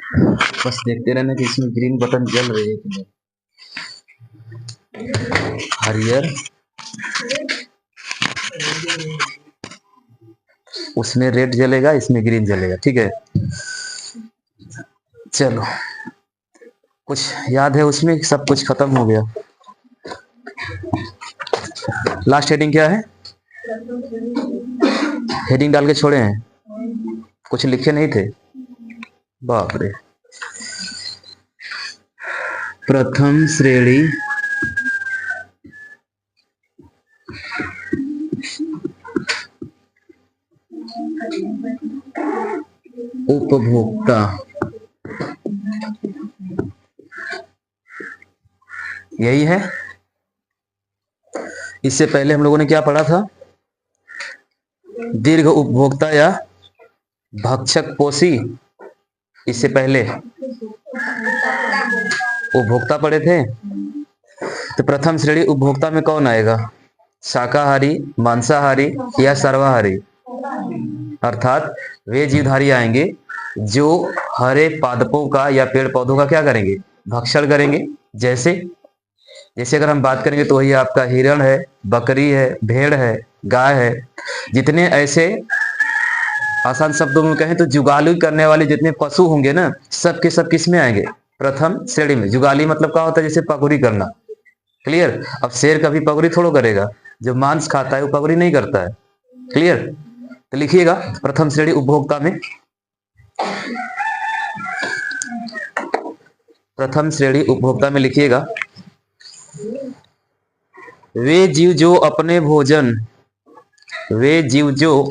बस देखते रहना कि इसमें ग्रीन बटन जल रही है कि नहीं। हरियर, उसमें रेड जलेगा, इसमें ग्रीन जलेगा। ठीक है, चलो कुछ याद है उसमें? सब कुछ खत्म हो गया। लास्ट हेडिंग क्या है? हेडिंग डाल के छोड़े हैं, कुछ लिखे नहीं थे। बाप रे। प्रथम श्रेणी उपभोक्ता, यही है। इससे पहले हम लोगों ने क्या पढ़ा था? दीर्घ उपभोक्ता या भक्षक पोषी। इससे पहले उपभोक्ता पढ़े थे। तो प्रथम श्रेणी उपभोक्ता में कौन आएगा? शाकाहारी, मांसाहारी या सर्वाहारी? अर्थात वे जीवधारी आएंगे जो हरे पादपों का या पेड़ पौधों का क्या करेंगे? भक्षण करेंगे। जैसे जैसे अगर हम बात करेंगे तो वही आपका हिरण है, बकरी है, भेड़ है, गाय है। जितने ऐसे आसान शब्दों में कहें तो जुगाली करने वाले जितने पशु होंगे ना, सब के सब किस में आएंगे? प्रथम श्रेणी में। जुगाली मतलब क्या होता है? जैसे पगुरी करना। क्लियर? अब शेर कभी पगुरी थोड़ो करेगा, जो मांस खाता है वो पगुरी नहीं करता है। क्लियर? तो लिखिएगा प्रथम श्रेणी उपभोक्ता में, प्रथम श्रेणी उपभोक्ता में लिखिएगा वे जीव जो अपने भोजन, वे जीव जो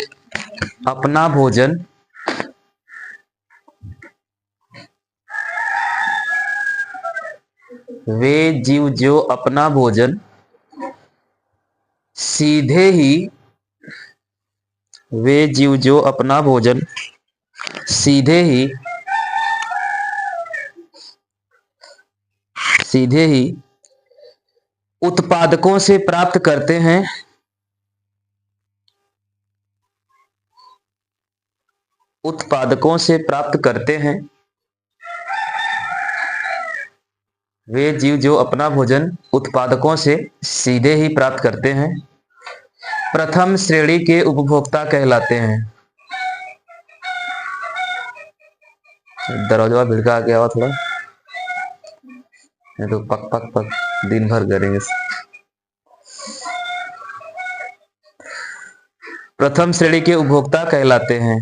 अपना भोजन वे जीव जो अपना भोजन सीधे ही, वे जीव जो अपना भोजन सीधे ही उत्पादकों से प्राप्त करते हैं, उत्पादकों से प्राप्त करते हैं। वे जीव जो अपना भोजन उत्पादकों से सीधे ही प्राप्त करते हैं, प्रथम श्रेणी के उपभोक्ता कहलाते हैं। दरवाजा भिड़का के आवा थोड़ा, नहीं तो पक पक पक दिन भर करेंगे। प्रथम श्रेणी के उपभोक्ता कहलाते हैं।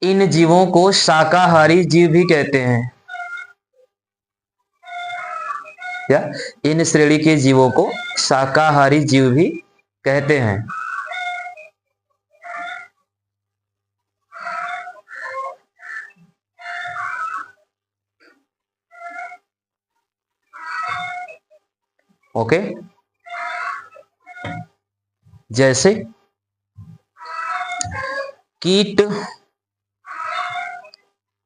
इन जीवों को शाकाहारी जीव भी कहते हैं। क्या? इन श्रेणी के जीवों को शाकाहारी जीव भी कहते हैं। ओके? जैसे कीट,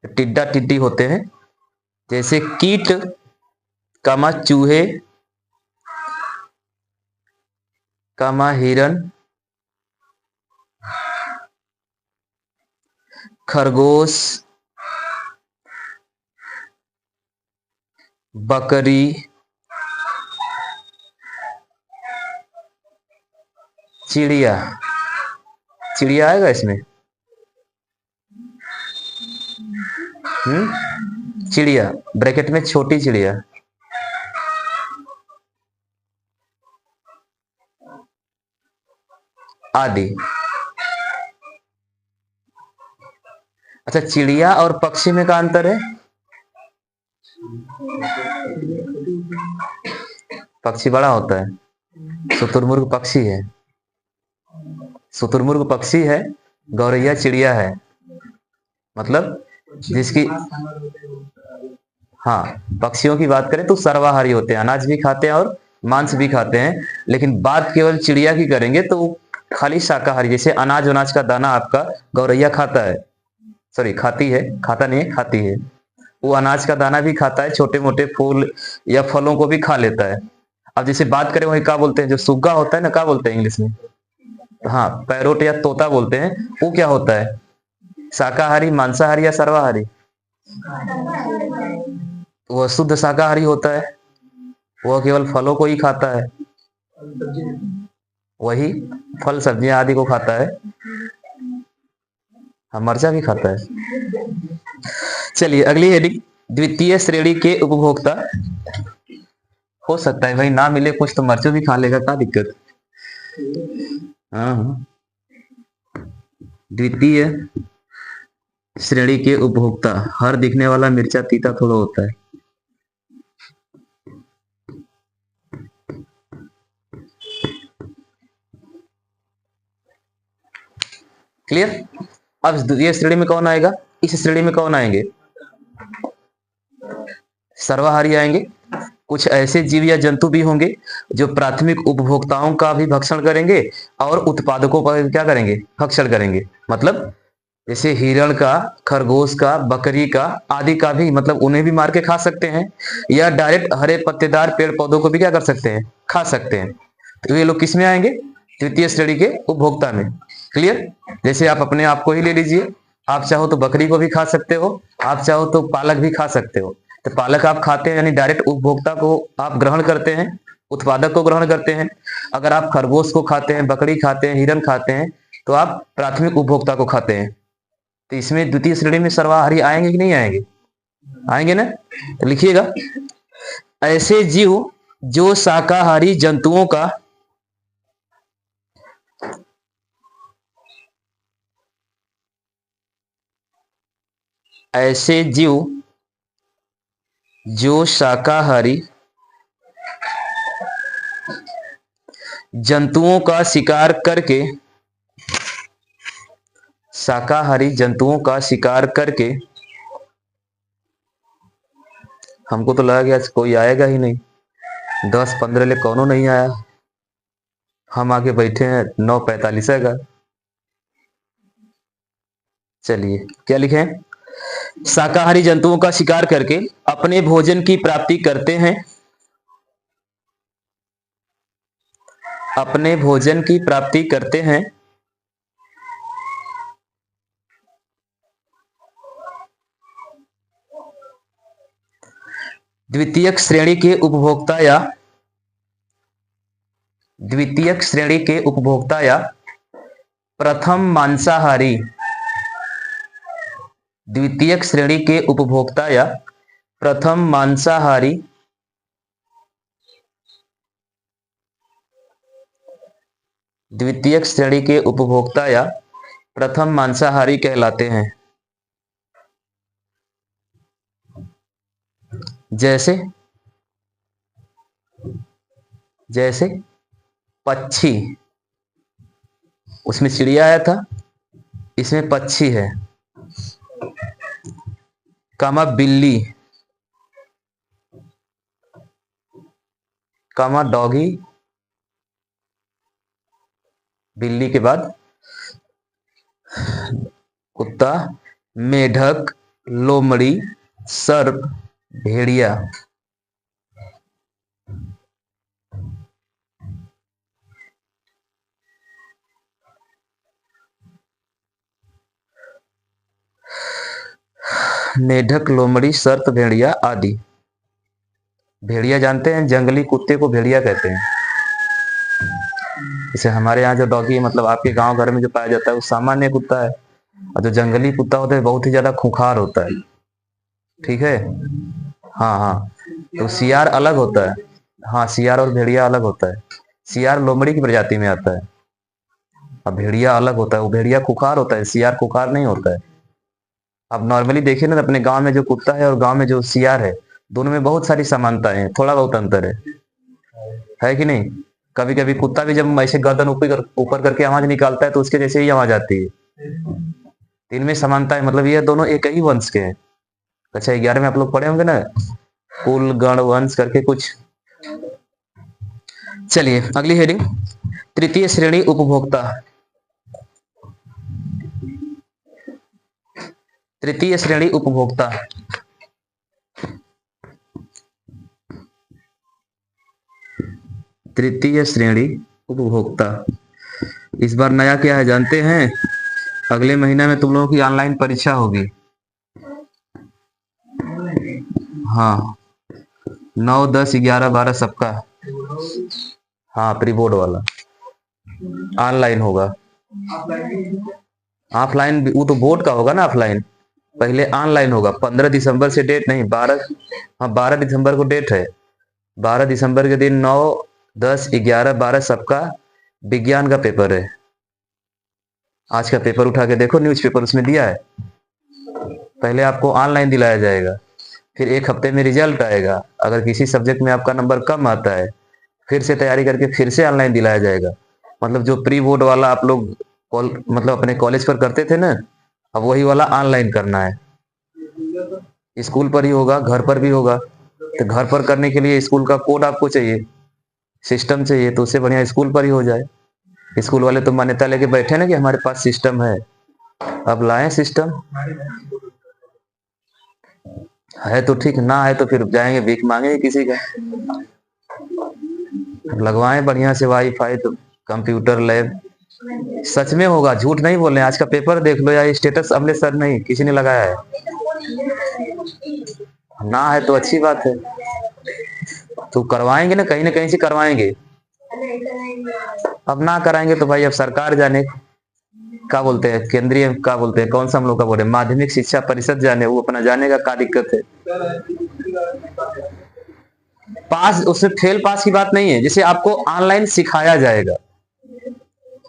टिड्डा टिड्डी होते हैं, जैसे कीट कामा चूहे, कामा हिरण, खरगोश, बकरी, चिड़िया। चिड़िया आएगा इसमें? चिड़िया ब्रैकेट में छोटी चिड़िया, आदि। अच्छा, चिड़िया और पक्षी में का अंतर है? पक्षी बड़ा होता है, शुतुरमुर्ग पक्षी है, शुतुरमुर्ग पक्षी है, गौरैया चिड़िया है। मतलब जिसकी, हाँ, पक्षियों की बात करें तो सर्वाहारी होते हैं, अनाज भी खाते हैं और मांस भी खाते हैं। लेकिन बात केवल चिड़िया की करेंगे तो खाली शाकाहारी। जैसे अनाज अनाज का दाना आपका गौरैया खाता है, सॉरी खाती है, खाता नहीं है, खाती है। वो अनाज का दाना भी खाता है, छोटे मोटे फूल या फलों को भी खा लेता है। अब जैसे बात करें वही क्या बोलते हैं, जो सुग्गा होता है ना, क्या बोलते हैं इंग्लिश में? हाँ पैरोट या तोता बोलते हैं, वो क्या होता है? शाकाहारी, मांसाहारी या सर्वाहारी? वो शुद्ध शाकाहारी होता है, वह केवल फलों को ही खाता है, वही फल सब्जियां आदि को खाता है। हाँ मर्चा भी खाता है। चलिए अगली हेडिंग, द्वितीय श्रेणी के उपभोक्ता। हो सकता है भाई ना मिले कुछ तो मर्चो भी खा लेगा, क्या दिक्कत? हाँ हाँ। द्वितीय श्रेणी के उपभोक्ता, हर दिखने वाला मिर्चा तीता थोड़ा होता है। क्लियर? अब द्वितीय श्रेणी में कौन आएगा? इस श्रेणी में कौन आएंगे? सर्वाहारी आएंगे। कुछ ऐसे जीव या जंतु भी होंगे जो प्राथमिक उपभोक्ताओं का भी भक्षण करेंगे और उत्पादकों पर क्या करेंगे? भक्षण करेंगे। मतलब जैसे हिरण का, खरगोश का, बकरी का आदि का भी, मतलब उन्हें भी मार के खा सकते हैं, या डायरेक्ट हरे पत्तेदार पेड़ पौधों को भी क्या कर सकते हैं? खा सकते हैं। तो ये लोग किस में आएंगे? तृतीय श्रेणी के उपभोक्ता में। क्लियर? जैसे आप अपने आप को ही ले लीजिए, आप चाहो तो बकरी को भी खा सकते हो, आप चाहो तो पालक भी खा सकते हो। तो पालक आप खाते हैं यानी डायरेक्ट उपभोक्ता को आप ग्रहण करते हैं, उत्पादक को ग्रहण करते हैं। अगर आप खरगोश को खाते हैं, बकरी खाते हैं, हिरन खाते हैं, तो आप प्राथमिक उपभोक्ता को खाते हैं। तो इसमें द्वितीय श्रेणी में सर्वाहारी आएंगे कि नहीं आएंगे? आएंगे ना? तो लिखिएगा, ऐसे जीव जो शाकाहारी जंतुओं का ऐसे जीव जो शाकाहारी जंतुओं का शिकार करके शाकाहारी जंतुओं का शिकार करके, हमको तो लगा कि आज कोई आएगा ही नहीं, 10-15 ले कौनो नहीं आया, हम आगे बैठे हैं 9:45 का। चलिए क्या लिखे हैं? शाकाहारी जंतुओं का शिकार करके अपने भोजन की प्राप्ति करते हैं, अपने भोजन की प्राप्ति करते हैं। द्वितीयक श्रेणी के उपभोक्ता या द्वितीयक श्रेणी के उपभोक्ता या प्रथम मांसाहारी, द्वितीयक श्रेणी के उपभोक्ता या प्रथम मांसाहारी द्वितीयक श्रेणी के उपभोक्ता या प्रथम मांसाहारी कहलाते हैं। जैसे जैसे पक्षी, उसमें चिड़िया आया था, इसमें पक्षी है। कामा बिल्ली, कामा डॉगी, बिल्ली के बाद कुत्ता, मेढक, लोमड़ी, सर्प, भेड़िया। मेढक, लोमड़ी, सर्प, भेड़िया आदि। भेड़िया जानते हैं, जंगली कुत्ते को भेड़िया कहते हैं। जैसे हमारे यहाँ जो डॉगी, मतलब आपके गांव घर में जो पाया जाता है वो सामान्य कुत्ता है, और जो जंगली कुत्ता होता है बहुत ही ज्यादा खूंखार होता है। ठीक है? हाँ हाँ। तो सियार अलग होता है। हाँ सियार और भेड़िया अलग होता है। सियार लोमड़ी की प्रजाति में आता है, और भेड़िया अलग होता है। वो भेड़िया खुखार होता है, सियार खुखार नहीं होता है। आप नॉर्मली देखिए ना, अपने गांव में जो कुत्ता है और गांव में जो सियार है, दोनों में बहुत सारी समानताएं हैं, थोड़ा बहुत अंतर है कि नहीं? कभी कभी कुत्ता भी जब ऐसे गर्दन ऊपर करके आवाज निकालता है तो उसके जैसे ही आवाज आती है। तो इनमें समानता है, मतलब ये दोनों एक ही वंश के हैं। अच्छा 11 में आप लोग पढ़े होंगे ना, कुल गण वंश करके कुछ। चलिए अगली हेडिंग, तृतीय श्रेणी उपभोक्ता। तृतीय श्रेणी उपभोक्ता, तृतीय श्रेणी उपभोक्ता इस बार नया क्या है जानते हैं? अगले महीने में तुम लोगों की ऑनलाइन परीक्षा होगी। हाँ, 9, 10, 11, 12 सबका। हाँ, प्री बोर्ड वाला ऑनलाइन होगा। ऑफलाइन वो तो बोर्ड का होगा ना, ऑफलाइन। पहले ऑनलाइन होगा। 15 दिसंबर से डेट नहीं, 12। हाँ, 12 दिसंबर को डेट है। 12 दिसंबर के दिन 9, 10, 11, 12 सबका विज्ञान का पेपर है। आज का पेपर उठा के देखो, न्यूज़पेपर उसमें दिया है। पहले आपको ऑनलाइन दिलाया जाएगा, फिर एक हफ्ते में रिजल्ट आएगा। अगर किसी सब्जेक्ट में आपका नंबर कम आता है, फिर से तैयारी करके फिर से ऑनलाइन दिलाया जाएगा। मतलब जो प्री बोर्ड वाला आप लोग मतलब अपने कॉलेज पर करते थे ना, अब वही वाला ऑनलाइन करना है। स्कूल पर ही होगा, घर पर भी होगा। तो घर पर करने के लिए स्कूल का कोड आपको चाहिए, सिस्टम चाहिए, तो उससे बढ़िया स्कूल पर ही हो जाए। स्कूल वाले तो मान्यता लेके बैठे ना कि हमारे पास सिस्टम है। अब लाएं सिस्टम। है तो ठीक, ना है तो फिर जाएंगे भीख मांगेंगे किसी का। लगवाएं बढ़िया से वाईफाई, तो कंप्यूटर लैब। सच में होगा, झूठ नहीं बोल रहे हैं। आज का पेपर देख लो, या स्टेटस अगले सर नहीं किसी ने लगाया है। ना है तो अच्छी बात है, तो करवाएंगे ना कहीं से करवाएंगे। अब ना कराएंगे तो भाई अब सरकार जाने, क्या बोलते हैं, केंद्रीय क्या बोलते हैं, कौन सा हम लोग का बोले, माध्यमिक शिक्षा परिषद जाने, वो अपना जानेगा, क्या दिक्कत है। पास, उसमें फेल पास की बात नहीं है। जैसे आपको ऑनलाइन सिखाया जाएगा,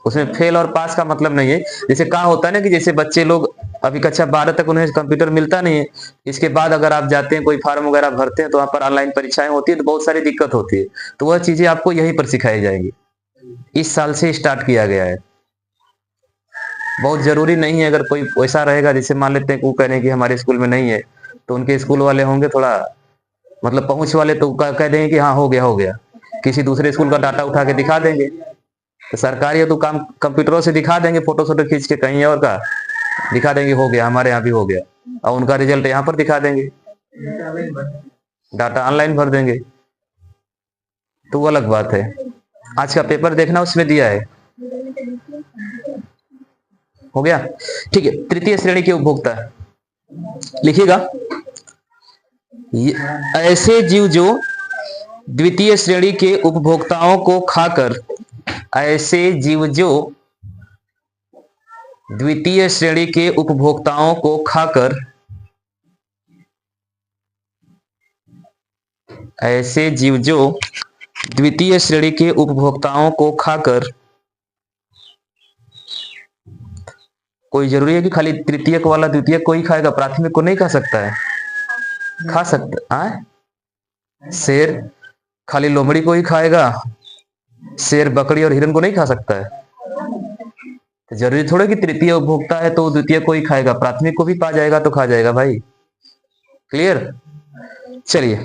उसमें फेल और पास का मतलब नहीं है। जैसे कहा होता है ना कि जैसे बच्चे लोग अभी कक्षा 12 तक उन्हें कंप्यूटर मिलता नहीं है, इसके बाद अगर आप जाते हैं कोई फॉर्म वगैरह भरते हैं तो वहां पर ऑनलाइन परीक्षाएं होती है, तो बहुत सारी दिक्कत होती है। तो वह चीजें आपको यहीं पर सिखाई जाएंगी। इस साल से स्टार्ट किया गया है। बहुत जरूरी नहीं है। अगर कोई वैसा रहेगा, जैसे मान लेते हैं कि वो कह रहे हैं कि हमारे स्कूल में नहीं है, तो उनके स्कूल वाले होंगे थोड़ा मतलब पहुंच वाले, तो कह देंगे कि हाँ हो गया हो गया, किसी दूसरे स्कूल का डाटा उठा के दिखा देंगे। तो सरकारी है तो काम कंप्यूटरों से दिखा देंगे, फोटो सोटो खींच के कहीं और का दिखा देंगे, हो गया हमारे यहाँ भी हो गया, और उनका रिजल्ट यहाँ पर दिखा देंगे, डाटा ऑनलाइन भर देंगे। तो वो अलग बात है। आज का पेपर देखना, उसमें दिया है। हो गया, ठीक है। तृतीय श्रेणी के उपभोक्ता लिखिएगा, ऐसे जीव जो द्वितीय श्रेणी के उपभोक्ताओं को खाकर, ऐसे जीव जो द्वितीय श्रेणी के उपभोक्ताओं को खाकर, ऐसे जीव जो द्वितीय श्रेणी के उपभोक्ताओं को खाकर, कोई जरूरी है कि खाली तृतीयक वाला द्वितीयक को ही खाएगा, प्राथमिक को नहीं खा सकता है? खा सकता है। शेर खाली लोमड़ी को ही खाएगा, शेर बकरी और हिरन को नहीं खा सकता है। तो जरूरी थोड़ा कि तृतीय उपभोक्ता है तो द्वितीय को ही खाएगा, प्राथमिक को भी पा जाएगा तो खा जाएगा भाई। क्लियर? चलिए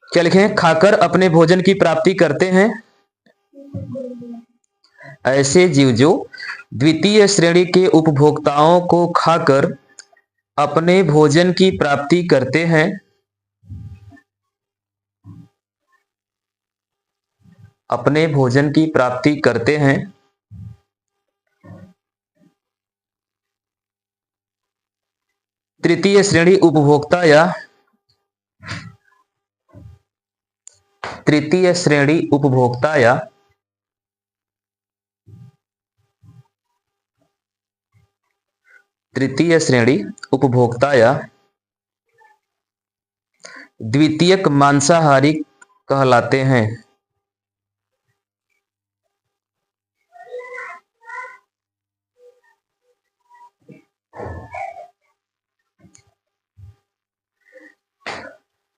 क्या लिखें, खाकर अपने भोजन की प्राप्ति करते हैं, ऐसे जीव जो द्वितीय श्रेणी के उपभोक्ताओं को खाकर अपने भोजन की प्राप्ति करते हैं, अपने भोजन की प्राप्ति करते हैं, तृतीय श्रेणी उपभोक्ता या तृतीय श्रेणी उपभोक्ता या तृतीय श्रेणी उपभोक्ता या द्वितीयक मांसाहारी कहलाते हैं।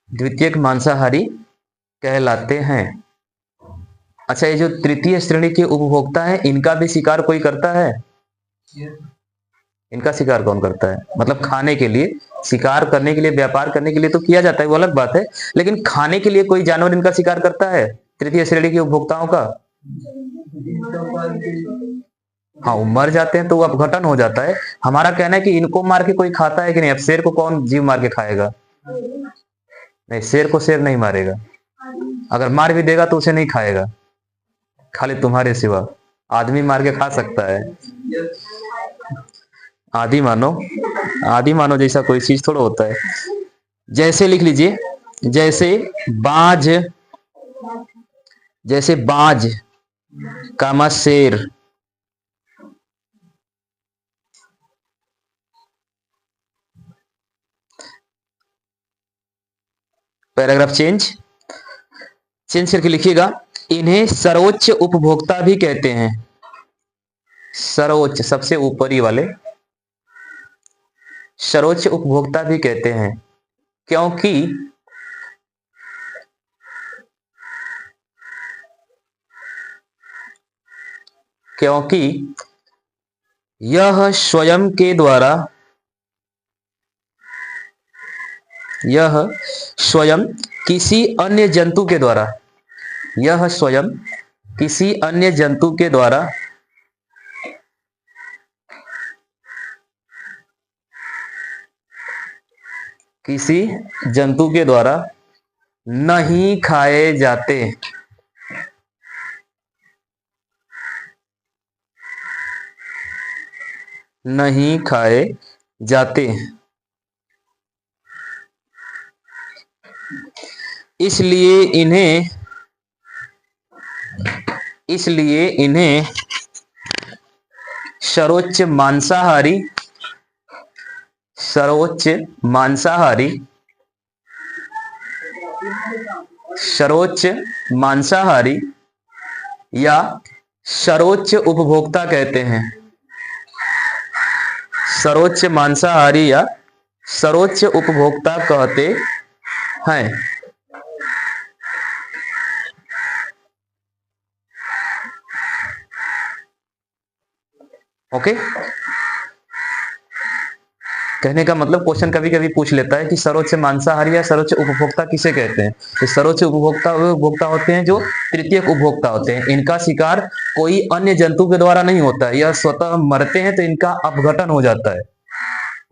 द्वितीयक मांसाहारी कहलाते हैं। अच्छा, ये जो तृतीय श्रेणी के उपभोक्ता है, इनका भी शिकार कोई करता है? इनका शिकार कौन करता है? मतलब खाने के लिए, शिकार करने के लिए, व्यापार करने के लिए तो किया जाता है, वो अलग बात है। लेकिन खाने के लिए कोई जानवर इनका शिकार करता है तृतीय श्रेणी के उपभोक्ताओं का? हाँ, वो मर जाते हैं तो वो अपघटन हो जाता है। हमारा कहना है कि इनको मार के कोई खाता है कि नहीं? अब शेर को कौन जीव मार के खाएगा? नहीं, शेर को शेर नहीं मारेगा। अगर मार भी देगा तो उसे नहीं खाएगा, खाली तुम्हारे सिवा। आदमी मार के खा सकता है। आदि मानव, आदि मानव जैसा कोई चीज थोड़ा होता है। जैसे लिख लीजिए, जैसे बाज, जैसे बाज कामा शेर, पैराग्राफ चेंज करके लिखिएगा, इन्हें सर्वोच्च उपभोक्ता भी कहते हैं। सर्वोच्च, सबसे ऊपरी वाले, सर्वोच्च उपभोक्ता भी कहते हैं, क्योंकि क्योंकि यह स्वयं के द्वारा, यह स्वयं किसी अन्य जंतु के द्वारा, यह स्वयं किसी अन्य जंतु के द्वारा किसी जंतु के द्वारा नहीं खाए जाते। नहीं खाए जाते, इसलिए इन्हें सर्वोच्च मांसाहारी, सर्वोच्च मांसाहारी, सर्वोच्च मांसाहारी या सर्वोच्च उपभोक्ता कहते हैं। सर्वोच्च मांसाहारी या सर्वोच्च उपभोक्ता कहते हैं। ओके, कहने का मतलब क्वेश्चन कभी कभी पूछ लेता है कि सर्वोच्च मांसाहारी या सर्वोच्च उपभोक्ता किसे कहते हैं। तो सर्वोच्च उपभोक्ता वे उपभोक्ता होते हैं जो तृतीयक उपभोक्ता होते हैं। इनका शिकार कोई अन्य जंतु के द्वारा नहीं होता है, यह स्वतः मरते हैं तो इनका अपघटन हो जाता है,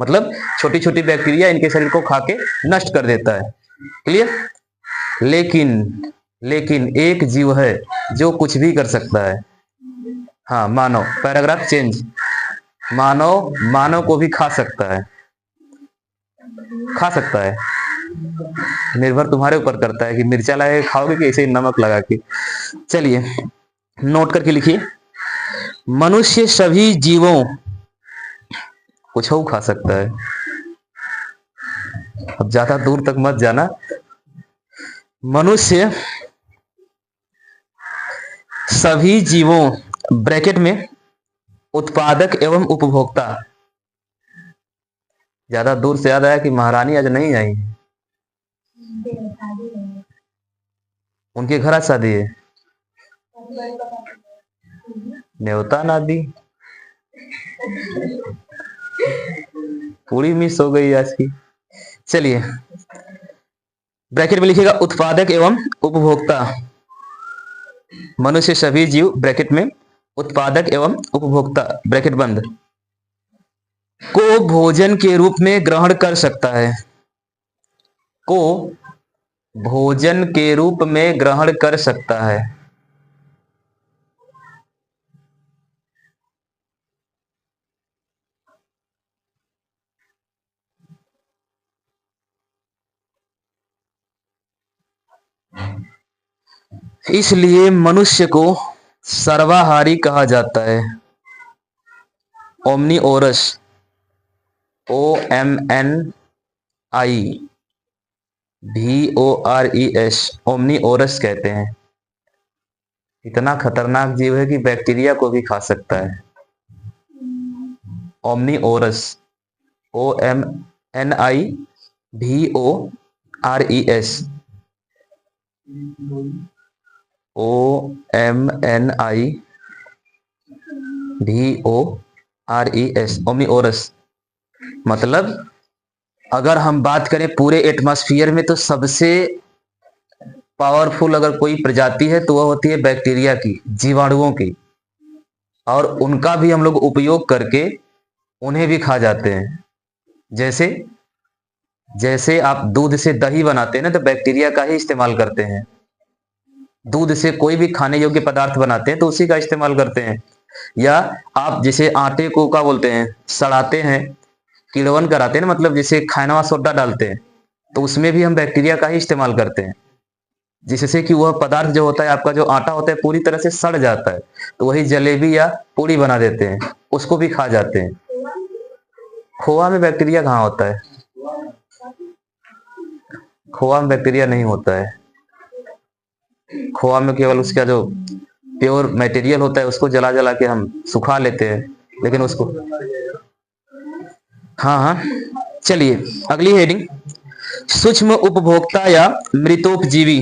मतलब छोटी छोटी बैक्टीरिया इनके शरीर को खा के नष्ट कर देता है। क्लियर? लेकिन एक जीव है जो कुछ भी कर सकता है। हाँ, मानव, पैराग्राफ चेंज, मानव को भी खा सकता है, खा सकता है, निर्भर तुम्हारे ऊपर करता है कि मिर्चा लगा के खाओगे कि ऐसे नमक लगा के। चलिए नोट करके लिखिए, मनुष्य सभी जीवों, कुछ हो खा सकता है, अब ज्यादा दूर तक मत जाना। मनुष्य सभी जीवों ब्रैकेट में उत्पादक एवं उपभोक्ता, ज्यादा दूर से याद आया कि महारानी आज नहीं आई, उनके घर आज शादी है, न्योता ना दी, पूरी मिस हो गई आज की। चलिए ब्रैकेट में लिखिएगा उत्पादक एवं उपभोक्ता, मनुष्य सभी जीव ब्रैकेट में उत्पादक एवं उपभोक्ता ब्रैकेट बंद को भोजन के रूप में ग्रहण कर सकता है, को भोजन के रूप में ग्रहण कर सकता है। इसलिए मनुष्य को सर्वाहारी कहा जाता है। ओमनीओरस, OMNIVORES, ओमनीओरस कहते हैं। इतना खतरनाक जीव है कि बैक्टीरिया को भी खा सकता है। ओमनीओरस, OMNIVORES, OMNIVORES, ओमनीओरस। मतलब अगर हम बात करें पूरे एटमॉस्फेयर में तो सबसे पावरफुल अगर कोई प्रजाति है तो वह होती है बैक्टीरिया की, जीवाणुओं की, और उनका भी हम लोग उपयोग करके उन्हें भी खा जाते हैं। जैसे आप दूध से दही बनाते हैं ना, तो बैक्टीरिया का ही इस्तेमाल करते हैं। दूध से कोई भी खाने योग्य पदार्थ बनाते हैं तो उसी का इस्तेमाल करते हैं। या आप जैसे आटे को क्या बोलते हैं, सड़ाते हैं, किण्वन कराते हैं ना, मतलब जैसे खाना सोडा डालते हैं, तो उसमें भी हम बैक्टीरिया का ही इस्तेमाल करते हैं, जिससे कि वह पदार्थ जो होता है, आपका जो आटा होता है, पूरी तरह से सड़ जाता है, तो वही जलेबी या पूड़ी बना देते हैं, उसको भी खा जाते हैं। खोआ में बैक्टीरिया कहाँ होता है? खोआ में बैक्टीरिया नहीं होता है। खोआ में केवल उसका जो प्योर मटेरियल होता है उसको जला जला के हम सुखा लेते हैं, लेकिन उसको, हाँ हाँ। चलिए अगली हेडिंग, सूक्ष्म उपभोक्ता या मृतोपजीवी।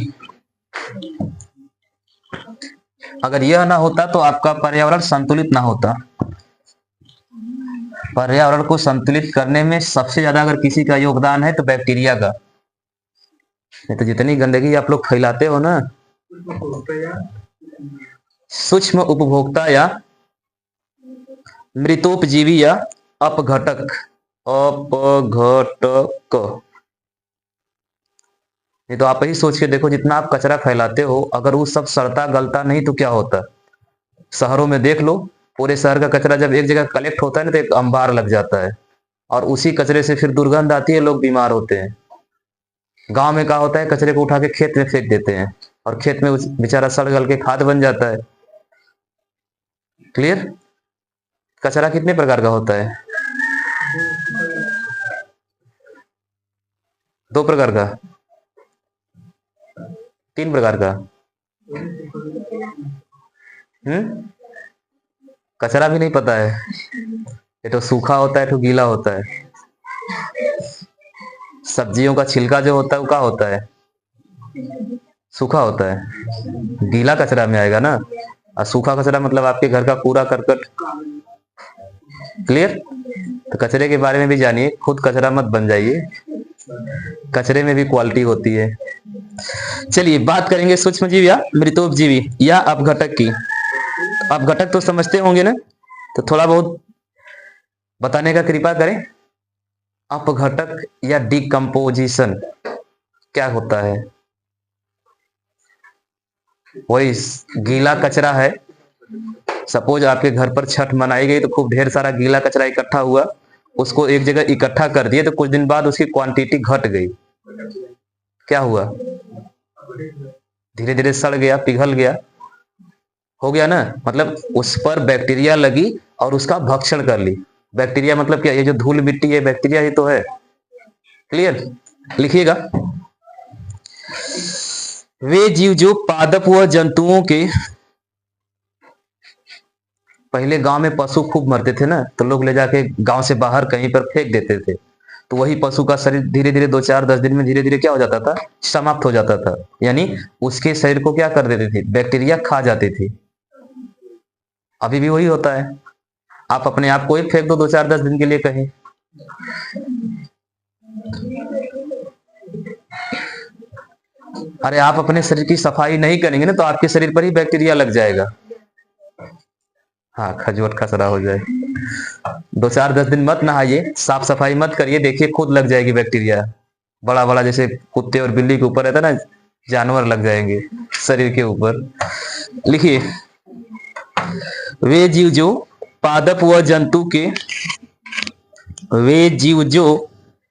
अगर यह ना होता तो आपका पर्यावरण संतुलित ना होता। पर्यावरण को संतुलित करने में सबसे ज्यादा अगर किसी का योगदान है तो बैक्टीरिया का। नहीं तो जितनी गंदगी आप लोग फैलाते हो ना। सूक्ष्म उपभोक्ता या मृतोपजीवी या अपघटक। अपघटक, ये तो आप ही सोच के देखो, जितना आप कचरा फैलाते हो, अगर वो सब सड़ता गलता नहीं तो क्या होता। शहरों में देख लो, पूरे शहर का कचरा जब एक जगह कलेक्ट होता है ना तो एक अंबार लग जाता है, और उसी कचरे से फिर दुर्गंध आती है, लोग बीमार होते हैं। गांव में क्या होता है, कचरे को उठा के खेत में फेंक देते हैं, और खेत में उस बेचारा सड़ गल के खाद बन जाता है। क्लियर? कचरा कितने प्रकार का होता है? दो प्रकार का? तीन प्रकार का? कचरा भी नहीं पता है? ये तो सूखा होता है, तो गीला होता है। सब्जियों का छिलका जो होता है वो क्या होता है? सूखा होता है। गीला कचरा में आएगा ना, और सूखा कचरा मतलब आपके घर का कूड़ा करकट। क्लियर? तो कचरे के बारे में भी जानिए, खुद कचरा मत बन जाइए, कचरे में भी क्वालिटी होती है। चलिए बात करेंगे सूक्ष्मजीव या मृतोपजीवी या अपघटक की। अपघटक तो समझते होंगे ना, तो थोड़ा बहुत बताने का कृपा करें। अपघटक या डिकम्पोजिशन क्या होता है? वही गीला कचरा है। सपोज आपके घर पर छठ मनाई गई तो खूब ढेर सारा गीला कचरा इकट्ठा हुआ, उसको एक जगह इकट्ठा कर दिए, तो कुछ दिन बाद उसकी क्वांटिटी घट गई। क्या हुआ? धीरे धीरे सड़ गया, पिघल गया, हो गया ना। मतलब उस पर बैक्टीरिया लगी और उसका भक्षण कर ली। बैक्टीरिया मतलब क्या? ये जो धूल मिट्टी है, बैक्टीरिया ही तो है। क्लियर? लिखिएगा, वे जीव जो पादप व जंतुओं के, पहले गांव में पशु खूब मरते थे ना, तो लोग ले जाके गांव से बाहर कहीं पर फेंक देते थे, तो वही पशु का शरीर धीरे धीरे 2 4 10 दिन में धीरे धीरे क्या हो जाता था? समाप्त हो जाता था। यानी उसके शरीर को क्या कर देती थी? बैक्टीरिया खा जाती थी। अभी भी वही होता है। आप अपने आप को ही फेंक दो 2 4 10 दिन के लिए कहीं, अरे आप अपने शरीर की सफाई नहीं करेंगे ना, तो आपके शरीर पर ही बैक्टीरिया लग जाएगा। हाँ, खजूर खसरा हो जाए। 2 4 10 दिन मत नहाइए, साफ सफाई मत करिए, देखिए खुद लग जाएगी बैक्टीरिया। बड़ा बड़ा जैसे कुत्ते और बिल्ली के ऊपर रहता है ना, जानवर लग जाएंगे शरीर के ऊपर। लिखिए, वे जीव जो पादप व जंतु के, वे जीव जो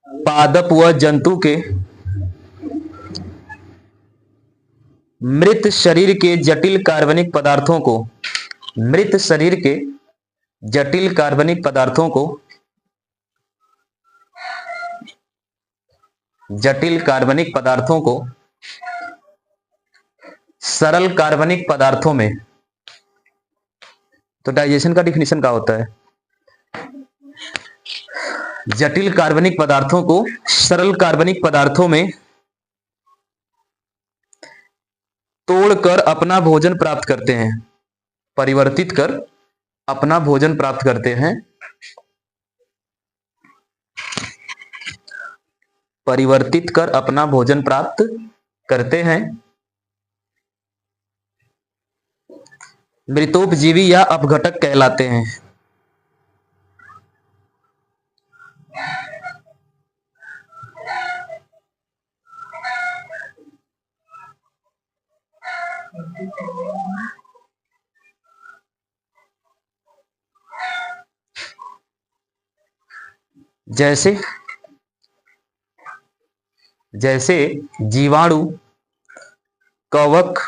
पादप व जंतु के मृत शरीर के जटिल कार्बनिक पदार्थों को, मृत शरीर के जटिल कार्बनिक पदार्थों को, जटिल कार्बनिक पदार्थों को सरल कार्बनिक पदार्थों में, तो डाइजेशन का डिफिनेशन क्या होता है? जटिल कार्बनिक पदार्थों को सरल कार्बनिक पदार्थों में तोड़कर अपना भोजन प्राप्त करते हैं, परिवर्तित कर अपना भोजन प्राप्त करते हैं, परिवर्तित कर अपना भोजन प्राप्त करते हैं मृतोपजीवी या अपघटक कहलाते हैं। जैसे जैसे जीवाणु, कवक,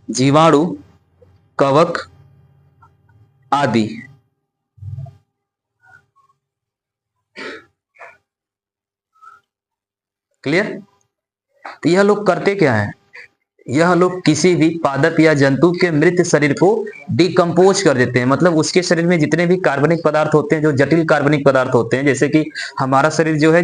जीवाणु, कवक आदि। क्लियर? तो यह लोग करते क्या है, यह लोग किसी भी पादप या जंतु के मृत शरीर को डिकम्पोज कर देते हैं। मतलब उसके शरीर में जितने भी कार्बनिक पदार्थ होते हैं, जो जटिल कार्बनिक पदार्थ होते हैं, जैसे कि हमारा शरीर जो है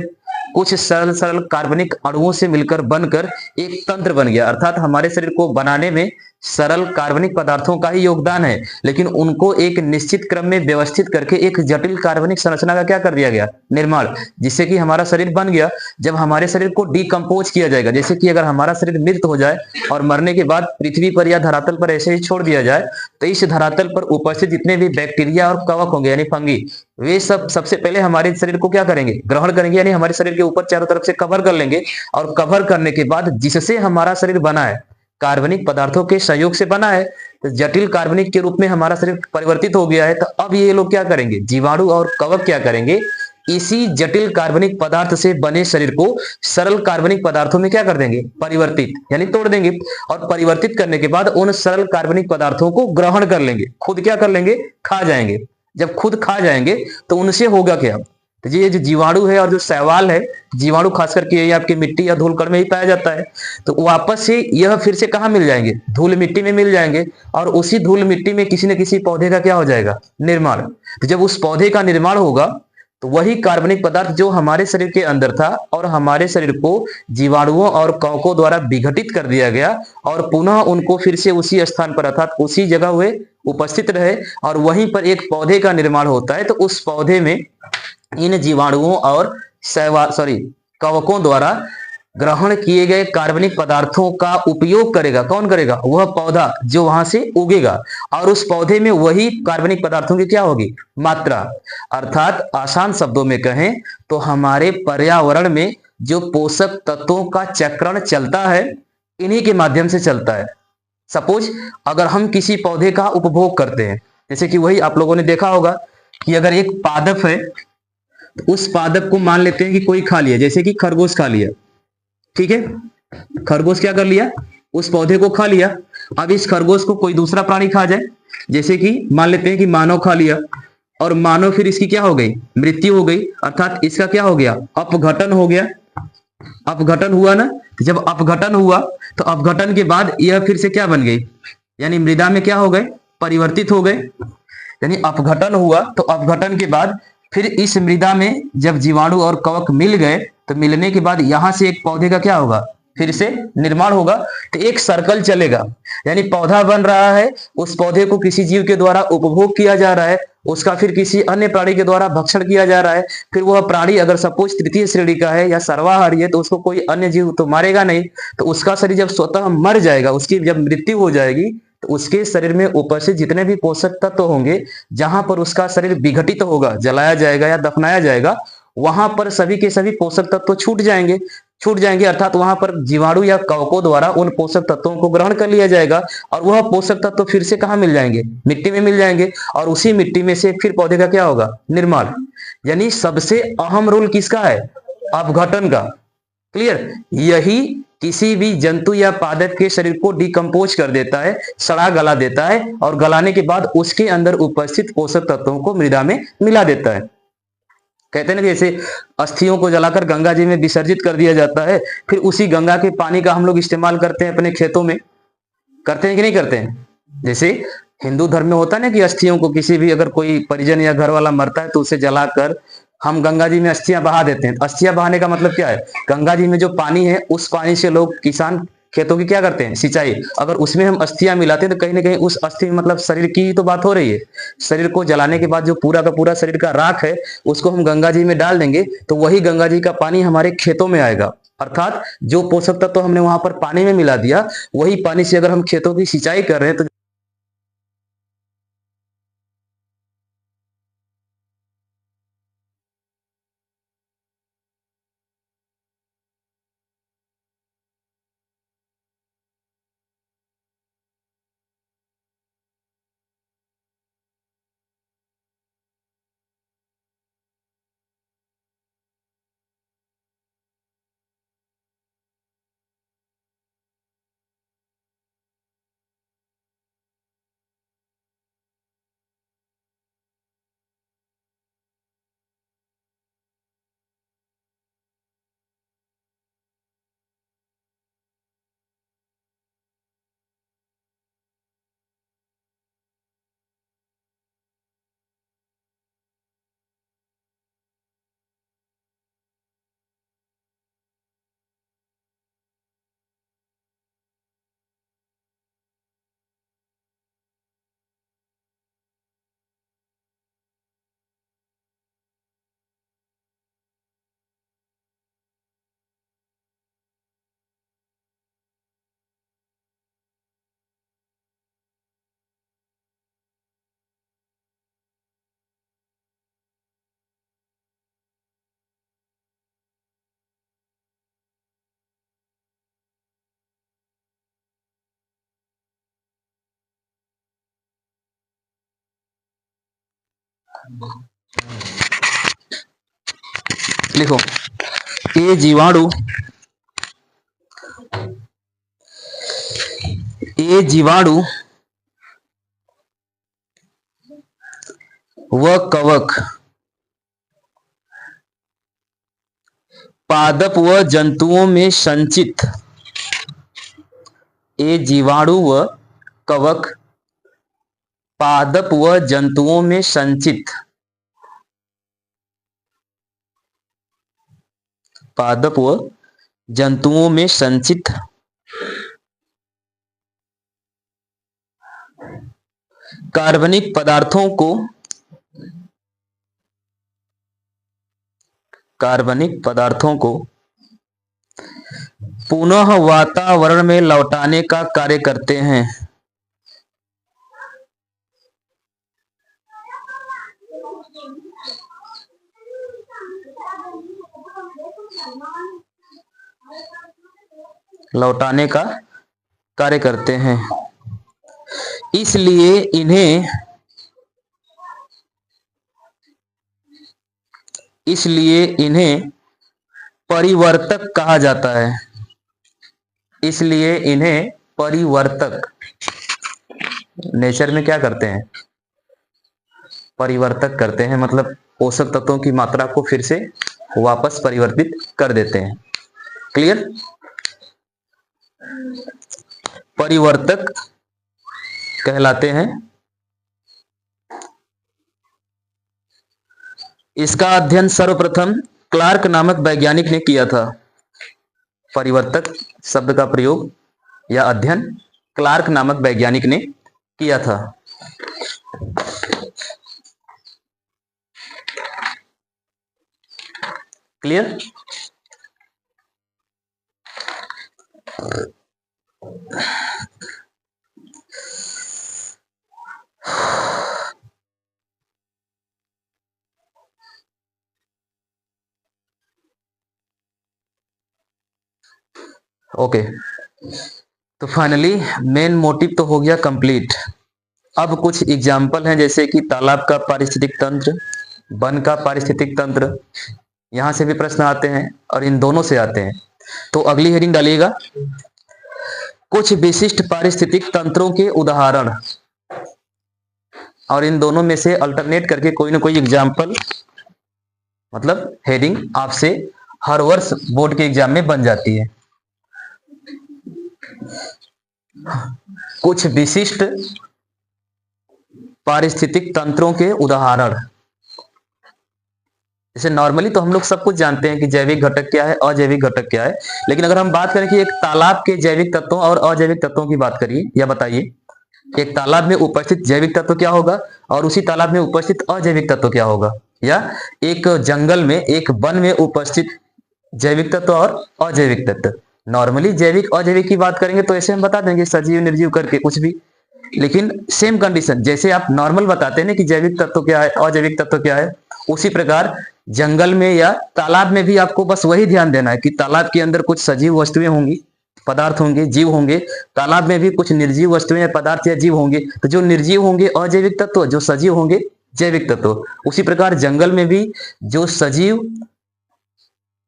कुछ सरल सरल कार्बनिक अणुओं से मिलकर बनकर एक तंत्र बन गया, अर्थात हमारे शरीर को बनाने में सरल कार्बनिक पदार्थों का ही योगदान है, लेकिन उनको एक निश्चित क्रम में व्यवस्थित करके एक जटिल कार्बनिक संरचना का क्या कर दिया गया, निर्माण, जिससे कि हमारा शरीर बन गया। जब हमारे शरीर को डिकम्पोज किया जाएगा, जैसे कि अगर हमारा शरीर मृत हो जाए और मरने के बाद पृथ्वी पर या धरातल पर ऐसे ही छोड़ दिया जाए, तो इस धरातल पर उपस्थित जितने भी बैक्टीरिया और कवक होंगे यानी फंगी, वे सब सबसे पहले हमारे शरीर को क्या करेंगे, ग्रहण करेंगे, यानी हमारे शरीर के ऊपर चारों तरफ से कवर कर लेंगे। और कवर करने के बाद जिससे हमारा शरीर बना है, कार्बनिक पदार्थों के संयोग से बना है, तो जटिल कार्बनिक के रूप में हमारा शरीर परिवर्तित हो गया है। तो अब ये लोग क्या करेंगे, जीवाणु और कवक क्या करेंगे, इसी जटिल कार्बनिक पदार्थ से बने शरीर को सरल कार्बनिक पदार्थों में क्या कर देंगे, परिवर्तित, यानी तोड़ देंगे। और परिवर्तित करने के बाद उन सरल कार्बनिक पदार्थों को ग्रहण कर लेंगे, खुद क्या कर लेंगे, खा जाएंगे। जब खुद खा जाएंगे तो उनसे होगा क्या, तो ये जो जीवाणु है और जो शैवाल है, जीवाणु खास करके ये आपकी मिट्टी या धूल कण में ही पाया जाता है, तो वापस से यह फिर से कहाँ मिल जाएंगे, धूल मिट्टी में मिल जाएंगे। और उसी धूल मिट्टी में किसी न किसी पौधे का क्या हो जाएगा, निर्माण। तो जब उस पौधे का निर्माण होगा तो वही कार्बनिक पदार्थ जो हमारे शरीर के अंदर था और हमारे शरीर को जीवाणुओं और कवकों द्वारा विघटित कर दिया गया, और पुनः उनको फिर से उसी स्थान पर अर्थात उसी जगह हुए उपस्थित रहे, और वहीं पर एक पौधे का निर्माण होता है। तो उस पौधे में इन जीवाणुओं और कवकों द्वारा ग्रहण किए गए कार्बनिक पदार्थों का उपयोग करेगा, कौन करेगा, वह पौधा जो वहां से उगेगा। और उस पौधे में वही कार्बनिक पदार्थों की क्या होगी, मात्रा। अर्थात आसान शब्दों में कहें तो हमारे पर्यावरण में जो पोषक तत्वों का चक्रण चलता है, इन्हीं के माध्यम से चलता है। सपोज अगर हम किसी पौधे का उपभोग करते हैं, जैसे कि वही आप लोगों ने देखा होगा कि अगर एक पादप है, तो उस पादप को मान लेते हैं कि कोई खा लिया, जैसे कि खरगोश खा लिया, ठीक है, खरगोश क्या कर लिया, उस पौधे को खा लिया। अब इस खरगोश को कोई दूसरा प्राणी खा जाए, जैसे कि मान लेते हैं कि मानव खा लिया, और मानव फिर इसकी क्या हो गई, मृत्यु हो गई, अर्थात इसका क्या हो गया, अपघटन हो गया। अपघटन हुआ ना, तो जब अपघटन हुआ तो अपघटन के बाद यह फिर से क्या बन गई, यानी मृदा में क्या हो गए, परिवर्तित हो गए। यानी अपघटन हुआ तो अपघटन के बाद फिर इस मृदा में जब जीवाणु और कवक मिल गए, तो मिलने के बाद यहां से एक पौधे का क्या होगा, फिर से निर्माण होगा। तो एक सर्कल चलेगा, यानी पौधा बन रहा है, उस पौधे को किसी जीव के द्वारा उपभोग किया जा रहा है, उसका फिर किसी अन्य प्राणी के द्वारा भक्षण किया जा रहा है। फिर वह प्राणी अगर सपोज तृतीय श्रेणी का है या सर्वाहारी है, तो उसको कोई अन्य जीव तो मारेगा नहीं, तो उसका शरीर जब स्वतः मर जाएगा, उसकी जब मृत्यु हो जाएगी, तो उसके शरीर में उपस्थित जितने भी पोषक तत्व होंगे, जहां पर उसका शरीर विघटित होगा, जलाया जाएगा या दफनाया जाएगा, वहां पर सभी के सभी पोषक तत्व छूट जाएंगे, अर्थात वहां पर जीवाणु या कवकों द्वारा उन पोषक तत्वों को ग्रहण कर लिया जाएगा, और वह पोषक तत्व फिर से कहां मिल जाएंगे, मिट्टी में मिल जाएंगे, और उसी मिट्टी में से फिर पौधे का क्या होगा, निर्माण। यानी सबसे अहम रोल किसका है, अपघटन का। क्लियर? यही किसी भी जंतु या पादप के शरीर को डिकम्पोज कर देता है, सड़ा गला देता है, और गलाने के बाद उसके अंदर उपस्थित पोषक तत्वों को मृदा में मिला देता है। कहते हैं ना, जैसे अस्थियों को जलाकर गंगा जी में विसर्जित कर दिया जाता है, फिर उसी गंगा के पानी का हम लोग इस्तेमाल करते हैं अपने खेतों में, करते हैं कि नहीं करते हैं। जैसे हिंदू धर्म में होता है ना कि अस्थियों को किसी भी अगर कोई परिजन या घर वाला मरता है तो उसे जलाकर हम गंगा जी में अस्थियां बहा देते हैं। अस्थियां बहाने का मतलब क्या है, गंगा जी में जो पानी है उस पानी से लोग किसान खेतों की क्या करते हैं, सिंचाई। अगर उसमें हम अस्थियां मिलाते हैं तो कहीं ना कहीं उस अस्थि में मतलब शरीर की ही तो बात हो रही है। शरीर को जलाने के बाद जो पूरा का पूरा शरीर का राख है, उसको हम गंगा जी में डाल देंगे, तो वही गंगा जी का पानी हमारे खेतों में आएगा। अर्थात जो पोषक तत्व तो हमने वहां पर पानी में मिला दिया, वही पानी से अगर हम खेतों की सिंचाई कर रहे हैं, तो लिखो, ये जीवाणु, ये जीवाणु व कवक पादप व जंतुओं में संचित, ये जीवाणु व कवक पादप व जंतुओं में संचित, पादप व जंतुओं में संचित कार्बनिक पदार्थों को, कार्बनिक पदार्थों को पुनः वातावरण में लौटाने का कार्य करते हैं। लौटाने का कार्य करते हैं। इसलिए इन्हें परिवर्तक कहा जाता है। इसलिए इन्हें परिवर्तक, नेचर में क्या करते हैं? परिवर्तक करते हैं, मतलब पोषक तत्वों की मात्रा को फिर से वापस परिवर्तित कर देते हैं। क्लियर? परिवर्तक कहलाते हैं। इसका अध्ययन सर्वप्रथम क्लार्क नामक वैज्ञानिक ने किया था। परिवर्तक शब्द का प्रयोग या अध्ययन क्लार्क नामक वैज्ञानिक ने किया था। क्लियर? ओके, तो फाइनली मेन मोटिव तो हो गया कंप्लीट। अब कुछ एग्जाम्पल हैं, जैसे कि तालाब का पारिस्थितिक तंत्र, वन का पारिस्थितिक तंत्र, यहां से भी प्रश्न आते हैं और इन दोनों से आते हैं। तो अगली हेडिंग डालिएगा, कुछ विशिष्ट पारिस्थितिक तंत्रों के उदाहरण, और इन दोनों में से अल्टरनेट करके कोई ना कोई एग्जाम्पल, मतलब हेडिंग आपसे हर वर्ष बोर्ड के एग्जाम में बन जाती है। कुछ विशिष्ट पारिस्थितिक तंत्रों के उदाहरण, जैसे नॉर्मली तो हम लोग सब कुछ जानते हैं कि जैविक घटक क्या है, अजैविक घटक क्या है, लेकिन अगर हम बात करें कि एक तालाब के जैविक तत्वों और अजैविक तत्वों की बात करिए, या बताइए एक तालाब में उपस्थित जैविक तत्व क्या होगा और उसी तालाब में उपस्थित अजैविक तत्व क्या होगा, या एक जंगल में, एक वन में उपस्थित जैविक तत्व और अजैविक तत्व। नॉर्मली जैविक अजैविक की बात करेंगे तो ऐसे हम बता देंगे सजीव निर्जीव करके कुछ भी, लेकिन सेम कंडीशन, जैसे आप नॉर्मल बताते हैं ना कि जैविक तत्व क्या है, अजैविक तत्व क्या है, उसी प्रकार जंगल में या तालाब में भी आपको बस वही ध्यान देना है कि तालाब के अंदर कुछ सजीव वस्तुएं होंगी, पदार्थ होंगे, जीव होंगे, तालाब में भी कुछ निर्जीव वस्तुएं, पदार्थ या जीव होंगे। तो जो निर्जीव होंगे अजैविक तत्व, जो सजीव होंगे जैविक तत्व। उसी प्रकार जंगल में भी जो सजीव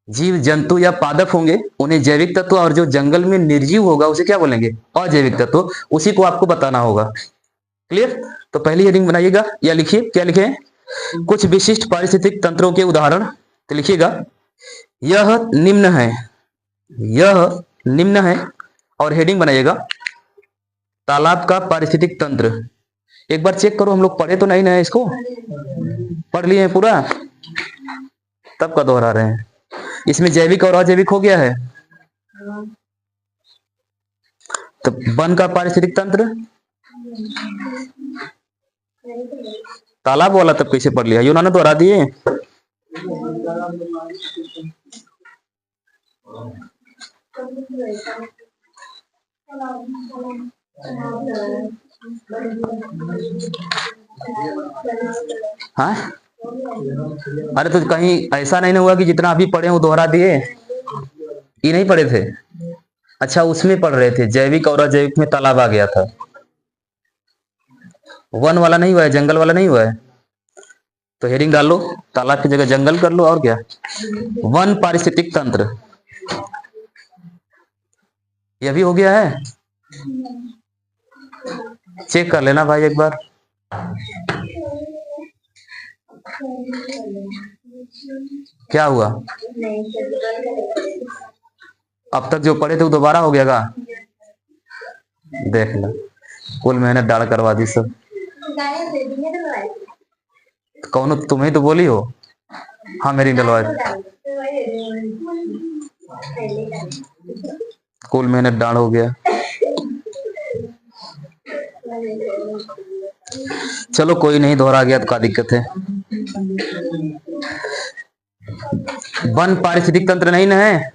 जीव जंतु या पादप होंगे उन्हें जैविक तत्व, और जो जंगल में निर्जीव होगा उसे क्या बोलेंगे, अजैविक तत्व। उसी को आपको बताना होगा। क्लियर? तो पहली हेडिंग बनाइएगा, या लिखिए, क्या लिखे, कुछ विशिष्ट पारिस्थितिक तंत्रों के उदाहरण। तो लिखिएगा, यह निम्न है, यह निम्न है, और हेडिंग बनाइएगा तालाब का पारिस्थितिक तंत्र। एक बार चेक करो, हम लोग पढ़े तो नहीं ना इसको, पढ़ लिए हैं पूरा, तब का दोहरा रहे हैं। इसमें जैविक और अजैविक हो गया है। तो वन का पारिस्थितिक तंत्र, तालाब वाला तब कैसे पढ़ लिया, यूनान दोहरा दिए। हाँ, अरे तो कहीं ऐसा नहीं हुआ कि जितना अभी पढ़े वो दोहरा दिए, ये नहीं पढ़े थे? अच्छा, उसमें पढ़ रहे थे, जैविक और अजैविक में तालाब आ गया था, वन वाला नहीं हुआ है, जंगल वाला नहीं हुआ है। तो हेडिंग डाल लो, तालाब की जगह जंगल कर लो, और क्या। वन पारिस्थितिक तंत्र, यह भी हो गया है। चेक कर लेना भाई एक बार। क्या हुआ? अब तक जो पढ़े थे वो दोबारा हो गया का? देख लो, कुल मेहनत डाल करवा दी सब। कौन तुम्हें तो बोली हो? हाँ मेरी डलवाए, कुल मेहनत डाल हो गया। चलो कोई नहीं, दोहरा गया तो क्या दिक्कत है। वन पारिस्थितिक तंत्र नहीं ना है,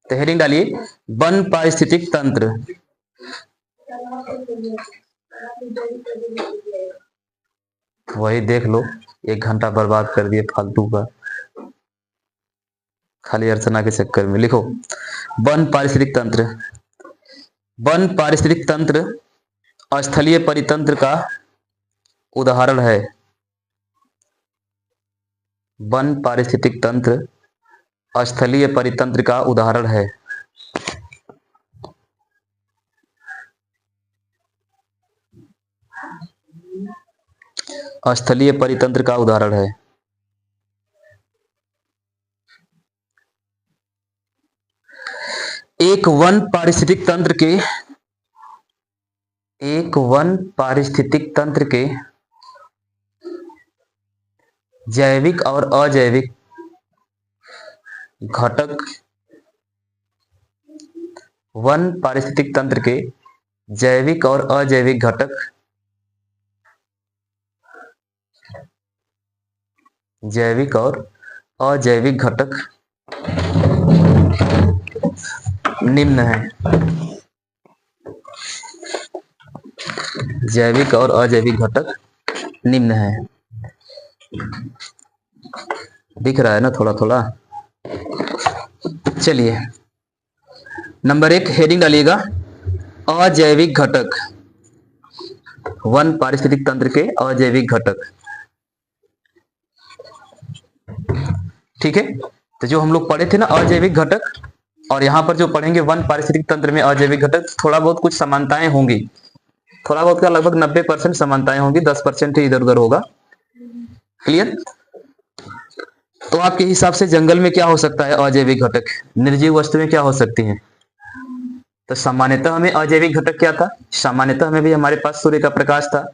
तो हेडिंग डालिए वन पारिस्थितिक तंत्र। वही देख लो, 1 घंटा बर्बाद कर दिए फालतू का, खाली अर्चना के चक्कर में। लिखो वन पारिस्थितिक तंत्र। वन पारिस्थितिक तंत्र स्थलीय परितंत्र का उदाहरण है। वन पारिस्थितिक तंत्र स्थलीय परितंत्र का उदाहरण है। स्थलीय परितंत्र का उदाहरण है। एक वन पारिस्थितिक तंत्र के जैविक और अजैविक घटक, वन पारिस्थितिक तंत्र के जैविक और अजैविक घटक जैविक और अजैविक घटक निम्न है। जैविक और अजैविक घटक निम्न है। दिख रहा है ना थोड़ा थोड़ा। चलिए नंबर 1 हेडिंग डालिएगा अजैविक घटक, वन पारिस्थितिक तंत्र के अजैविक घटक। ठीक है, तो जो हम लोग पढ़े थे ना अजैविक घटक, और यहां पर जो पढ़ेंगे वन पारिस्थितिक तंत्र में अजैविक घटक, थोड़ा बहुत कुछ समानताएं होंगी। थोड़ा बहुत का लगभग 90% समानताएं होंगी, 10% ही इधर उधर होगा। क्लियर? तो आपके हिसाब से जंगल में क्या हो सकता है अजैविक घटक? निर्जीव वस्तुएं क्या हो सकती हैं? तो सामान्यतः हमें अजैविक घटक क्या था? सामान्यतः हमें भी हमारे पास सूर्य का प्रकाश था,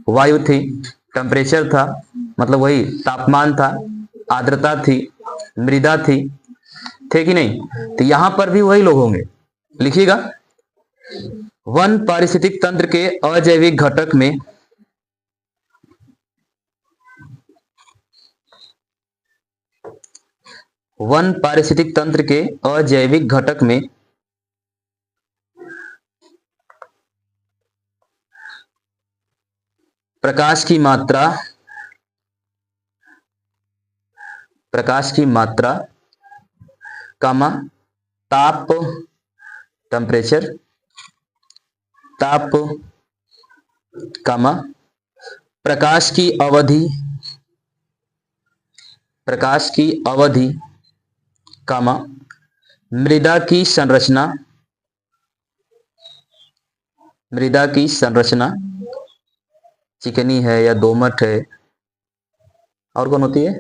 वायु थी, टेम्परेचर था, मतलब वही तापमान था, आर्द्रता थी, मृदा थी, थे कि नहीं? तो यहां पर भी वही लोग होंगे। लिखिएगा वन पारिस्थितिक तंत्र के अजैविक घटक में वन पारिस्थितिक तंत्र के अजैविक घटक में प्रकाश की मात्रा कामा ताप, टेम्परेचर, ताप कामा प्रकाश की अवधि कामा मृदा की संरचना चिकनी है या दोमट है, और कौन होती है?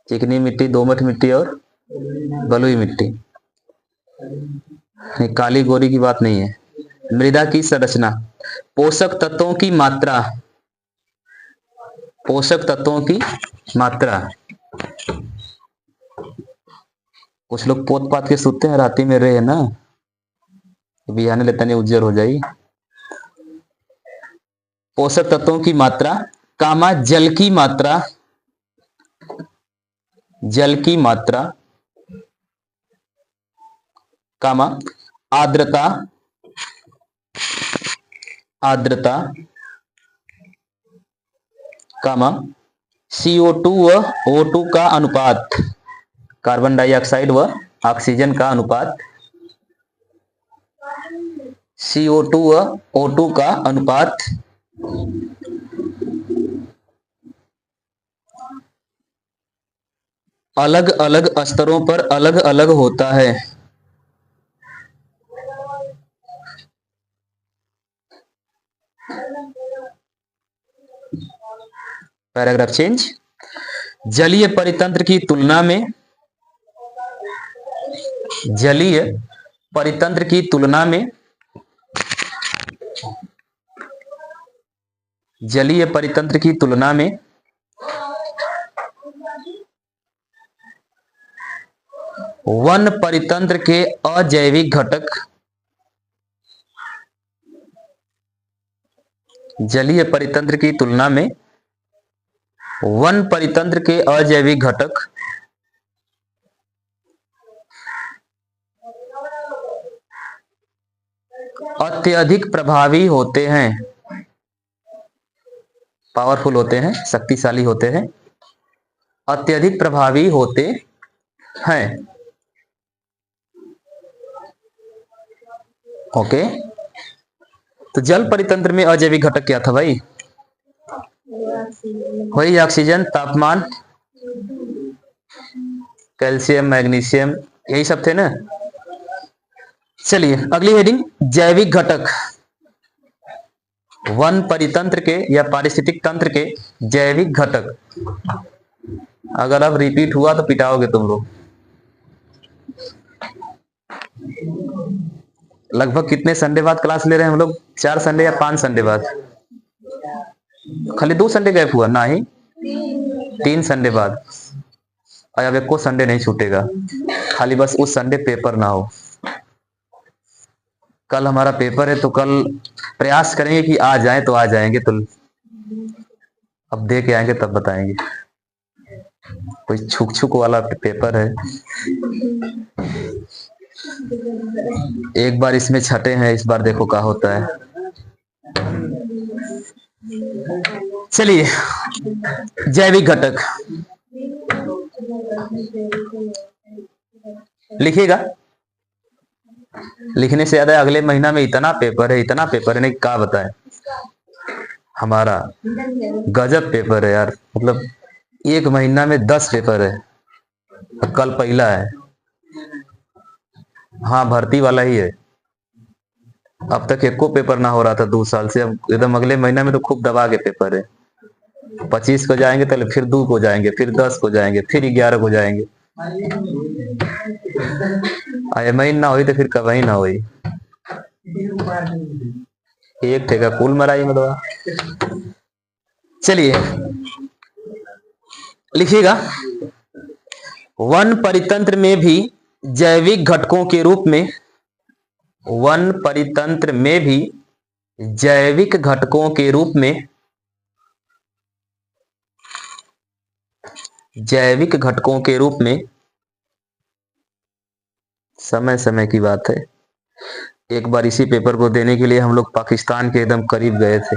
चिकनी मिट्टी, दोमट मिट्टी और बलुई मिट्टी। काली गोरी की बात नहीं है। मृदा की संरचना, पोषक तत्वों की मात्रा। कुछ लोग पोत पात के सूते हैं, राती में रहे ना, बिहाने लेता नहीं उज्जर हो जाई। पोषक तत्वों की मात्रा कामा जल की मात्रा कामा आर्द्रता कामा CO2 व O2 का अनुपात, कार्बन डाइऑक्साइड व ऑक्सीजन का अनुपात CO2 व O2 का अनुपात अलग अलग स्तरों पर अलग अलग होता है। Paragraph change. जलीय परितंत्र की तुलना में जलीय परितंत्र की तुलना में जलीय परितंत्र की तुलना में वन परितंत्र के अजैविक घटक जलीय परितंत्र की तुलना में वन परितंत्र के अजैविक घटक अत्यधिक प्रभावी होते हैं, पावरफुल होते हैं, शक्तिशाली होते हैं, अत्यधिक प्रभावी होते हैं। ओके, तो जल परितंत्र में अजैविक घटक क्या था भाई? वही ऑक्सीजन, तापमान, कैल्शियम, मैग्नीशियम, यही सब थे ना। चलिए अगली हेडिंग, जैविक घटक। वन परितंत्र के या पारिस्थितिक तंत्र के जैविक घटक। अगर अब रिपीट हुआ तो पिटाओगे तुम लोग। लगभग कितने संडे बाद क्लास ले रहे हैं हम लोग? 4 संडे या 5 संडे बाद? खाली 2 संडे गैप हुआ ना ही, 3 संडे बाद। अब एक को संडे नहीं छूटेगा, खाली बस उस संडे पेपर ना हो। कल हमारा पेपर है तो कल प्रयास करेंगे कि आ जाए तो आ जाएंगे, तो अब दे के आएंगे तब बताएंगे। कोई छुक छुक वाला पेपर है, एक बार इसमें छठे हैं, इस बार देखो क्या होता है। चलिए जैविक घटक लिखिएगा। लिखने से ज्यादा अगले महीना में इतना पेपर है, इतना पेपर है, नहीं क्या बताएं। हमारा गजब पेपर है यार, मतलब एक महीना में 10 पेपर है। कल पहला है, हाँ भर्ती वाला ही है। अब तक एको पेपर ना हो रहा था 2 साल से, अब एकदम अगले महीना में तो खूब दबा के पेपर है। 25 को जाएंगे तो फिर 2 को जाएंगे, फिर 10 को जाएंगे, फिर 11 को जाएंगे। महीन ना हुई तो फिर कभी ना हुई। एक ठेका कुल मराई में दवा। चलिए लिखिएगा, वन परितंत्र में भी जैविक घटकों के रूप में वन परितंत्र में भी जैविक घटकों के रूप में जैविक घटकों के रूप में समय समय की बात है, एक बार इसी पेपर को देने के लिए हम लोग पाकिस्तान के एकदम करीब गए थे,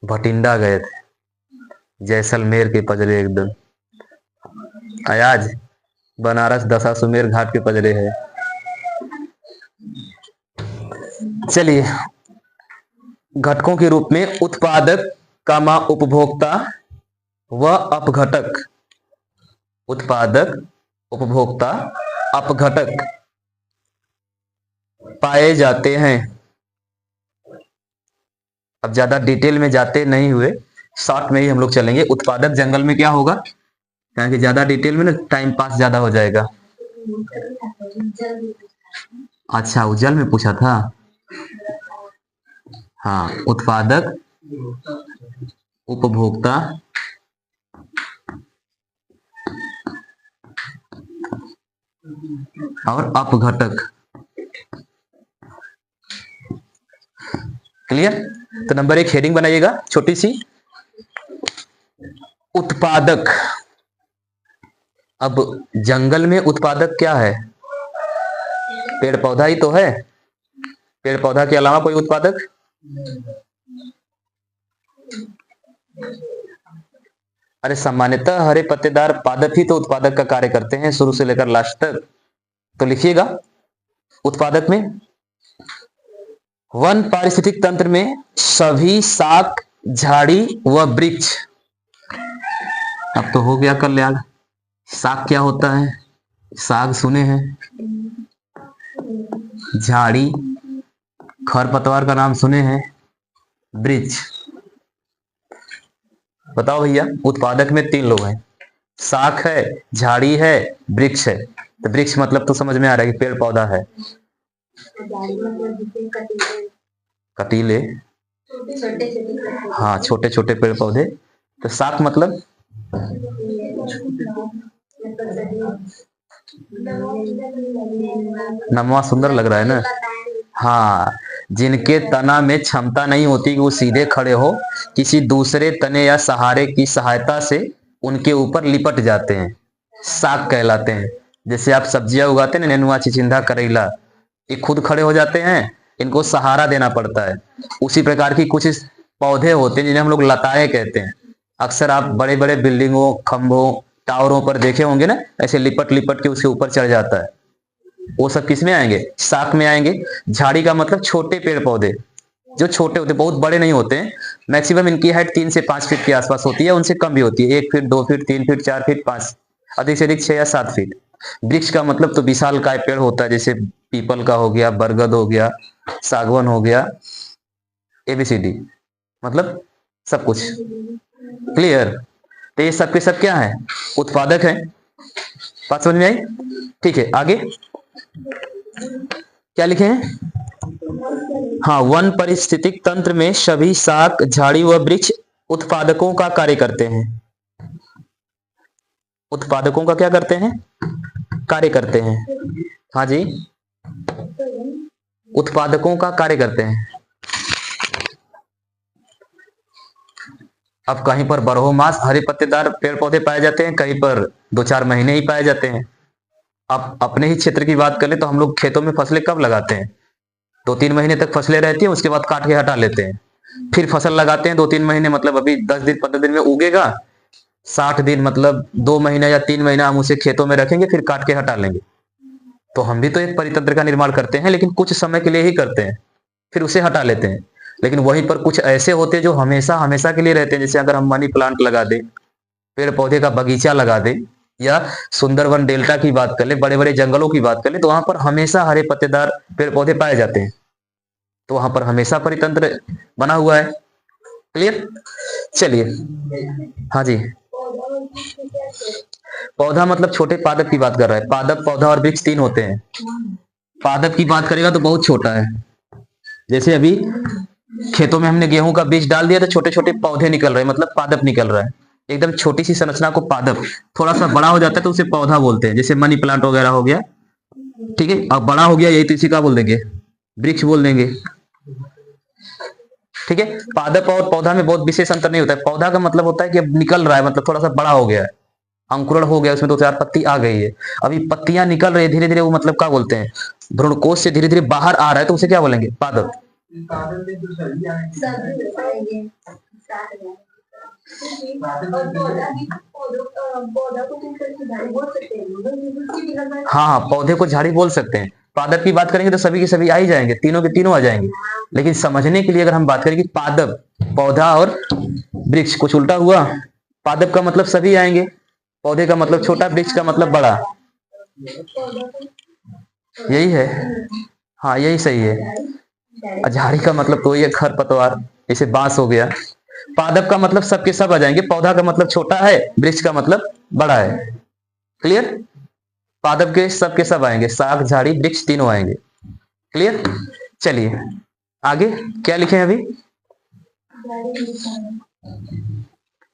भटिंडा गए थे, जैसलमेर के पजरे एकदम। आज बनारस दशाश्वमेध घाट के पजरे है। चलिए, घटकों के रूप में उत्पादक कामा उपभोक्ता व अपघटक, उत्पादक उपभोक्ता अपघटक पाए जाते हैं। अब ज्यादा डिटेल में जाते नहीं हुए, शॉर्ट में ही हम लोग चलेंगे। उत्पादक जंगल में क्या होगा, क्योंकि ज्यादा डिटेल में ना टाइम पास ज्यादा हो जाएगा। अच्छा, वो जल में पूछा था। हाँ, उत्पादक उपभोक्ता और अपघटक। क्लियर? तो नंबर 1 हेडिंग बनाइएगा छोटी सी, उत्पादक। अब जंगल में उत्पादक क्या है? पेड़ पौधा ही तो है। पेड़ पौधा के अलावा कोई उत्पादक? अरे सामान्यतः हरे पत्तेदार पादप ही तो उत्पादक का कार्य करते हैं, शुरू से लेकर लास्ट तक। तो लिखिएगा उत्पादक में वन पारिस्थितिक तंत्र में सभी शाक, झाड़ी व वृक्ष। अब तो हो गया कल्याण। शाक क्या होता है? साग सुने हैं। झाड़ी, खरपतवार का नाम सुने हैं। वृक्ष, बताओ भैया। उत्पादक में 3 लोग हैं, शाक है, झाड़ी है, वृक्ष है। तो वृक्ष मतलब तो समझ में आ रहा है कि पेड़ पौधा है। कटीले, हाँ, छोटे छोटे पेड़ पौधे। तो शाक मतलब नमवा सुंदर लग रहा है ना। हाँ, जिनके तना में क्षमता नहीं होती कि वो सीधे खड़े हो, किसी दूसरे तने या सहारे की सहायता से उनके ऊपर लिपट जाते हैं, शाक कहलाते हैं। जैसे आप सब्जियां उगाते हैं ना, नेनुआ, चिचिंदा, करेला, ये खुद खड़े हो जाते हैं, इनको सहारा देना पड़ता है। उसी प्रकार की कुछ पौधे होते हैं जिन्हें हम लोग लताएं कहते हैं। अक्सर आप बड़े बड़े बिल्डिंगों, खंभों, टावरों पर देखे होंगे ना, ऐसे लिपट लिपट के उसके ऊपर चढ़ जाता है। वो सब किस में आएंगे? शाक में आएंगे। झाड़ी का मतलब छोटे पेड़ पौधे, जो छोटे होते, बहुत बड़े नहीं होते हैं। मैक्सिमम इनकी हाइट 3 से 5 फीट के आसपास होती है, उनसे कम भी होती है। 1 फीट, 2 फीट, 3 फीट, 4 फीट, 5, अधिक से अधिक 6 या 7 फीट। वृक्ष का मतलब तो विशाल काय पेड़ होता है, जैसे पीपल का हो गया, बरगद हो गया, सागवन हो गया, ABCD, मतलब सब कुछ। क्लियर? तो ये सब के सब क्या है? उत्पादक है। बात समझ में आई? ठीक है, आगे क्या लिखे हैं? हाँ, वन पारिस्थितिक तंत्र में सभी शाक, झाड़ी व वृक्ष उत्पादकों का कार्य करते हैं। उत्पादकों का क्या करते हैं? कार्य करते हैं। हाँ जी, उत्पादकों का कार्य करते हैं। अब कहीं पर बारहो मास हरे पत्तेदार पेड़ पौधे पाए जाते हैं, कहीं पर 2-4 महीने ही पाए जाते हैं। अब अपने ही क्षेत्र की बात करें तो हम लोग खेतों में फसलें कब लगाते हैं? 2-3 महीने तक फसलें रहती हैं, उसके बाद काट के हटा लेते हैं। फिर फसल लगाते हैं 2-3 महीने, मतलब अभी 10 दिन 15 दिन में उगेगा। 60 दिन मतलब 2 महीना या 3 महीना हम उसे खेतों में रखेंगे, फिर काट के हटा लेंगे। तो हम भी तो एक परितंत्र का निर्माण करते हैं, लेकिन कुछ समय के लिए ही करते हैं, फिर उसे हटा लेते हैं। लेकिन वहीं पर कुछ ऐसे होते हैं जो हमेशा हमेशा के लिए रहते हैं। जैसे अगर हम मनी प्लांट लगा दें, पेड़ पौधे का बगीचा लगा दें, या सुंदरवन डेल्टा की बात कर ले, बड़े बड़े जंगलों की बात कर ले, तो वहां पर हमेशा हरे पत्तेदार पेड़ पौधे पाए जाते हैं। तो वहां पर हमेशा परितंत्र बना हुआ है। क्लियर? चलिए, हाँ जी। पौधा मतलब छोटे पादप की बात कर रहा है। पादप, पौधा और वृक्ष 3 होते हैं। पादप की बात करेगा तो बहुत छोटा है। जैसे अभी खेतों में हमने गेहूं का बीज डाल दिया तो छोटे छोटे पौधे निकल रहे हैं, मतलब पादप निकल रहा है। एकदम छोटी सी संरचना को पादप। थोड़ा सा बड़ा हो जाता है तो उसे पौधा बोलते हैं, जैसे मनी प्लांट वगैरह हो गया। ठीक है, अब बड़ा हो गया यही तो इसी का बोल देंगे, वृक्ष बोल देंगे। ठीक है, पादप और पौधा में बहुत विशेष अंतर नहीं होता है। पौधा का मतलब होता है कि अब निकल रहा है, मतलब थोड़ा सा बड़ा हो गया है, अंकुरण हो गया, उसमें 2-4 पत्ती आ गई है, अभी पत्तियां निकल रही है धीरे धीरे, वो मतलब क्या बोलते हैं, भ्रूणकोश से धीरे धीरे बाहर आ रहा है, तो उसे क्या बोलेंगे? पादप। हाँ हाँ, पौधे को झाड़ी बोल सकते हैं। पादप की बात करेंगे तो सभी के सभी आ ही जाएंगे, तीनों के तीनों आ जाएंगे। लेकिन समझने के लिए अगर हम बात करें कि पादप, पौधा और वृक्ष, कुछ उल्टा हुआ। पादप का मतलब सभी आएंगे, पौधे का मतलब छोटा, वृक्ष का मतलब बड़ा। यही है, हाँ यही सही है। झाड़ी का मतलब तो ये खरपतवार, जैसे बांस हो गया। पादप का मतलब सबके सब आ जाएंगे, पौधा का मतलब छोटा है, वृक्ष का मतलब बड़ा है। क्लियर? पादप के सब आएंगे, शाक, झाड़ी, वृक्ष तीनों आएंगे। क्लियर? चलिए आगे क्या लिखे हैं अभी?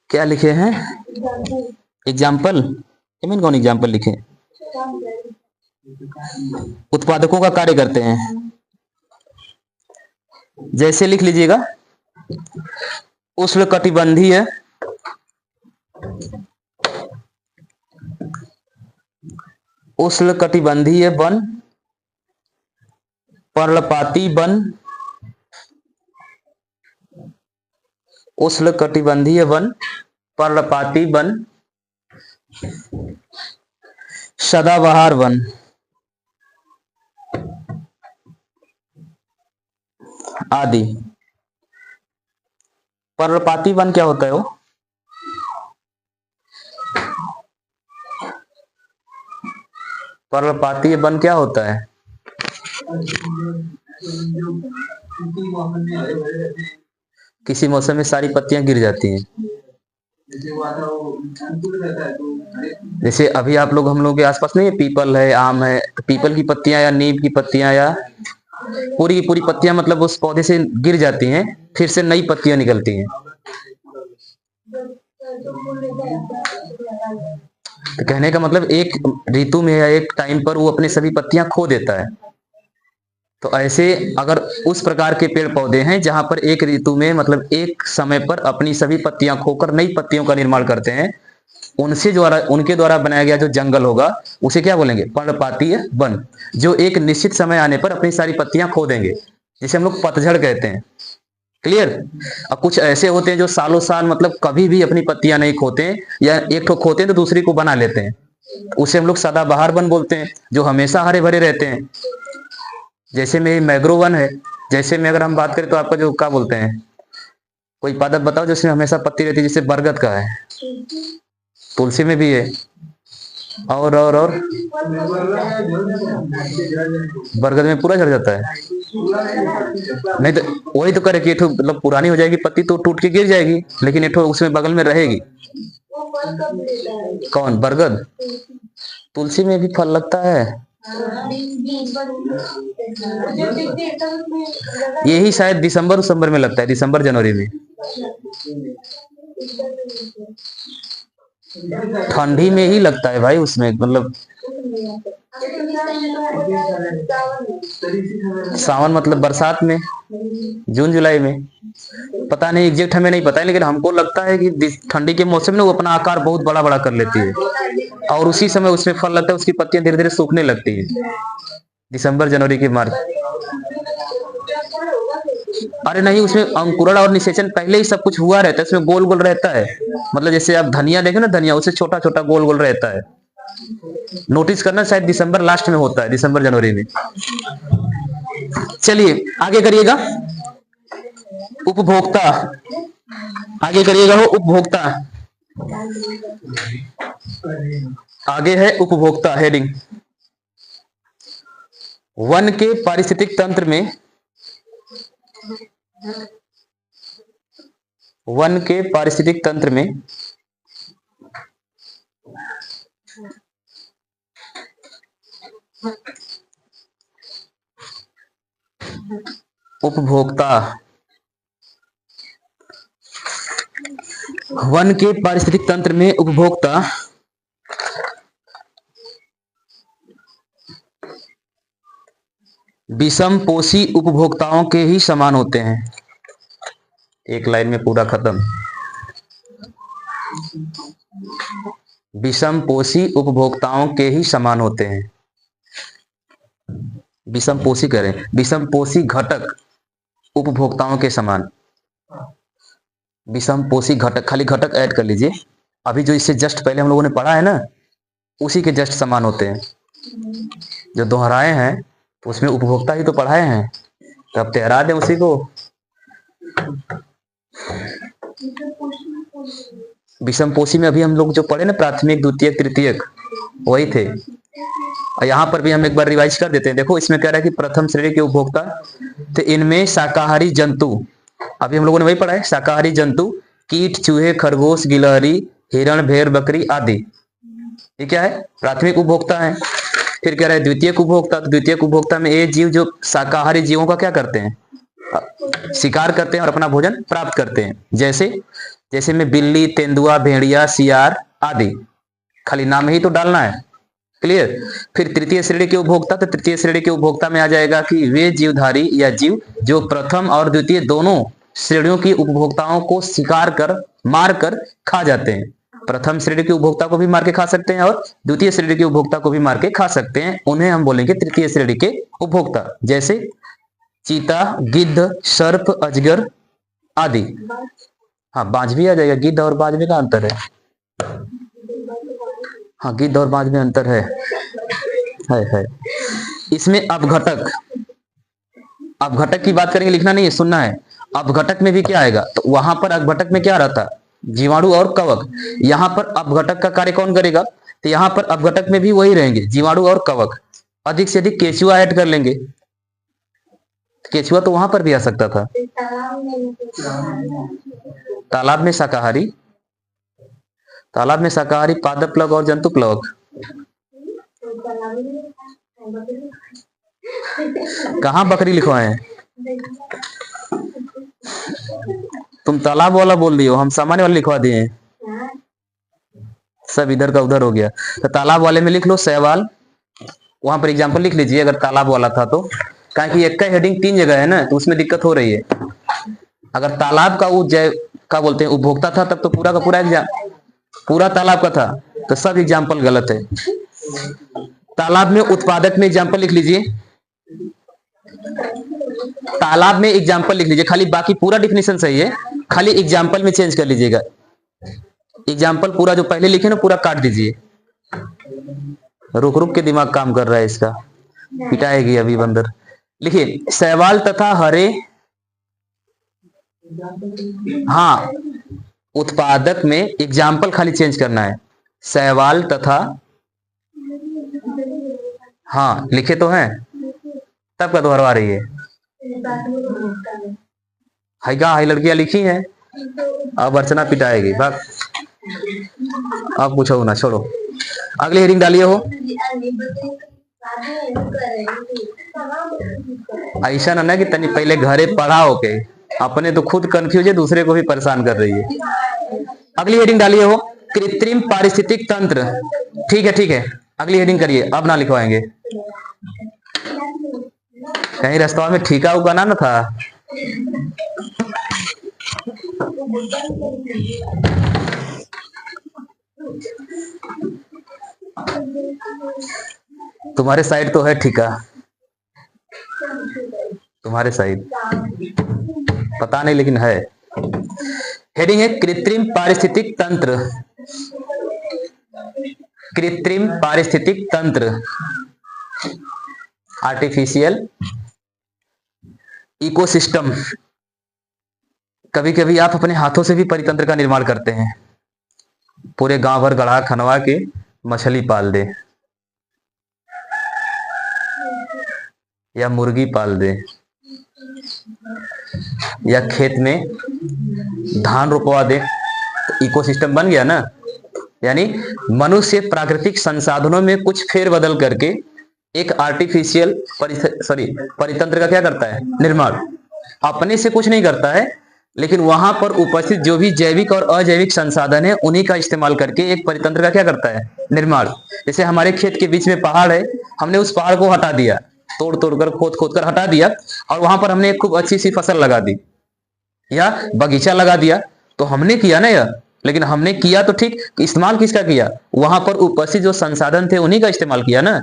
क्या लिखे हैं? एग्जाम्पल? मीन कौन एग्जाम्पल लिखे? उत्पादकों का कार्य करते हैं। जैसे लिख लीजिएगा, उष्णकटिबंधीय उष्णकटिबंधीय वन, पर्णपाती वन, उष्णकटिबंधीय वन, पर्णपाती वन, सदाबहार वन। आदि। पर्णपाती वन क्या होता है वो? पर्णपाती वन क्या होता है? किसी मौसम में सारी पत्तियां गिर जाती हैं। जैसे अभी आप लोग, हम लोग के आसपास नहीं है, पीपल है, आम है, तो पीपल की पत्तियां या नीम की पत्तियां या पूरी की पूरी पत्तियां मतलब उस पौधे से गिर जाती हैं, फिर से नई पत्तियां निकलती हैं। तो कहने का मतलब एक ऋतु में या एक टाइम पर वो अपनी सभी पत्तियां खो देता है। तो ऐसे अगर उस प्रकार के पेड़ पौधे हैं जहां पर एक ऋतु में मतलब एक समय पर अपनी सभी पत्तियां खोकर नई पत्तियों का निर्माण करते हैं, उनके द्वारा बनाया गया जो जंगल होगा उसे क्या बोलेंगे? पर्णपातीय वन। जो एक निश्चित समय आने पर अपनी सारी पत्तियां खो देंगे, जिसे हम लोग पतझड़ कहते हैं। क्लियर? अब कुछ ऐसे होते हैं जो सालों साल मतलब कभी भी अपनी पत्तियां नहीं खोते हैं, या एक ठो खोते हैं तो दूसरी को बना लेते हैं, उसे हम लोग सदाबहार वन बोलते हैं, जो हमेशा हरे भरे रहते हैं। जैसे में मैग्रो वन है। जैसे में अगर हम बात करें तो आपका जो क्या बोलते हैं, कोई पादप बताओ जिसमें हमेशा पत्ती रहती है, जैसे बरगद का है, तुलसी में भी है, और बरगद में पूरा झड़ जाता है। नहीं तो वही तो करे कि एठो मतलब पुरानी हो जाएगी पत्ती तो टूट के गिर जाएगी, लेकिन एठो उसमें बगल में रहेगी। कौन? बरगद? तुलसी में भी फल लगता है। यही शायद दिसंबर में लगता है, दिसंबर जनवरी में। ठंडी में ही लगता है भाई उसमें, मतलब सावन मतलब बरसात में, जून जुलाई में। पता नहीं, एग्जैक्ट हमें नहीं पता है, लेकिन हमको लगता है कि ठंडी के मौसम में वो अपना आकार बहुत बड़ा बड़ा कर लेती है और उसी समय उसमें फल लगता है, उसकी पत्तियां धीरे धीरे सूखने लगती है, दिसंबर जनवरी के मार्च। अरे नहीं, उसमें अंकुरण और निषेचन पहले ही सब कुछ हुआ रहता है, उसमें गोल गोल रहता है। मतलब जैसे आप धनिया देखे ना, धनिया उससे छोटा छोटा गोल गोल रहता है। नोटिस करना, शायद दिसंबर लास्ट में होता है, दिसंबर जनवरी में। चलिए आगे करिएगा। उपभोक्ता, आगे करिएगा हो उपभोक्ता। आगे है उपभोक्ता हेडिंग। वन के पारिस्थितिक तंत्र में, वन के पारिस्थितिक तंत्र में उपभोक्ता, वन के पारिस्थितिक तंत्र में उपभोक्ता विषमपोषी उपभोक्ताओं के ही समान होते हैं। एक लाइन में पूरा खत्म। विषमपोषी उपभोक्ताओं के ही समान होते हैं। विषमपोषी करें, विषमपोषी घटक उपभोक्ताओं के समान। विषमपोषी घटक, खाली घटक ऐड कर लीजिए। अभी जो इससे जस्ट पहले हम लोगों ने पढ़ा है ना, उसी के जस्ट समान होते हैं। जो दोहराए हैं तो उसमें उपभोक्ता ही तो पढ़ाए हैं, तो अब ठहरा दें उसी को। विषमपोषी में अभी हम लोग जो पढ़े ना, प्राथमिक द्वितीयक तृतीयक, वही थे। और यहाँ पर भी हम एक बार रिवाइज कर देते हैं। देखो इसमें कह रहा है कि प्रथम श्रेणी के उपभोक्ता, तो इनमें शाकाहारी जंतु, अभी हम लोगों ने वही पढ़ा है, शाकाहारी जंतु, कीट, चूहे, खरगोश, गिलहरी, हिरण, भेड़, बकरी आदि, ये क्या है? प्राथमिक उपभोक्ता है। फिर कह रहा है द्वितीयक उपभोक्ता, तो द्वितीयक उपभोक्ता में ये जीव जो शाकाहारी जीवों का क्या करते हैं? शिकार करते हैं और अपना भोजन प्राप्त करते हैं। जैसे जैसे में बिल्ली, तेंदुआ, भेड़िया, सियार आदि, खाली नाम ही तो डालना है। क्लियर? फिर तृतीय श्रेणी के उपभोक्ता, तो तृतीय श्रेणी के उपभोक्ता में आ जाएगा कि वे जीवधारी या जीव जो प्रथम और द्वितीय दोनों श्रेणियों की उपभोक्ताओं को शिकार कर, मार कर खा जाते हैं। प्रथम श्रेणी के उपभोक्ता को भी मार के खा सकते हैं और द्वितीय श्रेणी के उपभोक्ता को भी मार के खा सकते हैं, उन्हें हम बोलेंगे तृतीय श्रेणी के उपभोक्ता। जैसे चीता, गिद्ध, सर्प, अजगर आदि। हाँ, बाज भी आ जाएगा। गिद्ध और बाज में क्या अंतर है? हाँ, गिद्ध और बाज में अंतर है। इसमें अपघटक, अपघटक की बात करेंगे, लिखना नहीं है, सुनना है। अपघटक में भी क्या आएगा, तो वहां पर अपघटक में क्या रहता, जीवाणु और कवक। यहाँ पर अपघटक का कार्य कौन करेगा, तो यहाँ पर अपघटक में भी वही रहेंगे, जीवाणु और कवक। अधिक से अधिक केचुआ ऐड कर लेंगे, केचुआ तो वहां पर भी आ सकता था। तालाब में शाकाहारी, तालाब में शाकाहारी पादप प्लवक और जंतु प्लवक। कहाँ बकरी लिखवाए हैं, तुम तालाब वाला बोल रही हो, हम सामान्य वाला लिखवा दिए हैं, सब इधर का उधर हो गया। तो तालाब वाले में लिख लो शैवाल, वहां पर एग्जांपल लिख लीजिए अगर तालाब वाला था तो, क्या कि एक का हेडिंग 3 जगह है ना, तो उसमें दिक्कत हो रही है। अगर तालाब का वो जय का बोलते हैं उपभोक्ता था तब तो पूरा का पूरा एग्जाम, पूरा तालाब का था तो सब एग्जाम्पल गलत है। तालाब में उत्पादक में एग्जाम्पल लिख लीजिए, तालाब में एग्जाम्पल लिख लीजिए खाली, बाकी पूरा डिफिनेशन सही है, खाली एग्जाम्पल में चेंज कर लीजिएगा। एग्जाम्पल पूरा जो पहले लिखे ना पूरा काट दीजिए। रुक रुक के दिमाग काम कर रहा है इसका, पिटाएगी अभी बंदर। लिखिए शैवाल तथा हरे, हाँ उत्पादक में एग्जाम्पल खाली चेंज करना है, शैवाल तथा, हाँ लिखे तो हैं तब का दोहरवा रही है, हाई लड़कियां लिखी हैं, अब अर्चना पिटाएगी बात, अब पूछो ना, छोड़ो। अगली हेडिंग डालिए हो, ऐसा ना कि तनी पहले घरे पढ़ा हो के, अपने तो खुद कंफ्यूज है, दूसरे को भी परेशान कर रही है। अगली हेडिंग डालिए हो, कृत्रिम पारिस्थितिक तंत्र। ठीक है ठीक है, अगली हेडिंग करिए, अब ना लिखवाएंगे, कहीं रास्ता में ठीका उगाना ना था। तुम्हारे साइड तो है ठीका, तुम्हारे साइड पता नहीं लेकिन है। हेडिंग है कृत्रिम पारिस्थितिक तंत्र, कृत्रिम पारिस्थितिक तंत्र, आर्टिफिशियल इकोसिस्टम। कभी कभी आप अपने हाथों से भी परितंत्र का निर्माण करते हैं, पूरे गांव भर गढ़ा खनवा के मछली पाल दे या मुर्गी पाल दे या खेत में धान रोपवा दे, तो इकोसिस्टम बन गया ना। यानी मनुष्य प्राकृतिक संसाधनों में कुछ फेरबदल करके एक आर्टिफिशियल परितंत्र का क्या करता है, निर्माण। अपने से कुछ नहीं करता है, लेकिन वहां पर उपस्थित जो भी जैविक और अजैविक संसाधन है उन्हीं का इस्तेमाल करके एक परितंत्र का क्या करता है, निर्माण। जैसे हमारे खेत के बीच में पहाड़ है, हमने उस पहाड़ को हटा दिया, तोड़ तोड़ कर खोद खोद कर हटा दिया, और वहां पर हमने एक खूब अच्छी सी फसल लगा दी या बगीचा लगा दिया, तो हमने किया ना यह, लेकिन हमने किया तो ठीक, इस्तेमाल किसका किया, वहां पर उपस्थित जो संसाधन थे उन्हीं का इस्तेमाल किया ना।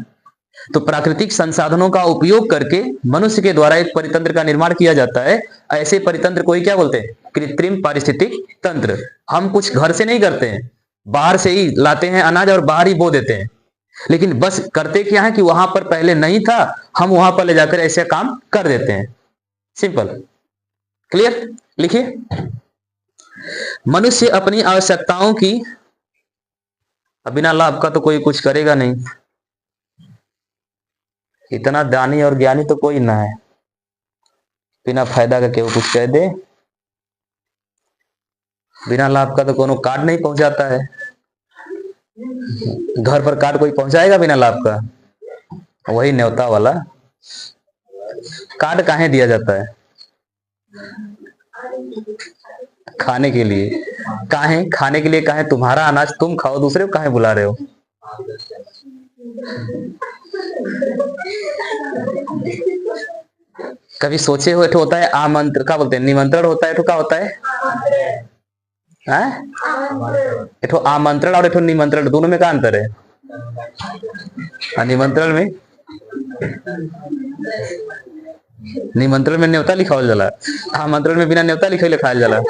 तो प्राकृतिक संसाधनों का उपयोग करके मनुष्य के द्वारा एक परितंत्र का निर्माण किया जाता है। ऐसे परितंत्र को ही क्या बोलते हैं, कृत्रिम पारिस्थितिक तंत्र। हम कुछ घर से नहीं करते हैं, बाहर से ही लाते हैं अनाज और बाहर ही बो देते हैं, लेकिन बस करते क्या है कि वहां पर पहले नहीं था, हम वहां पर ले जाकर ऐसे काम कर देते हैं। Simple, clear. लिखिए मनुष्य अपनी आवश्यकताओं की, बिना लाभ का तो कोई कुछ करेगा नहीं, इतना दानी और ज्ञानी तो कोई ना है, बिना फायदा का केवल कुछ कह दे, बिना लाभ का तो कोनो कार्ड नहीं पहुंचाता है। घर पर कार्ड कोई पहुंचाएगा बिना लाभ का, वही न्योता वाला कार्ड काहे दिया जाता है, खाने के लिए। काहे खाने के लिए, काहे तुम्हारा अनाज तुम खाओ, दूसरे को काहे बुला रहे हो। कभी सोचे हो, होता है आमंत्रण, क्या बोलते हैं, निमंत्रण होता है, तो क्या होता है, एठो आमंत्रण और एठो निमंत्रण, दोनों में क्या अंतर है। निमंत्रण में न्योता लिखावल जाला, आमंत्रण में बिना न्योता लिखे लिखायल जाला।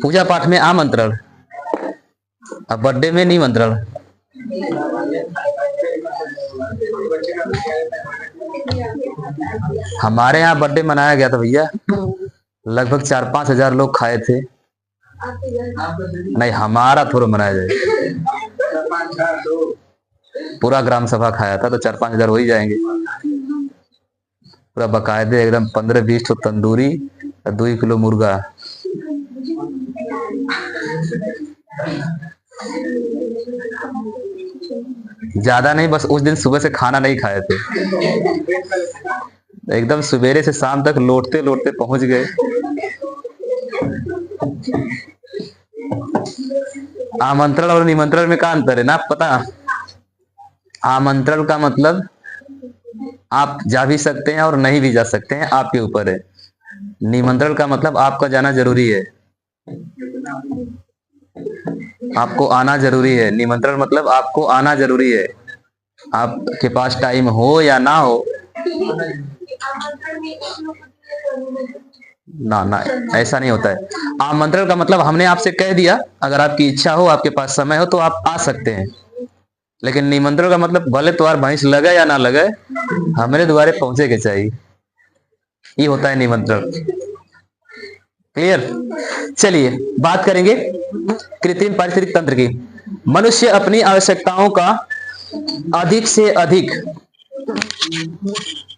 पूजा पाठ में आमंत्रण, बर्थडे में निमंत्रण। हमारे यहाँ बर्थडे मनाया गया था भैया, लगभग 4-5 हजार लोग खाए थे। नहीं, हमारा थोड़ा मनाया जाए, पूरा ग्राम सभा खाया था तो 4-5 हजार हो ही जाएंगे। पूरा बकायदे एकदम 15-20 तो तंदूरी और 2 किलो मुर्गा। ज्यादा नहीं, बस उस दिन सुबह से खाना नहीं खाए थे, एकदम सवेरे से शाम तक लौटते लौटते पहुंच गए। आमंत्रण और निमंत्रण में क्या अंतर है ना, पता? आमंत्रण का मतलब आप जा भी सकते हैं और नहीं भी जा सकते हैं, आपके ऊपर है। निमंत्रण का मतलब आपका जाना जरूरी है, आपको आना जरूरी है। निमंत्रण मतलब आपको आना जरूरी है, आपके पास टाइम हो या ना हो। ना ना, ऐसा नहीं होता है। आमंत्रण का मतलब हमने आपसे कह दिया, अगर आपकी इच्छा हो, आपके पास समय हो तो आप आ सकते हैं। लेकिन निमंत्रण का मतलब भले तुम्हार भैंस लगे या ना लगे, हमारे द्वारे पहुंचे के चाहिए, ये होता है निमंत्रण। क्लियर? चलिए बात करेंगे कृत्रिम पारिस्थितिक तंत्र की। मनुष्य अपनी आवश्यकताओं का अधिक से अधिक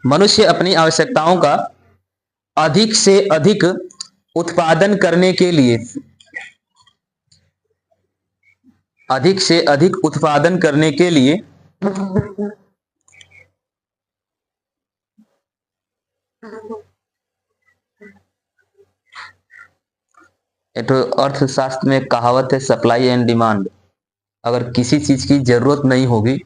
मनुष्य अपनी आवश्यकताओं का अधिक से अधिक उत्पादन करने के लिए अधिक से अधिक उत्पादन करने के लिए तो अर्थशास्त्र में कहावत है, सप्लाई एंड डिमांड। अगर किसी चीज की जरूरत नहीं होगी,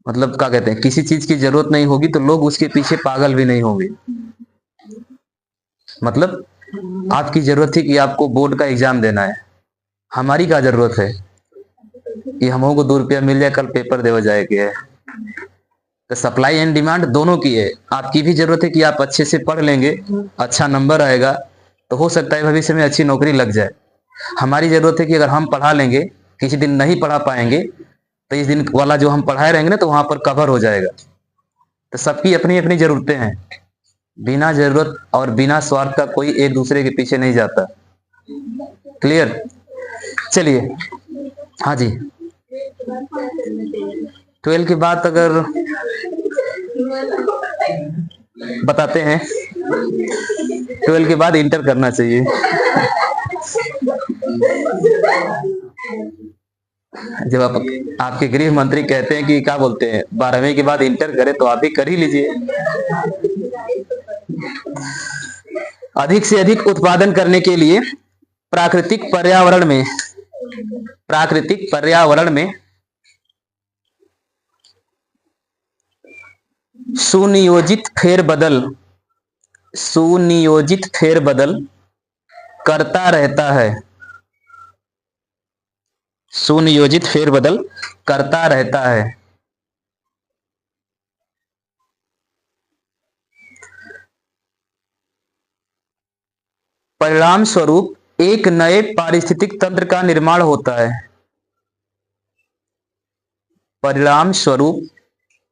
मतलब क्या कहते हैं, किसी चीज की जरूरत नहीं होगी तो लोग उसके पीछे पागल भी नहीं होंगे। मतलब आपकी जरूरत थी कि आपको बोर्ड का एग्जाम देना है, हमारी क्या जरूरत है कि हम को 2 रुपया मिल जाए, कल पेपर देवा जाए के है। तो सप्लाई एंड डिमांड दोनों की है। आपकी भी जरूरत है कि आप अच्छे से पढ़ लेंगे, अच्छा नंबर आएगा तो हो सकता है भविष्य में अच्छी नौकरी लग जाए। हमारी जरूरत है कि अगर हम पढ़ा लेंगे, किसी दिन नहीं पढ़ा पाएंगे तो इस दिन वाला जो हम पढ़ाए रहेंगे ना, तो वहां पर कवर हो जाएगा। तो सबकी अपनी अपनी जरूरतें हैं, बिना जरूरत और बिना स्वार्थ का कोई एक दूसरे के पीछे नहीं जाता। क्लियर? चलिए, हाँ जी। 12 के बाद अगर बताते हैं, 12 के बाद इंटर करना चाहिए। जब आपके गृह मंत्री कहते हैं कि क्या बोलते हैं, 12वीं के बाद इंटर करें, तो आप भी कर ही लीजिए। अधिक से अधिक उत्पादन करने के लिए प्राकृतिक पर्यावरण में सुनियोजित फेरबदल करता रहता है। सुनियोजित फेरबदल करता रहता है। परिणाम स्वरूप एक नए पारिस्थितिक तंत्र का निर्माण होता है। परिणाम स्वरूप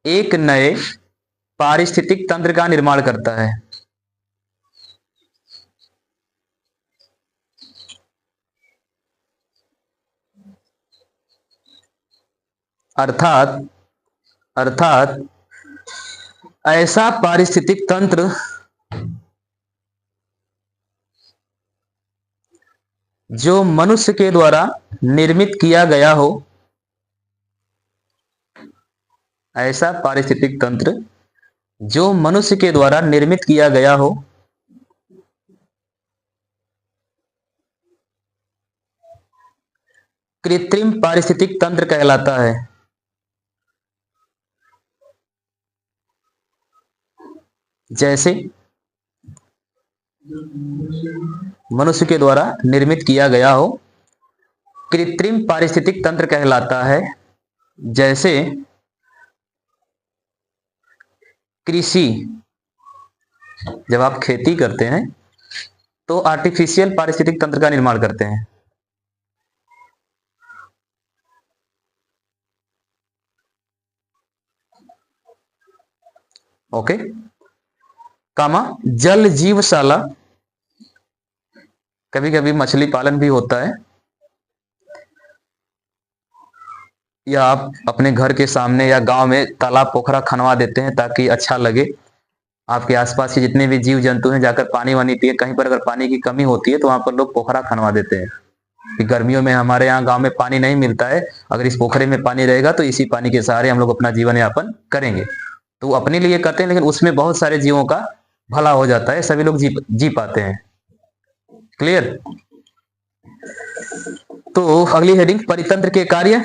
एक नए पारिस्थितिक तंत्र का निर्माण करता है। अर्थात ऐसा पारिस्थितिक तंत्र जो मनुष्य के द्वारा निर्मित किया गया हो, ऐसा पारिस्थितिक तंत्र जो मनुष्य के द्वारा निर्मित किया गया हो, कृत्रिम पारिस्थितिक तंत्र कहलाता है। जैसे मनुष्य के द्वारा निर्मित किया गया हो, कृत्रिम पारिस्थितिक तंत्र कहलाता है। जैसे कृषि, जब आप खेती करते हैं तो आर्टिफिशियल पारिस्थितिक तंत्र का निर्माण करते हैं। ओके। कामा जल जीवशाला, कभी कभी मछली पालन भी होता है, या आप अपने घर के सामने या गांव में तालाब पोखरा खनवा देते हैं ताकि अच्छा लगे, आपके आसपास के जितने भी जीव जंतु हैं जाकर पानी वानी पिए। कहीं पर अगर पानी की कमी होती है तो वहां पर लोग पोखरा खनवा देते हैं कि गर्मियों में हमारे यहाँ गांव में पानी नहीं मिलता है, अगर इस पोखरे में पानी रहेगा तो इसी पानी के सहारे हम लोग अपना जीवन यापन करेंगे। तो वो अपने लिए करते हैं, लेकिन उसमें बहुत सारे जीवों का भला हो जाता है, सभी लोग जी पाते हैं। क्लियर। तो अगली हेडिंग, परितंत्र के कार्य।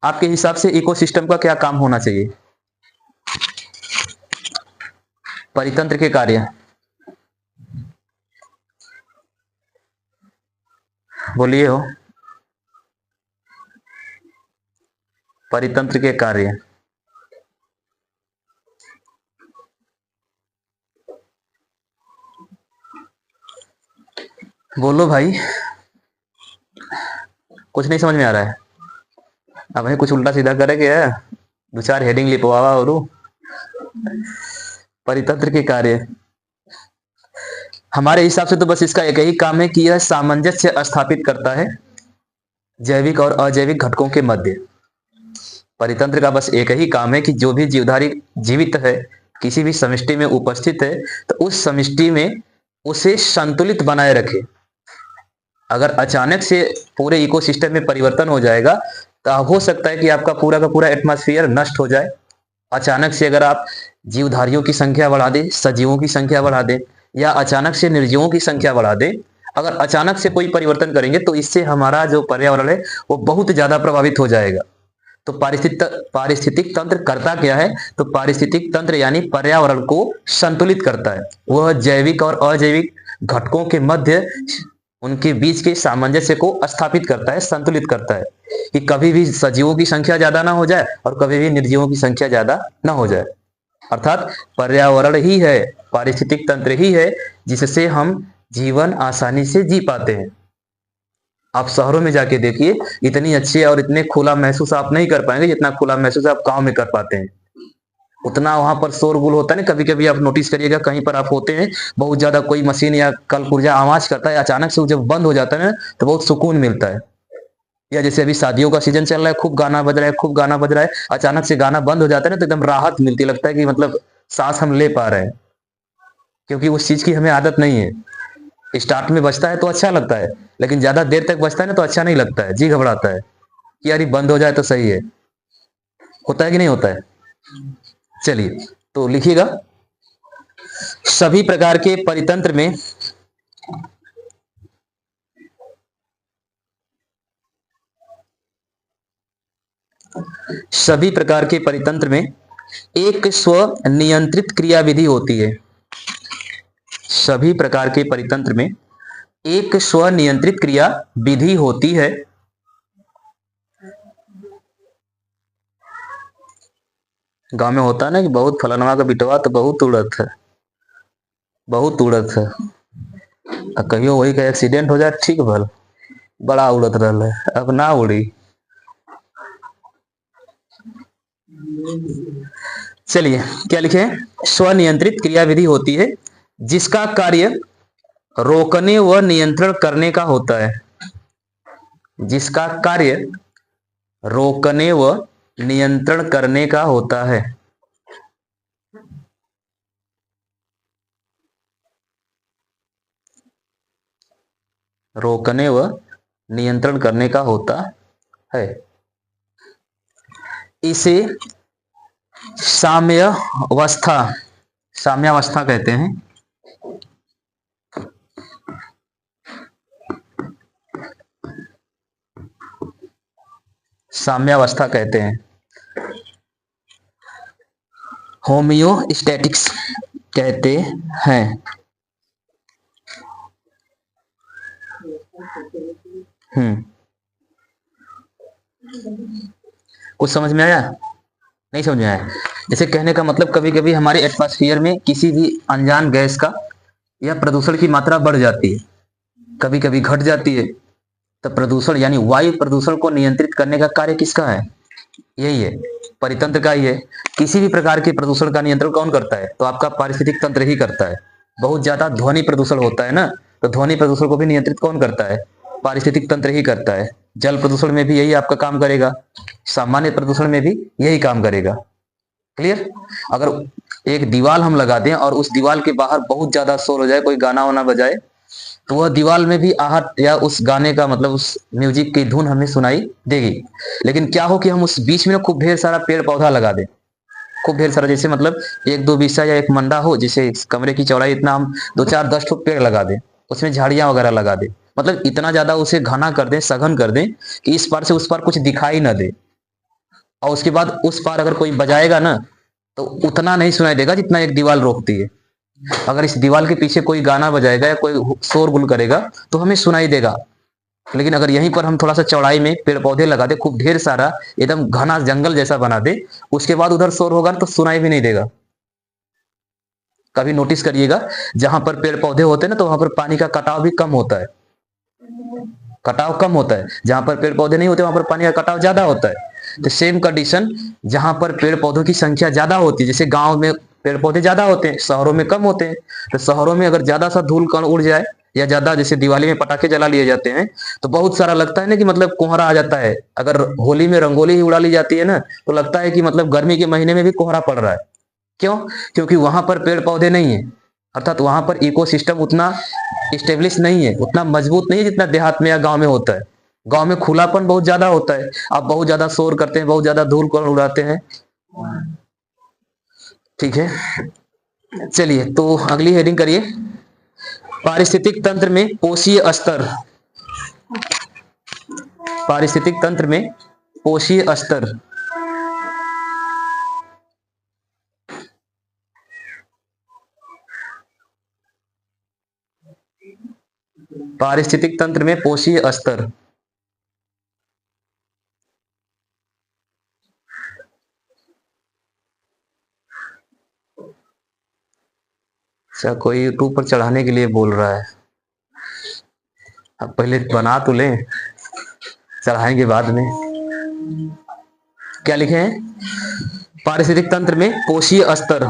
आपके हिसाब से इकोसिस्टम का क्या काम होना चाहिए? परितंत्र के कार्य बोलिए हो। परितंत्र के कार्य, बोलो भाई। कुछ नहीं समझ में आ रहा है? अब भाई कुछ उल्टा सीधा करे क्या? दो चार हेडिंग लिखवावा और परितंत्र के कार्य। हमारे हिसाब से तो बस इसका एक ही काम है कि यह सामंजस्य स्थापित करता है जैविक और अजैविक घटकों के मध्य। परितंत्र का बस एक ही काम है कि जो भी जीवधारी जीवित है, किसी भी समष्टि में उपस्थित है, तो उस समष्टि में उसे संतुलित बनाए रखे। अगर अचानक से पूरे इकोसिस्टम में परिवर्तन हो जाएगा तो हो सकता है कि आपका पूरा का पूरा एटमॉस्फेयर नष्ट हो जाए। अचानक से अगर आप जीवधारियों की संख्या बढ़ा दें, सजीवों की संख्या बढ़ा दें, या अचानक से निर्जीवों की संख्या बढ़ा दें, अगर अचानक से कोई परिवर्तन करेंगे तो इससे हमारा जो पर्यावरण है वो बहुत ज्यादा प्रभावित हो जाएगा। तो पारिस्थितिक तंत्र करता क्या है? तो पारिस्थितिक तंत्र यानी पर्यावरण को संतुलित करता है। वह जैविक और अजैविक घटकों के मध्य उनके बीच के सामंजस्य को स्थापित करता है, संतुलित करता है कि कभी भी सजीवों की संख्या ज्यादा ना हो जाए और कभी भी निर्जीवों की संख्या ज्यादा ना हो जाए। अर्थात पर्यावरण ही है, पारिस्थितिक तंत्र ही है जिससे हम जीवन आसानी से जी पाते हैं। आप शहरों में जाके देखिए, इतनी अच्छी और इतने खुला महसूस आप नहीं कर पाएंगे जितना खुला महसूस आप गांव में कर पाते हैं। उतना वहां पर शोरगुल होता है ना, कभी कभी आप नोटिस करिएगा, कहीं पर आप होते हैं, बहुत ज्यादा कोई मशीन या कल पुर्जा आवाज करता है, अचानक से जब बंद हो जाता है ना तो बहुत सुकून मिलता है। या जैसे अभी शादियों का सीजन चल रहा है, खूब गाना बज रहा है, खूब गाना बज रहा है, अचानक से गाना बंद हो जाता है ना तो एकदम राहत मिलती, लगता है कि मतलब सांस हम ले पा रहे हैं, क्योंकि उस चीज की हमें आदत नहीं है। स्टार्ट में बजता है तो अच्छा लगता है, लेकिन ज्यादा देर तक बजता है ना तो अच्छा नहीं लगता है, जी घबराता है कि यार बंद हो जाए तो सही है। होता है कि नहीं होता है? चलिए तो लिखिएगा, सभी प्रकार के परितंत्र में सभी प्रकार के परितंत्र में एक स्व नियंत्रित क्रियाविधि होती है। सभी प्रकार के परितंत्र में एक स्व नियंत्रित क्रिया विधि होती है। गांव में होता है ना कि बहुत फलनवा का बिटवा तो बहुत उड़त है, बहुत उड़त है, कहियो वही का एक्सीडेंट हो जाए ठीक भल, बड़ा उड़त रहा है, अब ना उड़ी। चलिए क्या लिखे? स्वनियंत्रित क्रियाविधि होती है जिसका कार्य रोकने व नियंत्रण करने का होता है। जिसका कार्य रोकने व नियंत्रण करने का होता है। रोकने व नियंत्रण करने का होता है। इसे साम्यावस्था साम्यावस्था कहते हैं। साम्यावस्था कहते हैं। होमियोस्टैटिक्स कहते हैं। कुछ समझ में आया? नहीं समझ में आया? जैसे कहने का मतलब, कभी कभी हमारे एटमॉस्फेयर में किसी भी अनजान गैस का या प्रदूषण की मात्रा बढ़ जाती है, कभी कभी घट जाती है। तो प्रदूषण यानी वायु प्रदूषण को नियंत्रित करने का कार्य किसका है? यही है, परितंत्र का ही है। किसी भी प्रकार के प्रदूषण का नियंत्रण कौन करता है? तो आपका पारिस्थितिक तंत्र ही करता है। बहुत ज्यादा ध्वनि प्रदूषण होता है ना, तो ध्वनि प्रदूषण को भी नियंत्रित कौन करता है? पारिस्थितिक तंत्र ही करता है। जल प्रदूषण में भी यही आपका काम करेगा, सामान्य प्रदूषण में भी यही काम करेगा। क्लियर? अगर एक दीवार हम लगा दें और उस दीवार के बाहर बहुत ज्यादा शोर हो जाए, कोई गाना वाना बजाए, तो वह दीवार में भी आहट या उस गाने का मतलब उस म्यूजिक की धुन हमें सुनाई देगी। लेकिन क्या हो कि हम उस बीच में खूब ढेर सारा पेड़ पौधा लगा दें, खूब ढेर सारा, जैसे मतलब एक दो बीसा या एक मंडा हो, जैसे इस कमरे की चौड़ाई इतना, हम 2 4 10 पेड़ लगा दें, उसमें झाड़ियां वगैरह लगा दें, मतलब इतना ज्यादा उसे घना कर दें, सघन कर दें कि इस पार से उस पार कुछ दिखाई ना दे। और उसके बाद उस पार अगर कोई बजाएगा ना, तो उतना नहीं सुनाई देगा जितना एक दीवार रोकती है। अगर इस दीवार के पीछे कोई गाना बजाएगा या कोई शोरगुल करेगा तो हमें सुनाई देगा। लेकिन अगर यहीं पर हम थोड़ा सा चौड़ाई में पेड़ पौधे लगा दे, खूब ढेर सारा, एकदम घना जंगल जैसा बना दे, उसके बाद उधर शोर होगा तो सुनाई भी नहीं देगा। कभी नोटिस करिएगा, जहां पर पेड़ पौधे होते हैं ना, तो वहां पर पानी का कटाव भी कम होता है। कटाव कम होता है। जहां पर पेड़ पौधे नहीं होते वहां पर पानी का कटाव ज्यादा होता है। तो सेम कंडीशन, जहां पर पेड़ पौधों की संख्या ज्यादा होती है, जैसे गांव में पेड़ पौधे ज्यादा होते हैं, शहरों में कम होते हैं, तो शहरों में अगर ज्यादा सा धूल कण उड़ जाए या ज्यादा, जैसे दिवाली में पटाखे जला लिए जाते हैं, तो बहुत सारा लगता है ना कि मतलब कोहरा आ जाता है। अगर होली में रंगोली ही उड़ा ली जाती है ना, तो लगता है कि मतलब गर्मी के महीने में भी कोहरा पड़ रहा है। क्यों? क्योंकि वहां पर पेड़ पौधे नहीं है, अर्थात वहां पर इकोसिस्टम उतना स्टेब्लिश नहीं है, उतना मजबूत नहीं है जितना देहात में या गांव में होता है। गांव में खुलापन बहुत ज्यादा होता है, आप बहुत ज्यादा शोर करते हैं, बहुत ज्यादा धूल कण उड़ाते हैं। ठीक है, चलिए तो अगली हेडिंग करिए, पारिस्थितिक तंत्र में पोषीय स्तर। पारिस्थितिक तंत्र में पोषीय स्तर। पारिस्थितिक तंत्र में पोषीय स्तर। अच्छा, कोई यूट्यूब पर चढ़ाने के लिए बोल रहा है। अब पहले बना तो लें, चढ़ाएंगे बाद में। क्या लिखे हैं? पारिस्थितिक तंत्र में पोषीय स्तर।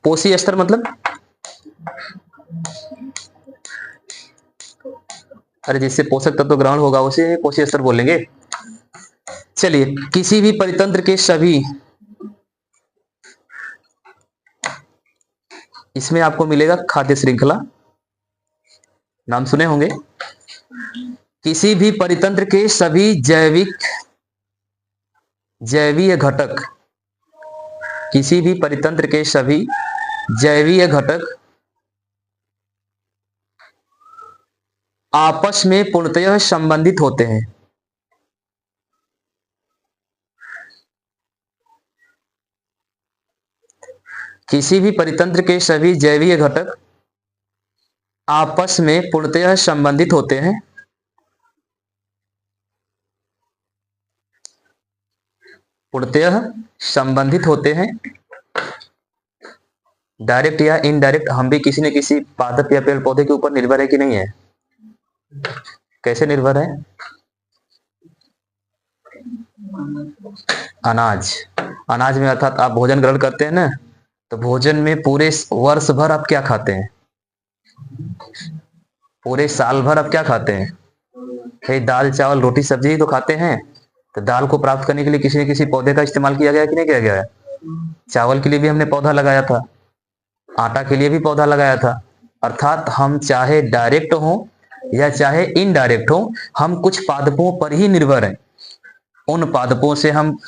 पोषीय स्तर मतलब, अरे जिससे पोषक तत्व ग्रहण होगा उसे पोषीय स्तर बोलेंगे। चलिए, किसी भी परितंत्र के सभी, इसमें आपको मिलेगा खाद्य श्रृंखला, नाम सुने होंगे। किसी भी परितंत्र के सभी जैवीय घटक, किसी भी परितंत्र के सभी जैवीय घटक आपस में पूर्णतः संबंधित होते हैं। किसी भी परितंत्र के सभी जैवीय घटक आपस में पूर्णतः संबंधित होते हैं। पूर्णतः संबंधित होते हैं। डायरेक्ट या इनडायरेक्ट, हम भी किसी न किसी पादप या पेड़ पौधे के ऊपर निर्भर है कि नहीं है? कैसे निर्भर है? अनाज, अनाज में अर्थात आप भोजन ग्रहण करते हैं ना, तो भोजन में पूरे वर्ष भर आप क्या खाते हैं? पूरे साल भर आप क्या खाते हैं? भाई दाल चावल रोटी सब्जी ही तो खाते हैं। तो दाल को प्राप्त करने के लिए किसी न किसी पौधे का इस्तेमाल किया गया कि नहीं किया गया है? चावल के लिए भी हमने पौधा लगाया था, आटा के लिए भी पौधा लगाया था। अर्थात हम चाहे डायरेक्ट हो या चाहे इनडायरेक्ट हो, हम कुछ पादपों पर ही निर्भर हैं। उन पादपों से हम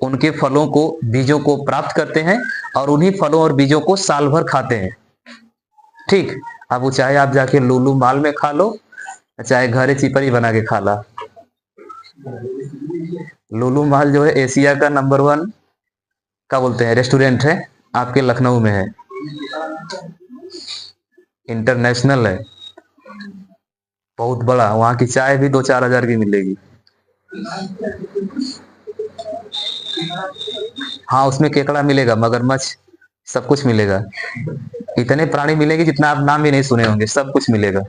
उनके फलों को, बीजों को प्राप्त करते हैं और उन्हीं फलों और बीजों को साल भर खाते हैं। ठीक, अब वो चाहे आप जाके लूलू माल में खा लो, चाहे घरे चिपरी बना के खा ला। लूलू माल जो है एशिया का नंबर 1 क्या बोलते हैं रेस्टोरेंट है, आपके लखनऊ में है, इंटरनेशनल है, बहुत बड़ा। वहां की चाय भी 2 4 हजार की मिलेगी। हाँ, उसमें केकड़ा मिलेगा, मगरमच्छ, सब कुछ मिलेगा। इतने प्राणी मिलेंगे जितना आप नाम भी नहीं सुने होंगे, सब कुछ मिलेगा।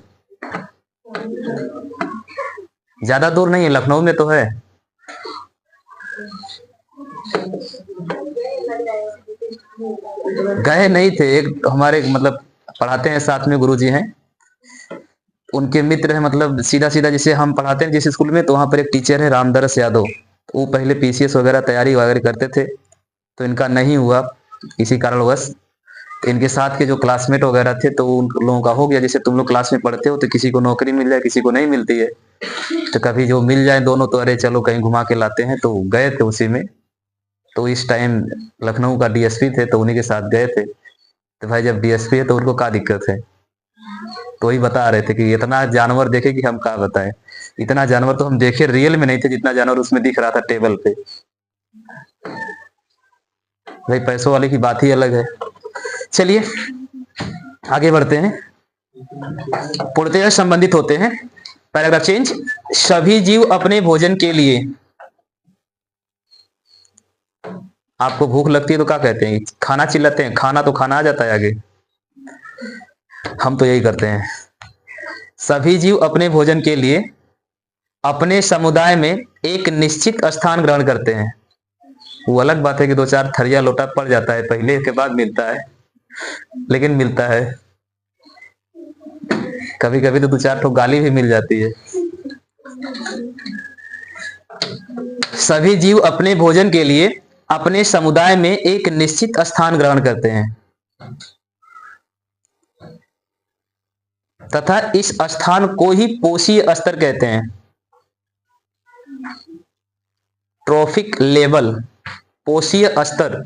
ज्यादा दूर नहीं है, लखनऊ में तो है। गए नहीं थे, एक हमारे मतलब पढ़ाते हैं साथ में गुरुजी हैं, उनके मित्र हैं, मतलब सीधा सीधा जैसे हम पढ़ाते हैं जिस स्कूल में, तो वहां पर एक टीचर है रामदरस यादव, तो वो पहले पीसीएस वगैरह तैयारी वगैरह करते थे, तो इनका नहीं हुआ किसी कारणवश। तो इनके साथ के जो क्लासमेट वगैरह थे तो उन लोगों का हो गया, जैसे तुम लोग क्लास में पढ़ते हो तो किसी को नौकरी मिल जाए, किसी को नहीं मिलती है, तो कभी जो मिल जाए दोनों तो अरे चलो कहीं घुमा के लाते हैं, तो गए थे उसी में। तो इस टाइम लखनऊ का डीएसपी थे, तो उन्हीं के साथ गए थे। तो भाई जब डीएसपी है तो उनको क्या दिक्कत है, तो वही बता रहे थे कि इतना जानवर देखे कि हम क्या बताएं। इतना जानवर तो हम देखे रियल में नहीं थे जितना जानवर उसमें दिख रहा था टेबल पे। भाई पैसों वाले की बात ही अलग है। चलिए आगे बढ़ते हैं, पूर्णतः संबंधित होते हैं। Paragraph change. सभी जीव अपने भोजन के लिए, आपको भूख लगती है तो क्या कहते हैं, खाना चिल्लाते हैं, खाना तो खाना आ जाता है आगे, हम तो यही करते हैं। सभी जीव अपने भोजन के लिए अपने समुदाय में एक निश्चित स्थान ग्रहण करते हैं। वो अलग बात है कि दो चार थरिया लोटा पड़ जाता है पहले, के बाद मिलता है, लेकिन मिलता है। कभी कभी तो दो चार ठो गाली भी मिल जाती है। सभी जीव अपने भोजन के लिए अपने समुदाय में एक निश्चित स्थान ग्रहण करते हैं तथा इस स्थान को ही पोषीय स्तर कहते हैं। ट्रॉफिक लेवल, पोषीय स्तर,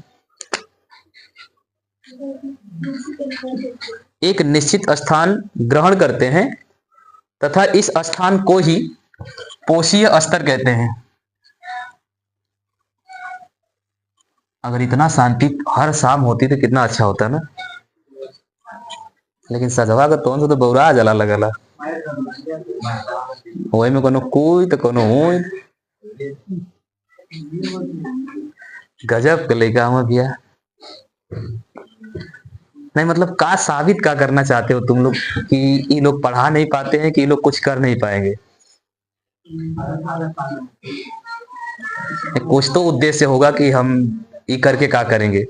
एक निश्चित स्थान ग्रहण करते हैं तथा इस स्थान को ही पोषीय स्तर कहते हैं। अगर इतना शांति हर शाम होती तो कितना अच्छा होता ना, लेकिन सजवा का तोन से तो बौरा जला लगला, वही में कोनो कोई तो कोनो हुई। गजब के लेगा हम भैया। नहीं मतलब का साबित का करना चाहते हो तुम लोग कि ये लोग पढ़ा नहीं पाते हैं कि ये लोग कुछ कर नहीं पाएंगे? कुछ तो उद्देश्य होगा कि हम ये करके क्या करेंगे।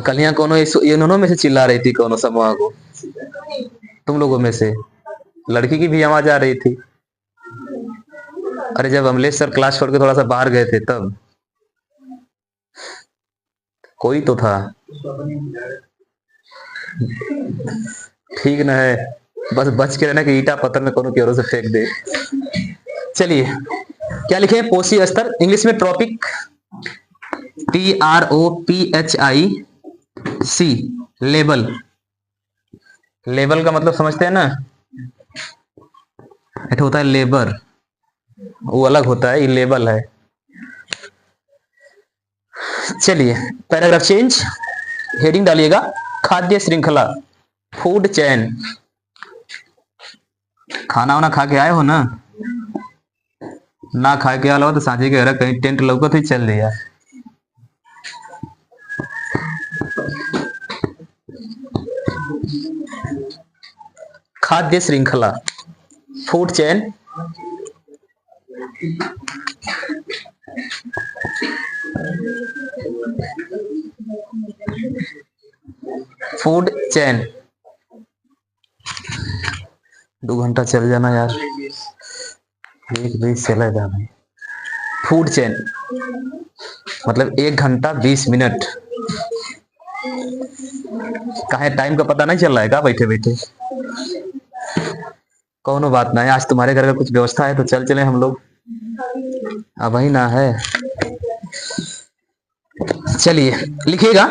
कलियां कोनो इन्होंने में से चिल्ला रही थी, कोनो समूह को, तुम लोगों में से लड़की की भी आवाज आ रही थी। अरे जब अमलेश सर क्लास छोड़ के थोड़ा सा बाहर गए थे तब कोई तो था। ठीक न है, बस बच के रहना कि ईटा पत्थर में कोनो की ओर से फेंक दे। चलिए क्या लिखे, पोषी स्तर, इंग्लिश में ट्रॉपिक, TROPHIC, लेवल। लेवल का मतलब समझते हैं ना, एक होता है लेबर, वो अलग होता है, ये लेवल है। चलिए पैराग्राफ चेंज, हेडिंग डालिएगा खाद्य श्रृंखला, फूड चेन। खाना वाना खा के आए हो ना, ना खा के आलो तो सांझे के घर कहीं टेंट लौकत ही चल दिया। खाद्य श्रृंखला, फूड चेन, फूड चेन। 2 घंटा चल जाना यार, 1:20 चला जाना। फूड चेन मतलब 1 घंटा 20 मिनट। कहा टाइम का पता नहीं चल रहा है क्या बैठे बैठे? कोनो बात ना है, आज तुम्हारे घर का कुछ व्यवस्था है तो चल चले हम लोग, अब वही ना है। चलिए लिखिएगा।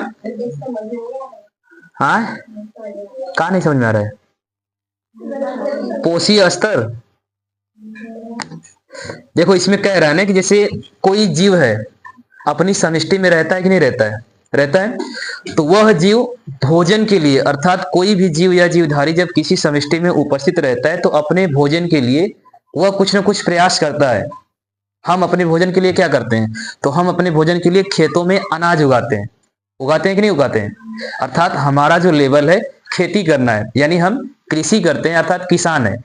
हाँ कहा नहीं समझ में आ रहा है? पोषीय स्तर, देखो इसमें कह रहा है ना कि जैसे कोई जीव है अपनी समष्टि में रहता है कि नहीं रहता है? रहता है। तो वह जीव भोजन के लिए, अर्थात कोई भी जीव या जीवधारी जब किसी समष्टि में उपस्थित रहता है तो अपने भोजन के लिए वह कुछ न कुछ प्रयास करता है। हम अपने भोजन के लिए क्या करते हैं? तो हम अपने भोजन के लिए खेतों में अनाज उगाते हैं। उगाते हैं कि नहीं उगाते हैं? अर्थात हमारा जो लेवल है खेती करना है, यानी हम कृषि करते हैं, अर्थात किसान है।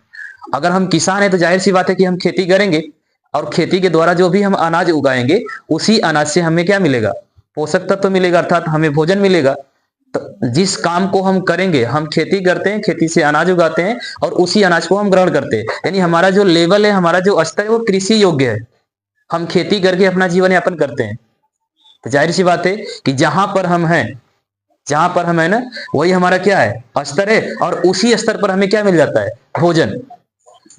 अगर हम किसान हैं तो जाहिर सी बात है कि हम खेती करेंगे, और खेती के द्वारा जो भी हम अनाज उगाएंगे उसी अनाज से हमें क्या मिलेगा, पोषक तत्व मिलेगा, अर्थात हमें भोजन मिलेगा। तो जिस काम को हम करेंगे, हम खेती करते हैं, खेती से अनाज उगाते हैं और उसी अनाज को हम ग्रहण करते हैं, यानी हमारा जो लेवल है, हमारा जो स्तर है वो कृषि योग्य है। हम खेती करके अपना जीवन यापन करते हैं। तो जाहिर सी बात है कि जहां पर हम हैं, जहां पर हम है ना, वही हमारा क्या है, स्तर है, और उसी स्तर पर हमें क्या मिल जाता है, भोजन।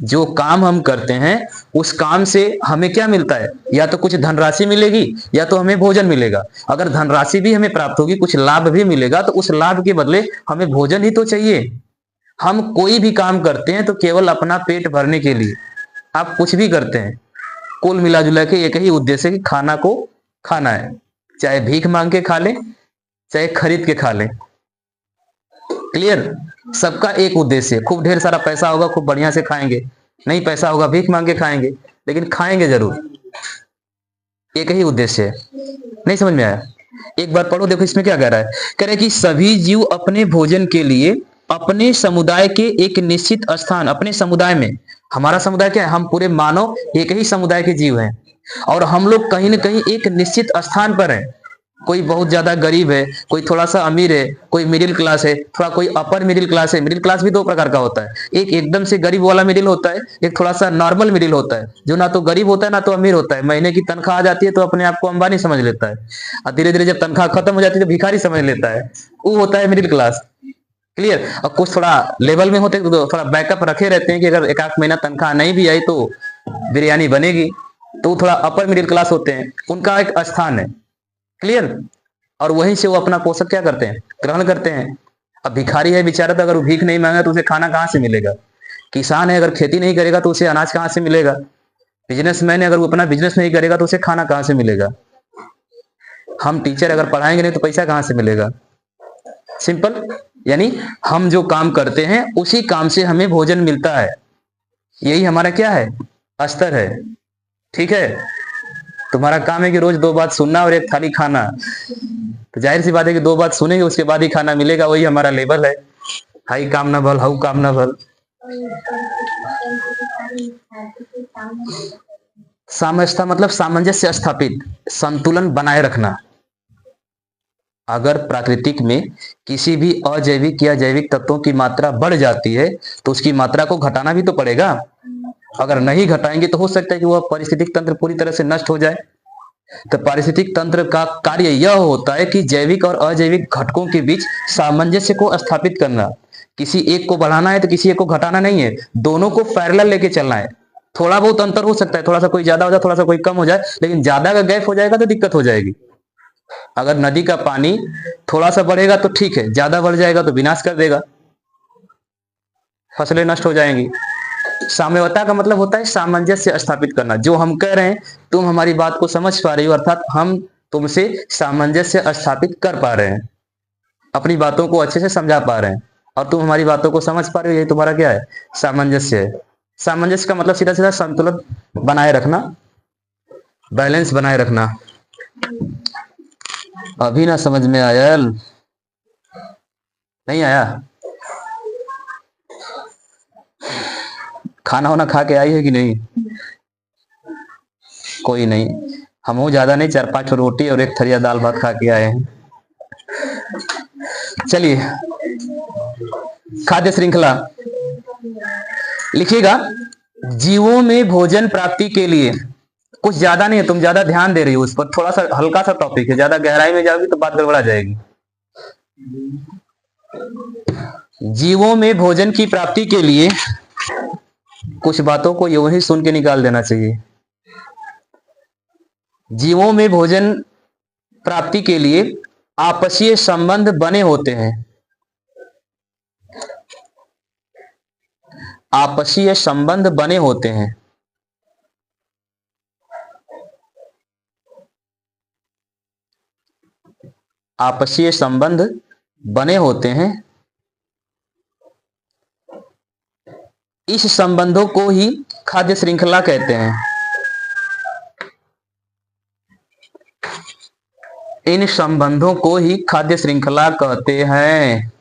जो काम हम करते हैं उस काम से हमें क्या मिलता है, या तो कुछ धनराशि मिलेगी या तो हमें भोजन मिलेगा। अगर धनराशि भी हमें प्राप्त होगी, कुछ लाभ भी मिलेगा, तो उस लाभ के बदले हमें भोजन ही तो चाहिए। हम कोई भी काम करते हैं तो केवल अपना पेट भरने के लिए। आप कुछ भी करते हैं, कुल मिला जुला के एक ही उद्देश्य है कि खाना को खाना है, चाहे भीख मांग के खा ले, चाहे खरीद के खा ले। क्लियर? सबका एक उद्देश्य है। खूब ढेर सारा पैसा होगा, खूब बढ़िया से खाएंगे, नहीं पैसा होगा भीख मांग के खाएंगे, लेकिन खाएंगे जरूर। एक ही उद्देश्य है। नहीं समझ में आया? एक बार पढ़ो, देखो इसमें क्या कह रहा है। कह रहा है कि सभी जीव अपने भोजन के लिए अपने समुदाय के एक निश्चित स्थान, अपने समुदाय में, हमारा समुदाय क्या है, हम पूरे मानव एक ही समुदाय के जीव हैं, और हम लोग कहीं ना कहीं एक निश्चित स्थान पर हैं। कोई बहुत ज्यादा गरीब है, कोई थोड़ा सा अमीर है, कोई मिडिल क्लास है, थोड़ा कोई अपर मिडिल क्लास है। मिडिल क्लास भी दो प्रकार का होता है, एक एकदम से गरीब वाला मिडिल होता है, एक थोड़ा सा नॉर्मल मिडिल होता है, जो ना तो गरीब होता है ना तो अमीर होता है। महीने की तनख्वाह आ जाती है तो अपने आप को अंबानी समझ लेता है, और धीरे धीरे जब तनख्वाह खत्म हो जाती है तो भिखारी समझ लेता है। वो होता है मिडिल क्लास। क्लियर? और कुछ थोड़ा लेवल में होते हैं तो थोड़ा बैकअप रखे रहते हैं कि अगर एक आध महीना तनख्वाह नहीं भी आई तो बिरयानी बनेगी, तो वो थोड़ा अपर मिडिल क्लास होते हैं, उनका एक स्थान है। क्लियर? और वहीं से वो अपना पोषक क्या करते हैं, ग्रहण करते हैं। अब भिखारी है बेचारा, तो अगर वो भीख नहीं मांगा तो उसे खाना कहाँ से मिलेगा। किसान है, अगर खेती नहीं करेगा तो उसे अनाज कहाँ से मिलेगा। बिजनेसमैन है, अगर वो अपना बिजनेस नहीं करेगा तो उसे खाना कहाँ से मिलेगा। हम टीचर अगर पढ़ाएंगे नहीं तो पैसा कहाँ से मिलेगा। सिंपल। यानी हम जो काम करते हैं उसी काम से हमें भोजन मिलता है। यही हमारा क्या है, स्तर है। ठीक है? तुम्हारा काम है कि रोज 2 बात सुनना और 1 थाली खाना। तो जाहिर सी बात है कि 2 बात सुनेंगे, उसके बाद ही खाना मिलेगा, वही हमारा लेवल है। हाई काम ना भल, हाउ काम ना भल। सामंजस्य मतलब सामंजस्य स्थापित, संतुलन बनाए रखना। अगर प्राकृतिक में किसी भी अजैविक या जैविक तत्वों की मात्रा बढ़ जाती है तो उसकी मात्रा को घटाना भी तो पड़ेगा। अगर नहीं घटाएंगे तो हो सकता है कि वह पारिस्थितिक तंत्र पूरी तरह से नष्ट हो जाए। तो पारिस्थितिक तंत्र का कार्य यह होता है कि जैविक और अजैविक घटकों के बीच सामंजस्य को स्थापित करना। किसी एक को बढ़ाना है तो किसी एक को घटाना नहीं है, दोनों को पैरेलल लेके चलना है। थोड़ा बहुत अंतर हो सकता है, थोड़ा सा कोई ज्यादा हो जाए, थोड़ा सा कोई कम हो जाए, लेकिन ज्यादा का गैप हो जाएगा तो दिक्कत हो जाएगी। अगर नदी का पानी थोड़ा सा बढ़ेगा तो ठीक है, ज्यादा बढ़ जाएगा तो विनाश कर देगा, फसलें नष्ट हो जाएंगी। साम्यवता का मतलब होता है सामंजस्य स्थापित करना। जो हम कह रहे हैं तुम हमारी बात को समझ पा रही हो, अर्थात हम तुमसे सामंजस्य स्थापित कर पा रहे हैं, अपनी बातों को अच्छे से समझा पा रहे हैं, और तुम हमारी बातों को समझ पा रहे हो, यही तुम्हारा क्या है, सामंजस्य है। सामंजस्य का मतलब सीधा सीधा संतुलन बनाए रखना, बैलेंस बनाए रखना। अभी ना समझ में आया? नहीं आया? खाना वाना खा के आई है कि नहीं? कोई नहीं, हम ज्यादा नहीं, 4-5 रोटी और 1 थरिया दाल भात खा के आए हैं। चलिए, खाद्य श्रृंखला लिखिएगा। जीवों में भोजन प्राप्ति के लिए, कुछ ज्यादा नहीं है, तुम ज्यादा ध्यान दे रही हो उस पर, थोड़ा सा हल्का सा टॉपिक है, ज्यादा गहराई में जाओगी तो बात गड़बड़ा जाएगी। जीवों में भोजन की प्राप्ति के लिए कुछ बातों को यूं ही सुन के निकाल देना चाहिए। जीवों में भोजन प्राप्ति के लिए आपसीय संबंध बने होते हैं। आपसीय संबंध बने होते हैं। आपसीय संबंध बने होते हैं। इस संबंधों को ही खाद्य श्रृंखला कहते हैं। इन संबंधों को ही खाद्य श्रृंखला कहते हैं।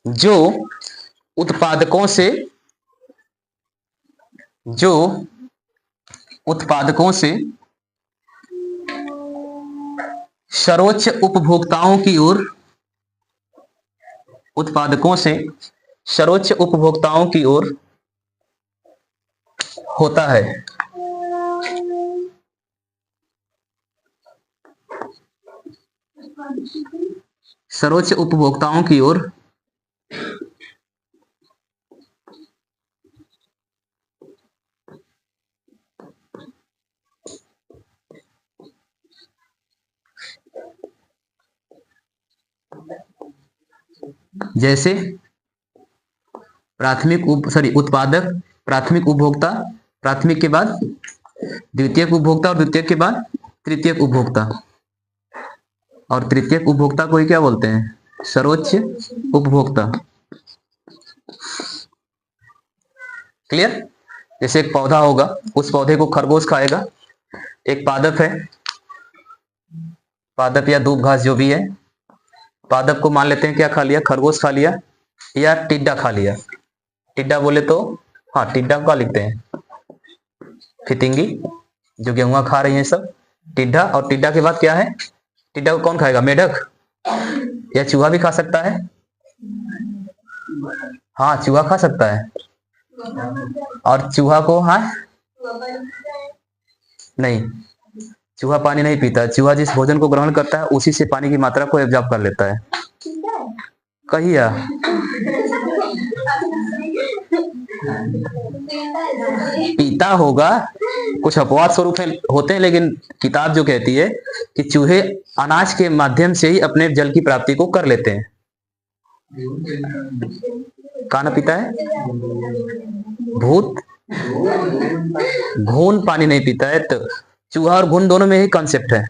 जो उत्पादकों से सर्वोच्च उपभोक्ताओं की ओर होता है। सर्वोच्च उपभोक्ताओं की ओर जैसे उत्पादक, प्राथमिक उपभोक्ता, प्राथमिक के बाद द्वितीयक उपभोक्ता और द्वितीयक के बाद तृतीयक उपभोक्ता, और तृतीयक उपभोक्ता को ही क्या बोलते हैं? सर्वोच्च उपभोक्ता। क्लियर? जैसे एक पौधा होगा, उस पौधे को खरगोश खाएगा। एक पादप है, पादप या दूब घास जो भी है, पादप को मान लेते हैं क्या खा लिया? खरगोश खा लिया या टिड्डा खा लिया। टिड्डा बोले तो हाँ, टिड्डा का लिखते हैं फितिंगी, जो गेहूं खा रही है सब, टिड्डा। और टिड्डा के बाद क्या है? टिड्डा को कौन खाएगा? मेढक या चूहा भी खा सकता है। हाँ, चूहा खा सकता है। और चूहा को हाँ नहीं, चूहा पानी नहीं पीता। चूहा जिस भोजन को ग्रहण करता है उसी से पानी की मात्रा को एब्जॉर्ब कर लेता है। कहिया पीता होगा, कुछ अपवाद स्वरूप होते हैं, लेकिन किताब जो कहती है कि चूहे अनाज के माध्यम से ही अपने जल की प्राप्ति को कर लेते हैं। कहाँ पीता है? भूत घून पानी नहीं पीता है। तो चूहा और घून दोनों में ही कॉन्सेप्ट है।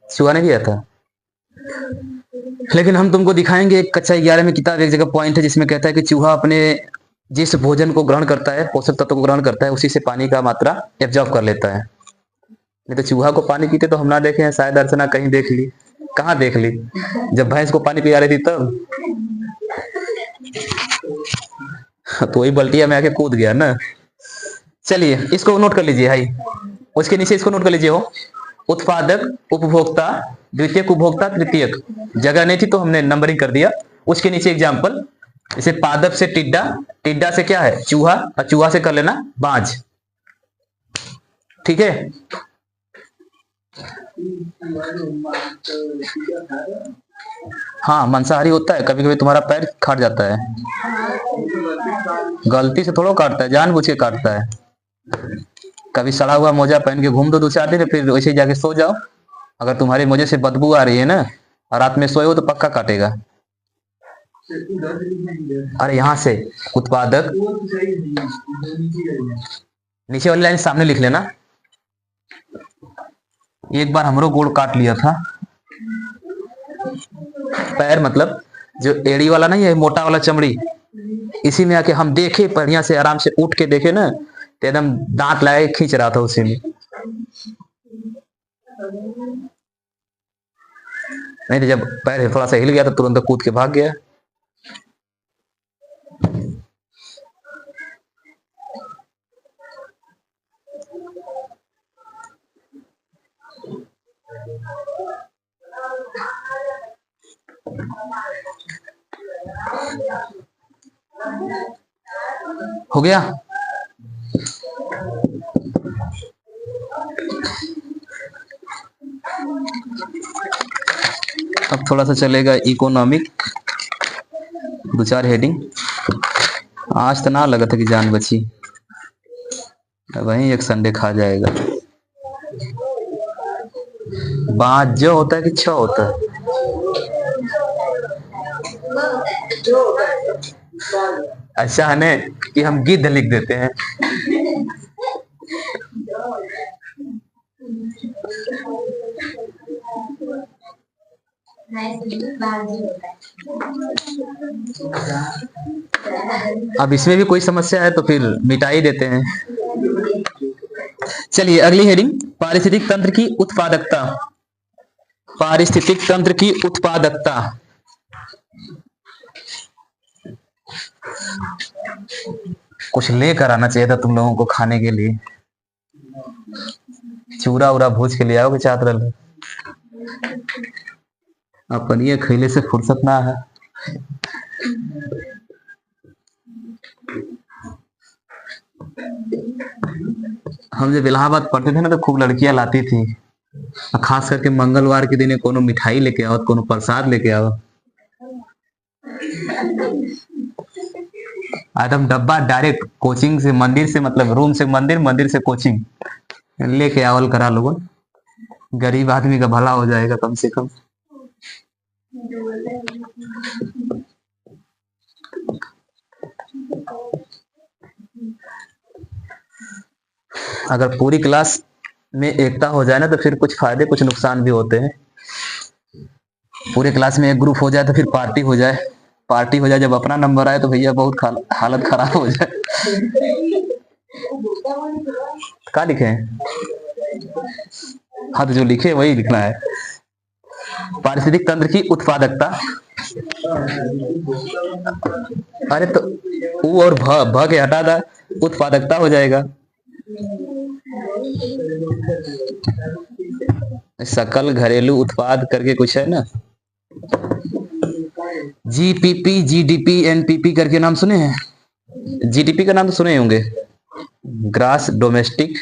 चूहा नहीं किया था, लेकिन हम तुमको दिखाएंगे। एक कक्षा 11 में किताब एक जगह पॉइंट है जिसमें कहता है कि चूहा अपने जिस भोजन को ग्रहण करता है, पोषक तत्व को ग्रहण करता है, उसी से पानी का मात्रा एब्जॉर्ब कर लेता है। नहीं तो चूहा को पानी पीते तो हम ना देखे हैं, शायद अर्चना कहीं देख ली। कहाँ देख ली? जब भैंस को पानी पिला रही थी तब। तो वही बल्टिया में आके कूद गया ना। चलिए इसको नोट कर लीजिए भाई, उसके नीचे इसको नोट कर लीजिए हो, उत्पादक, उपभोक्ता, द्वितीयक उपभोक्ता, तृतीयक। जगह नहीं थी तो हमने नंबरिंग कर दिया। उसके नीचे एग्जाम्पल, जैसे पादप से टिड्डा, टिड्डा से क्या है? चूहा, और चूहा से कर लेना बाज। ठीक है? हाँ, मांसाहारी होता है। कभी कभी तुम्हारा पैर काट जाता है, गलती से थोड़ा काटता है, जानबूझ के काटता है। कभी सड़ा हुआ मोजा पहन के घूम दो 2-4 दिन, फिर वैसे ही जाके सो जाओ। अगर तुम्हारे मोजे से बदबू आ रही है ना और रात में सोए हो तो पक्का काटेगा। अरे यहाँ से उत्पादक, नीचे वाली लाइन सामने लिख लेना। एक बार हमरो गोड़ काट लिया था। पैर मतलब जो एड़ी वाला नहीं है, मोटा वाला चमड़ी, इसी में आके हम देखे, बढ़िया से आराम से उठ के देखे ना, तो एकदम दांत लगाए खींच रहा था उसी में। नहीं तो जब पैर थोड़ा सा हिल गया तो तुरंत कूद के भाग गया। हो गया? अब थोड़ा सा चलेगा इकोनॉमिक, 2-4 हेडिंग। आज तो ना लगा था कि जान बची, वहीं एक संडे खा जाएगा। बाज जो होता है कि छ होता है? अच्छा है ने कि हम गिद्ध लिख देते हैं। अब इसमें भी कोई समस्या है तो फिर मिटा ही देते हैं। चलिए अगली हेडिंग, पारिस्थितिक तंत्र की उत्पादकता। पारिस्थितिक तंत्र की उत्पादकता। कुछ लेकर आना चाहिए था तुम लोगों को खाने के लिए, चूरा उरा भूज के ले आओगे चादर। अपन ये खैले से फुर्सत ना है। हम जब इलाहाबाद पढ़ते थे ना तो खूब लड़कियां लाती थी, खास करके मंगलवार के दिन कोनो मिठाई लेके आओ, कोनो प्रसाद लेके आओ, एकदम डब्बा डायरेक्ट कोचिंग से मंदिर से, मतलब रूम से मंदिर, मंदिर से कोचिंग लेके आवल करा लोगों। गरीब आदमी का भला हो जाएगा कम से कम। अगर पूरी क्लास में एकता हो जाए ना तो फिर कुछ फायदे कुछ नुकसान भी होते हैं। पूरे क्लास में एक ग्रुप हो जाए तो फिर पार्टी हो जाए, पार्टी हो जाए जब अपना नंबर आए तो भैया बहुत हालत खराब हो जाए। क्या लिखे हैं? हाँ तो जो लिखे वही लिखना है। पारिस्थितिक तंत्र की उत्पादकता, अरे तो ऊ और भ के हटा दा, उत्पादकता हो जाएगा। सकल घरेलू उत्पाद करके कुछ है ना, जीपीपी, जीडीपी, एनपीपी करके नाम सुने हैं? जीडीपी का नाम तो सुने होंगे, ग्रास डोमेस्टिक,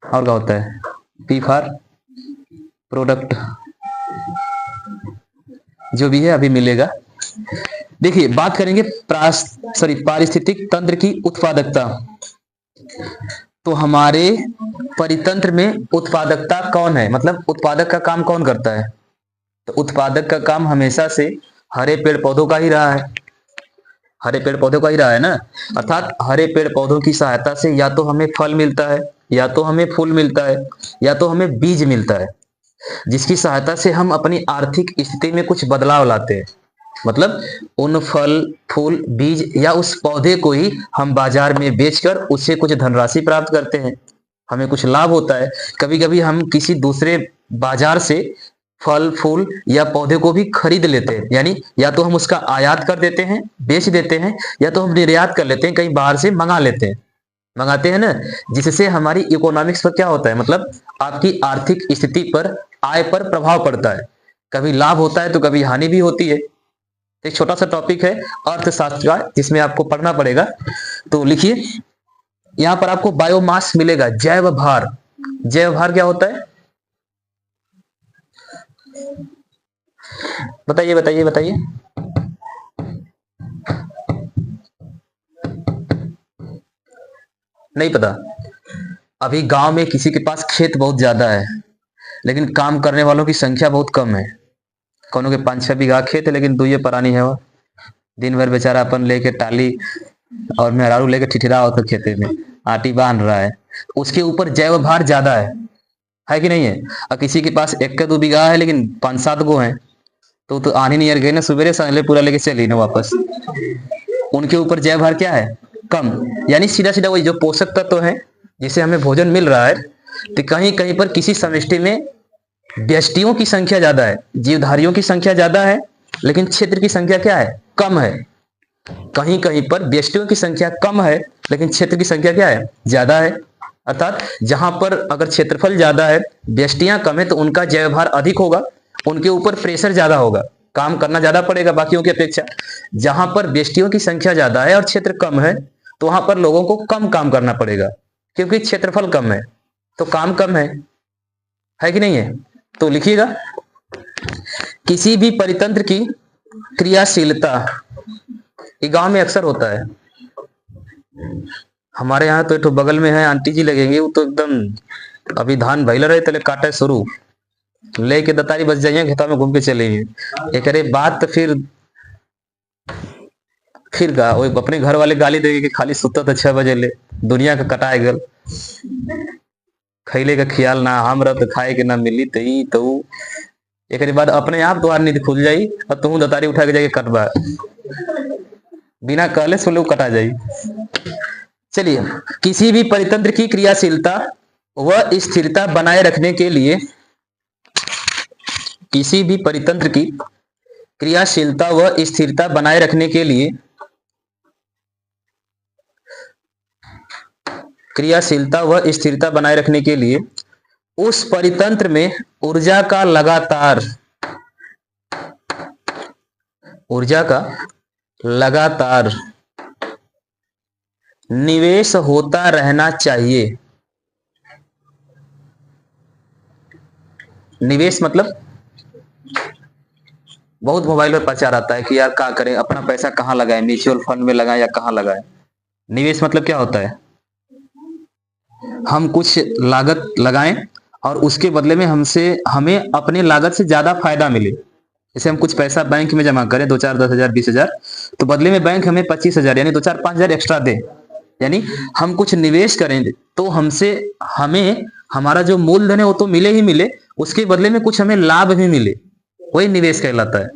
और क्या होता है? पी फॉर प्रोडक्ट, जो भी है अभी मिलेगा। देखिए बात करेंगे पारिस्थितिक तंत्र की उत्पादकता। तो हमारे परितंत्र में उत्पादकता कौन है, मतलब उत्पादक का काम कौन करता है? तो उत्पादक का काम हमेशा से हरे पेड़ पौधों का ही रहा है, हरे पेड़ पौधों का ही रहा है ना। अर्थात हरे पेड़ पौधों की सहायता से या तो हमें फल मिलता है, या तो हमें फूल मिलता है, या तो हमें बीज मिलता है, जिसकी सहायता से हम अपनी आर्थिक स्थिति में कुछ बदलाव लाते हैं। मतलब उन फल, फूल, बीज या उस पौधे को ही हम बाजार में बेचकर उससे कुछ धनराशि प्राप्त करते हैं, हमें कुछ लाभ होता है। कभी कभी हम किसी दूसरे बाजार से फल, फूल या पौधे को भी खरीद लेते हैं, यानी या तो हम उसका आयात कर देते हैं, बेच देते हैं, या तो हम निर्यात कर लेते हैं, कहीं बाहर से मंगा लेते हैं, मंगाते हैं ना, जिससे हमारी इकोनॉमिक्स पर क्या होता है, मतलब आपकी आर्थिक स्थिति पर, आय पर प्रभाव पड़ता है। कभी लाभ होता है तो कभी हानि भी होती है। एक छोटा सा टॉपिक है अर्थशास्त्र का, जिसमें आपको पढ़ना पड़ेगा। तो लिखिए, यहां पर आपको बायोमास मिलेगा, जैव भार। जैव भार क्या होता है? बताइए बताइए बताइए। नहीं पता? अभी गांव में किसी के पास खेत बहुत ज्यादा है, लेकिन काम करने वालों की संख्या बहुत कम है। कोनो के 5-6 बीघा खेत है, लेकिन दुइये परानी है वो। दिन भर बेचारा अपन लेके टाली और मेहरारू लेके ठिठिरा होता खेते में, आटी बांध रहा है। उसके ऊपर जैव भार ज्यादा है कि नहीं है? और किसी के पास 1-2 बीघा है लेकिन 5-7 गो है, तो आनी नहीं गए ना, सवेरे साले पूरा लेके चली ना वापस। उनके ऊपर जैव भार क्या है? कम। यानी सीधा सीधा वही जो पोषक तत्व है जिसे हमें भोजन मिल रहा है, तो कहीं कहीं पर किसी समष्टि में व्यष्टियों की संख्या ज्यादा है, जीवधारियों की संख्या ज्यादा है, लेकिन क्षेत्र की संख्या क्या है? कम है। कहीं कहीं पर व्यष्टियों की संख्या कम है, लेकिन क्षेत्र की संख्या क्या है? ज्यादा है। अर्थात जहां पर अगर क्षेत्रफल ज्यादा है, व्यष्टियां कम है, तो उनका जैव भार अधिक होगा, उनके ऊपर प्रेशर ज्यादा होगा, काम करना ज्यादा पड़ेगा बाकियों की अपेक्षा। जहां पर व्यष्टियों की संख्या ज्यादा है और क्षेत्र कम है, तो वहां पर लोगों को कम काम करना पड़ेगा, क्योंकि क्षेत्रफल कम है तो काम कम है कि नहीं है? तो लिखिएगा, किसी भी परितंत्र की क्रियाशीलता, ये गांव में अक्सर होता है। हमारे यहाँ तो एक बगल में है आंटी जी लगेंगे, वो तो एकदम अभी धान भैल रहे तले काटे शुरू, लेके दतारी बच जाइए, खेतों में घूम के चले एक बात। तो फिर गा वो अपने घर वाले गाली देंगे कि खाली सुता था 6 बजे ले, दुनिया का कटाए गल, खैले का ख्याल ना, हम रह तो खाए के ना मिली, तो एक बाद अपने आप द्वार नींद खुल जाई और तुम दतारी उठा के जाके कटवा, बिना कहले सुन कटा जाई। चलिए, किसी भी परितंत्र की क्रियाशीलता व स्थिरता बनाए रखने के लिए किसी भी परितंत्र की क्रियाशीलता व स्थिरता बनाए रखने के लिए उस परितंत्र में ऊर्जा का लगातार निवेश होता रहना चाहिए। निवेश मतलब बहुत मोबाइल में प्रचार आता है कि यार क्या करें, अपना पैसा कहाँ लगाएं, म्यूचुअल फंड में लगाएं या कहाँ लगाएं। निवेश मतलब क्या होता है, हम कुछ लागत लगाएं और उसके बदले में हमें अपने लागत से ज्यादा फायदा मिले। जैसे हम कुछ पैसा बैंक में जमा करें, 2-4, 10,000, 20,000, तो बदले में बैंक हमें 25,000 यानी 2-4, 5,000 एक्स्ट्रा दे। यानी हम कुछ निवेश करें तो हमें हमारा जो मूलधन है वो तो मिले ही मिले, उसके बदले में कुछ हमें लाभ भी मिले, वही निवेश कहलाता है।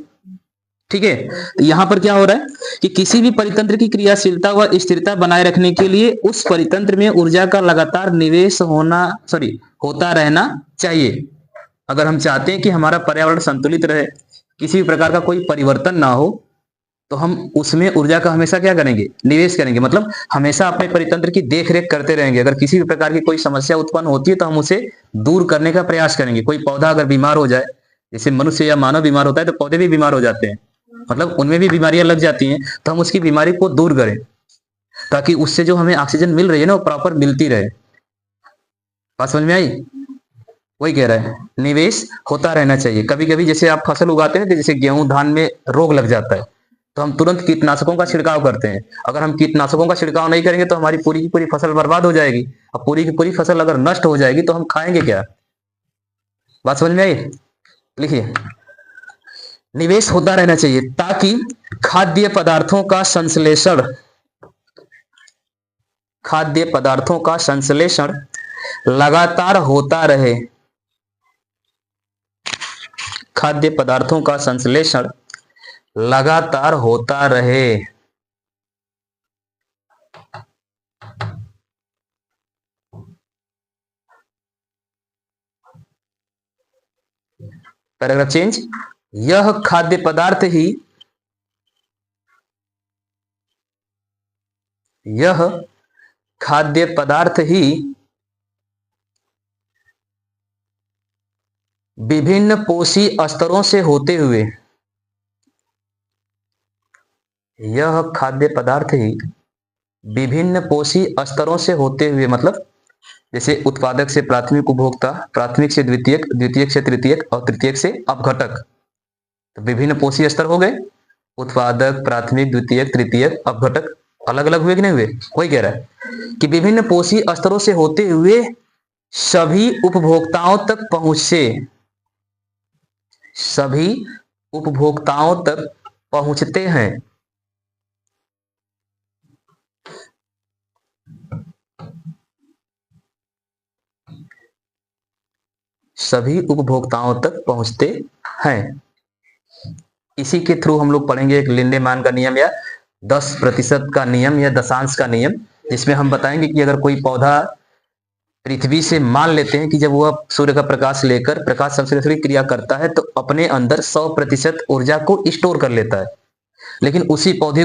ठीक है, तो यहां पर क्या हो रहा है कि किसी भी परितंत्र की क्रियाशीलता व स्थिरता बनाए रखने के लिए उस परितंत्र में ऊर्जा का लगातार निवेश होता रहना चाहिए। अगर हम चाहते हैं कि हमारा पर्यावरण संतुलित रहे, किसी भी प्रकार का कोई परिवर्तन ना हो, तो हम उसमें ऊर्जा का हमेशा क्या करेंगे, निवेश करेंगे। मतलब हमेशा अपने परितंत्र की देखरेख करते रहेंगे। अगर किसी भी प्रकार की कोई समस्या उत्पन्न होती है तो हम उसे दूर करने का प्रयास करेंगे। कोई पौधा अगर बीमार हो जाए, जैसे मनुष्य या मानव बीमार होता है तो पौधे भी बीमार हो जाते हैं, मतलब उनमें भी बीमारियां लग जाती हैं, तो हम उसकी बीमारी को दूर करें ताकि उससे जो हमें ऑक्सीजन मिल रही है ना वो प्रॉपर मिलती रहे। बात समझ में आई? वही कह रहा है, निवेश होता रहना चाहिए। कभी कभी जैसे आप फसल उगाते हैं, जैसे गेहूं धान में रोग लग जाता है तो हम तुरंत कीटनाशकों का छिड़काव करते हैं। अगर हम कीटनाशकों का छिड़काव नहीं करेंगे तो हमारी पूरी की पूरी फसल बर्बाद हो जाएगी। अब पूरी की पूरी फसल अगर नष्ट हो जाएगी तो हम खाएंगे क्या? बात समझ में आई? लिखिए, निवेश होता रहना चाहिए ताकि खाद्य पदार्थों का संश्लेषण लगातार होता रहे। खाद्य पदार्थों का संश्लेषण लगातार होता रहे। Paragraph change. यह खाद्य पदार्थ ही विभिन्न पोषी स्तरों से होते हुए मतलब जैसे उत्पादक से प्राथमिक उपभोक्ता, प्राथमिक से द्वितीयक, द्वितीयक से तृतीयक और तृतीयक से अपघटक। तो विभिन्न पोषी स्तर हो गए, उत्पादक, प्राथमिक, द्वितीयक, तृतीयक, अपघटक, अलग अलग हुए कि नहीं हुए? वही कह रहा है कि विभिन्न पोषी स्तरों से होते हुए सभी उपभोक्ताओं तक पहुंचते हैं। सभी उपभोक्ताओं तक पहुंचते हैं। इसी के थ्रू हम लोग पढ़ेंगे एक लिंडेमान का नियम या 10% का नियम या दशांश का नियम, जिसमें हम बताएंगे कि अगर कोई पौधा पृथ्वी से, मान लेते हैं कि जब वह सूर्य का प्रकाश लेकर प्रकाश संश्लेषण की क्रिया करता है तो अपने अंदर 100% ऊर्जा को स्टोर कर लेता है। लेकिन उसी पौधे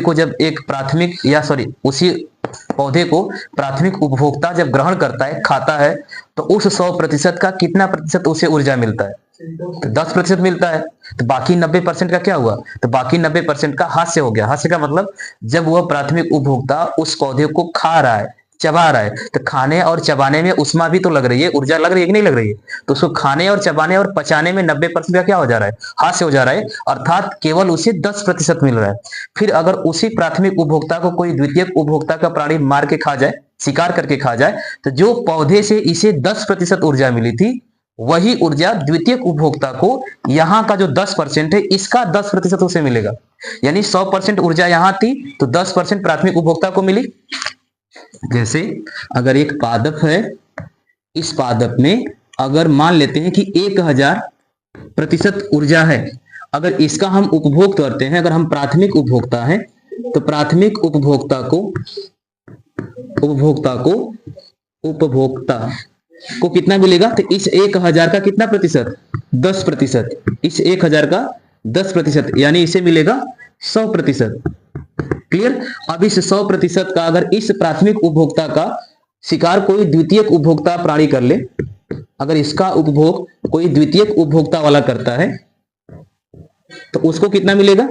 को प्राथमिक उपभोक्ता जब ग्रहण करता है, खाता है, तो उस 100% का कितना प्रतिशत उसे ऊर्जा मिलता है? तो 10% मिलता है। तो बाकी 90% का क्या हुआ? तो बाकी 90% का हास्य हो गया। हास्य का मतलब जब वह प्राथमिक उपभोक्ता उस पौधे को खा रहा है, चबा रहा है, तो खाने और चबाने में उष्मा भी तो लग रही है, ऊर्जा लग रही है कि नहीं लग रही है? तो उसको खाने और चबाने और पचाने में 90% का क्या हो जा रहा है? हास्य हो जा रहा है, अर्थात केवल उसे 10% मिल रहा है। फिर अगर उसी प्राथमिक उपभोक्ता को कोई द्वितीयक उपभोक्ता का प्राणी मार के खा जाए, शिकार करके खा जाए, तो जो पौधे से इसे 10% ऊर्जा मिली थी, वही ऊर्जा द्वितीयक उपभोक्ता को यहाँ का जो 10% है, इसका 10% उसे मिलेगा। यानी 100% ऊर्जा यहाँ थी तो 10% प्राथमिक उपभोक्ता को मिली। जैसे अगर एक पादप है, इस पादप में अगर मान लेते हैं कि 1000% ऊर्जा है, अगर इसका हम उपभोग करते हैं, अगर हम प्राथमिक उपभोक्ता हैं, तो प्राथमिक उपभोक्ता को कितना मिलेगा, तो इस 1000 का कितना प्रतिशत, 10%। इस 1000 का 10%, यानी इसे मिलेगा 100%। क्लियर। अब इस 100% का अगर इस प्राथमिक उपभोक्ता का शिकार कोई द्वितीयक उपभोक्ता प्राणी कर ले, अगर इसका उपभोग कोई द्वितीयक उपभोक्ता वाला करता है तो उसको कितना मिलेगा,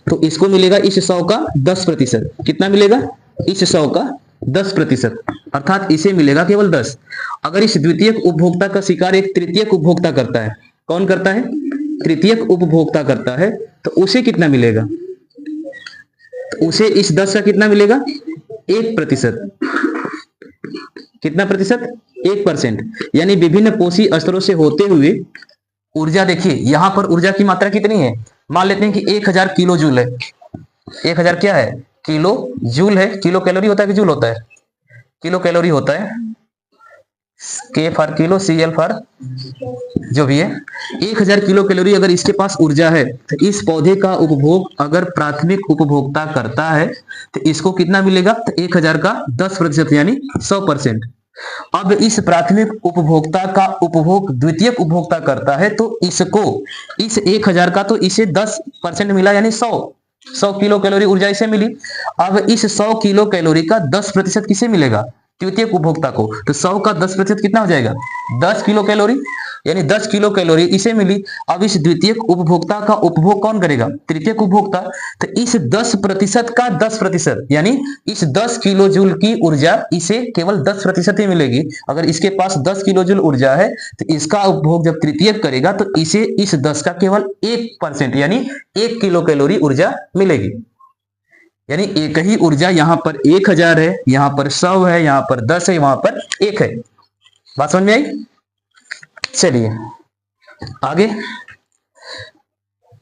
तो इसको मिलेगा इस 100 का 10%। कितना मिलेगा, इस 100 का 10%, अर्थात इसे मिलेगा केवल 10। अगर इस द्वितीयक उपभोक्ता का शिकार एक तृतीयक उपभोक्ता करता है, कौन करता है, तृतीयक उपभोक्ता करता है, तो उसे कितना मिलेगा, तो उसे इस 10 का कितना मिलेगा, 1%। कितना प्रतिशत, 1%। यानी विभिन्न पोषी स्तरों से होते हुए ऊर्जा, देखिए यहां पर ऊर्जा की मात्रा कितनी है, मान लेते हैं कि 1000 किलो जूल है। 1000 क्या है, किलो जूल है। किलो कैलोरी होता है कि जूल होता है, किलो कैलोरी होता है। के फॉर किलो, सीएल फॉर जो भी है। 1000 किलो कैलोरी अगर इसके पास ऊर्जा है, तो इस पौधे का उपभोग अगर प्राथमिक उपभोक्ता करता है तो इसको कितना मिलेगा, तो 1000 का 10% यानी 100%। अब इस प्राथमिक उपभोक्ता का उपभोग द्वितीयक उपभोक्ता करता है, तो इसको इस 1000 का तो इसे 10% मिला, यानी 100 किलो कैलोरी ऊर्जा इसे मिली। अब इस 100 किलो कैलोरी का 10% किसे मिलेगा, द्वितीयक उपभोक्ता को। तो 100 का 10% कितना हो जाएगा, 10 किलो कैलोरी, यानी 10 किलो कैलोरी इसे मिली। अब इस द्वितीयक उपभोक्ता का उपभोग कौन करेगा, तृतीयक उपभोक्ता। तो इस 10% का 10%, यानी इस 10 किलो जूल की ऊर्जा इसे केवल 10% ही मिलेगी। अगर इसके पास 10 किलो जूल ऊर्जा है तो इसका उपभोग जब तृतीयक करेगा तो इसे इस 10 का केवल 1% यानी 1 किलो कैलोरी ऊर्जा मिलेगी। यानी एक ही ऊर्जा यहां पर 1000 है, यहां पर 100 है, यहां पर 10 है, वहां पर 1 है। बात समझ में आई। चलिए आगे,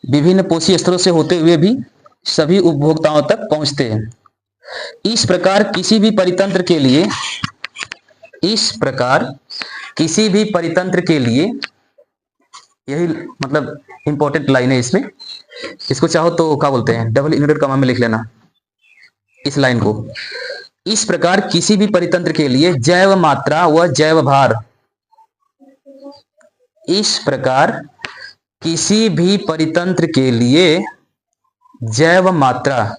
विभिन्न पोषी स्तरों से होते हुए भी सभी उपभोक्ताओं तक पहुंचते हैं। इस प्रकार किसी भी परितंत्र के लिए, इस प्रकार किसी भी परितंत्र के लिए, यही मतलब इंपॉर्टेंट लाइन है इसमें, इसको चाहो तो क्या बोलते हैं, डबल इनवर्टेड कॉमा में लिख लेना इस लाइन को। इस प्रकार किसी भी परितंत्र के लिए जैव मात्रा व जैव भार, इस प्रकार किसी भी परितंत्र के लिए जैव मात्रा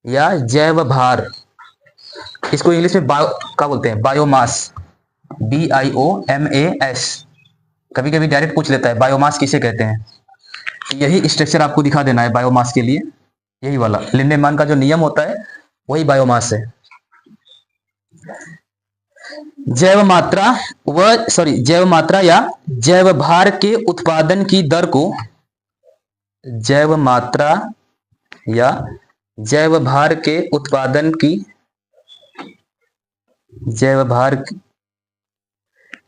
या जैव भार, इसको इंग्लिश में क्या बोलते हैं, बायोमास, BIOMAS। कभी कभी डायरेक्ट पूछ लेता है बायोमास किसे कहते हैं, यही स्ट्रक्चर आपको दिखा देना है बायोमास के लिए। यही वाला लिंडेमान का जो नियम होता है वही बायोमास है। जैव मात्रा या जैव भार के उत्पादन की दर को, जैव मात्रा या जैव भार के उत्पादन की, जैव भार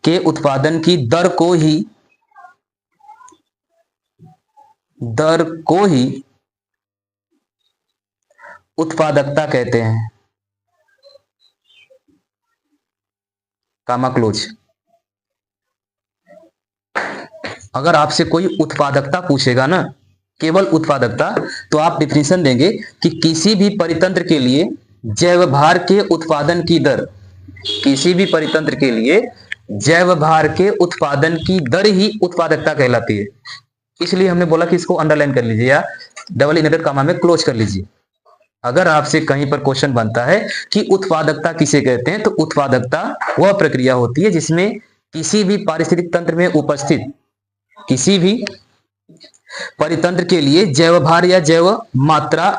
के उत्पादन की दर को ही उत्पादकता कहते हैं। कामा क्लोज। अगर आपसे कोई उत्पादकता पूछेगा ना, केवल उत्पादकता, तो आप डिफिनेशन देंगे कि किसी भी परितंत्र के लिए जैव भार के उत्पादन की दर, किसी भी परितंत्र के लिए जैव भार के उत्पादन की दर ही उत्पादकता कहलाती है। इसलिए हमने बोला कि इसको अंडरलाइन कर लीजिए या डबल इनवर्टेड कॉमा में क्लोज कर लीजिए। अगर आपसे कहीं पर क्वेश्चन बनता है कि उत्पादकता किसे कहते हैं, तो उत्पादकता वह प्रक्रिया होती है जिसमें किसी भी पारिस्थितिक तंत्र में उपस्थित किसी भी परितंत्र के लिए जैव भार या जैव मात्रा,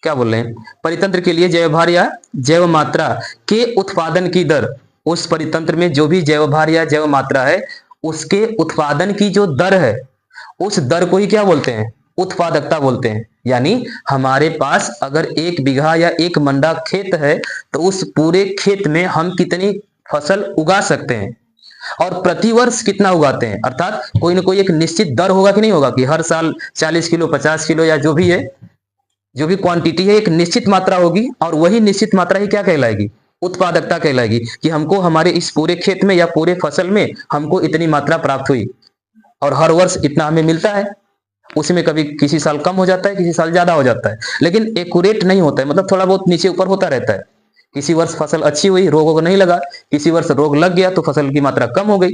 क्या बोल रहे हैं, परितंत्र के लिए जैव भार या जैव मात्रा के उत्पादन की दर, उस परितंत्र में जो भी जैव भार या जैव मात्रा है उसके उत्पादन की जो दर है, उस दर को ही क्या बोलते हैं, उत्पादकता बोलते हैं। यानी हमारे पास अगर 1 बीघा या 1 मंडा खेत है तो उस पूरे खेत में हम कितनी फसल उगा सकते हैं और प्रतिवर्ष कितना उगाते हैं, अर्थात कोई ना कोई एक निश्चित दर होगा कि नहीं होगा, कि हर साल 40 किलो 50 किलो या जो भी है, जो भी क्वांटिटी है, एक निश्चित मात्रा होगी और वही निश्चित मात्रा ही क्या कहलाएगी, उत्पादकता कहलाएगी। कि हमको हमारे इस पूरे खेत में या पूरे फसल में हमको इतनी मात्रा प्राप्त हुई और हर वर्ष इतना हमें मिलता है। उसी में कभी किसी साल कम हो जाता है, किसी साल ज्यादा हो जाता है, लेकिन एक्यूरेट नहीं होता है, मतलब थोड़ा बहुत नीचे ऊपर होता रहता है। किसी वर्ष फसल अच्छी हुई, रोग नहीं लगा, किसी वर्ष रोग लग गया तो फसल की मात्रा कम हो गई।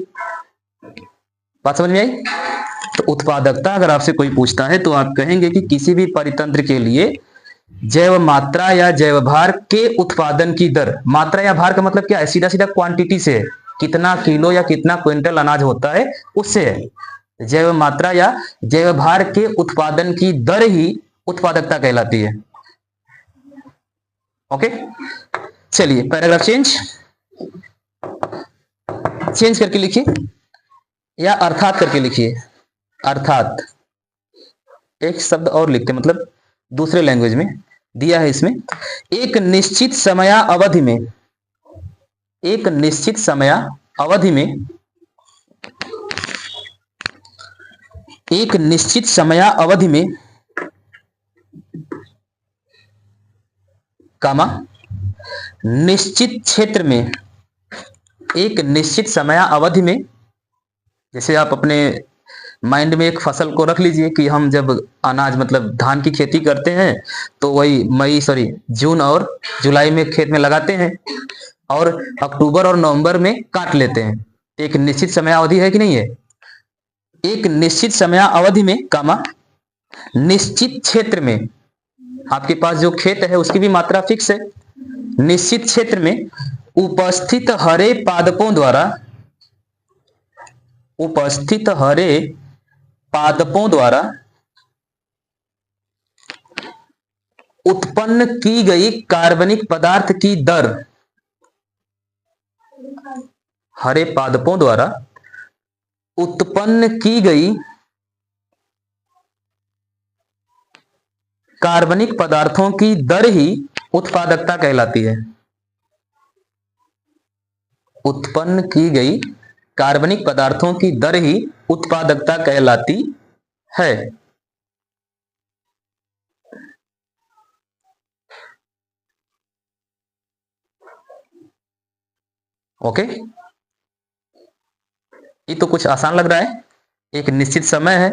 बात समझ में आई? तो उत्पादकता अगर आपसे कोई पूछता है तो आप कहेंगे कि किसी भी परितंत्र के लिए जैव मात्रा या जैव भार के उत्पादन की दर, मात्रा या भार का मतलब क्या है, सीधा सीधा क्वांटिटी से है, कितना किलो या कितना क्विंटल अनाज होता है उससे है। जैव मात्रा या जैव भार के उत्पादन की दर ही उत्पादकता कहलाती है। ओके, चलिए पैराग्राफ चेंज करके लिखिए या अर्थात करके लिखिए। अर्थात एक शब्द और लिखते, मतलब दूसरे लैंग्वेज में दिया है इसमें, एक निश्चित समयावधि में, एक निश्चित समयावधि में, एक निश्चित समयावधि में, कामा निश्चित क्षेत्र में, एक निश्चित समयावधि में, जैसे आप अपने माइंड में एक फसल को रख लीजिए कि हम जब अनाज मतलब धान की खेती करते हैं तो वही जून और जुलाई में खेत में लगाते हैं और अक्टूबर और नवंबर में काट लेते हैं। एक निश्चित समयावधि है कि नहीं है? एक निश्चित समयावधि में, कामा निश्चित क्षेत्र में, आपके पास जो खेत है उसकी भी मात्रा फिक्स है, निश्चित क्षेत्र में उपस्थित हरे पादपों द्वारा, उपस्थित हरे पादपों द्वारा उत्पन्न की गई कार्बनिक पदार्थ की दर, हरे पादपों द्वारा उत्पन्न की गई कार्बनिक पदार्थों की दर ही उत्पादकता कहलाती है। उत्पन्न की गई कार्बनिक पदार्थों की दर ही उत्पादकता कहलाती है। ओके, ये तो कुछ आसान लग रहा है। एक निश्चित समय है,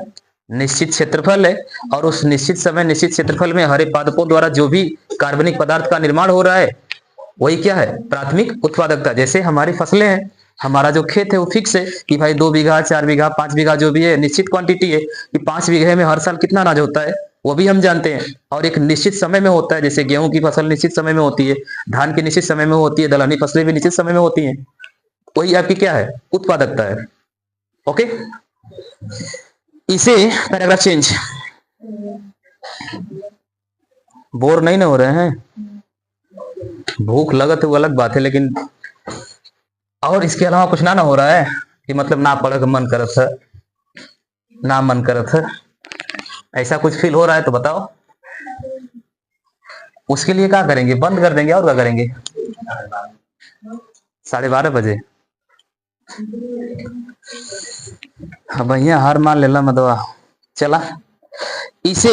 निश्चित क्षेत्रफल है, और उस निश्चित समय निश्चित क्षेत्रफल में हरे पादपों द्वारा जो भी कार्बनिक पदार्थ का निर्माण हो रहा है वही क्या है? प्राथमिक उत्पादकता। जैसे हमारी फसलें हैं, हमारा जो खेत है वो फिक्स है कि भाई 2 बीघा, 4 बीघा, 5 बीघा जो भी है, निश्चित क्वांटिटी है कि 5 बीघे में हर साल कितना अनाज होता है वो भी हम जानते हैं, और एक निश्चित समय में होता है। जैसे गेहूं की फसल निश्चित समय में होती है, धान की निश्चित समय में होती है, दलहनी फसलें भी निश्चित समय में होती हैं। वही आपकी क्या है? उत्पादकता है। ओके, इसे पैराग्राफ चेंज। बोर नहीं ना हो रहे हैं? भूख लगत है वो अलग बात है, लेकिन और इसके अलावा कुछ ना हो रहा है कि मतलब ना पढ़ के मन करत है, ना मन करत है, ऐसा कुछ फील हो रहा है तो बताओ। उसके लिए क्या करेंगे? बंद कर देंगे और क्या करेंगे? 12:30 बजे। हाँ भैया, हार मान लेला मदवा। चला, इसे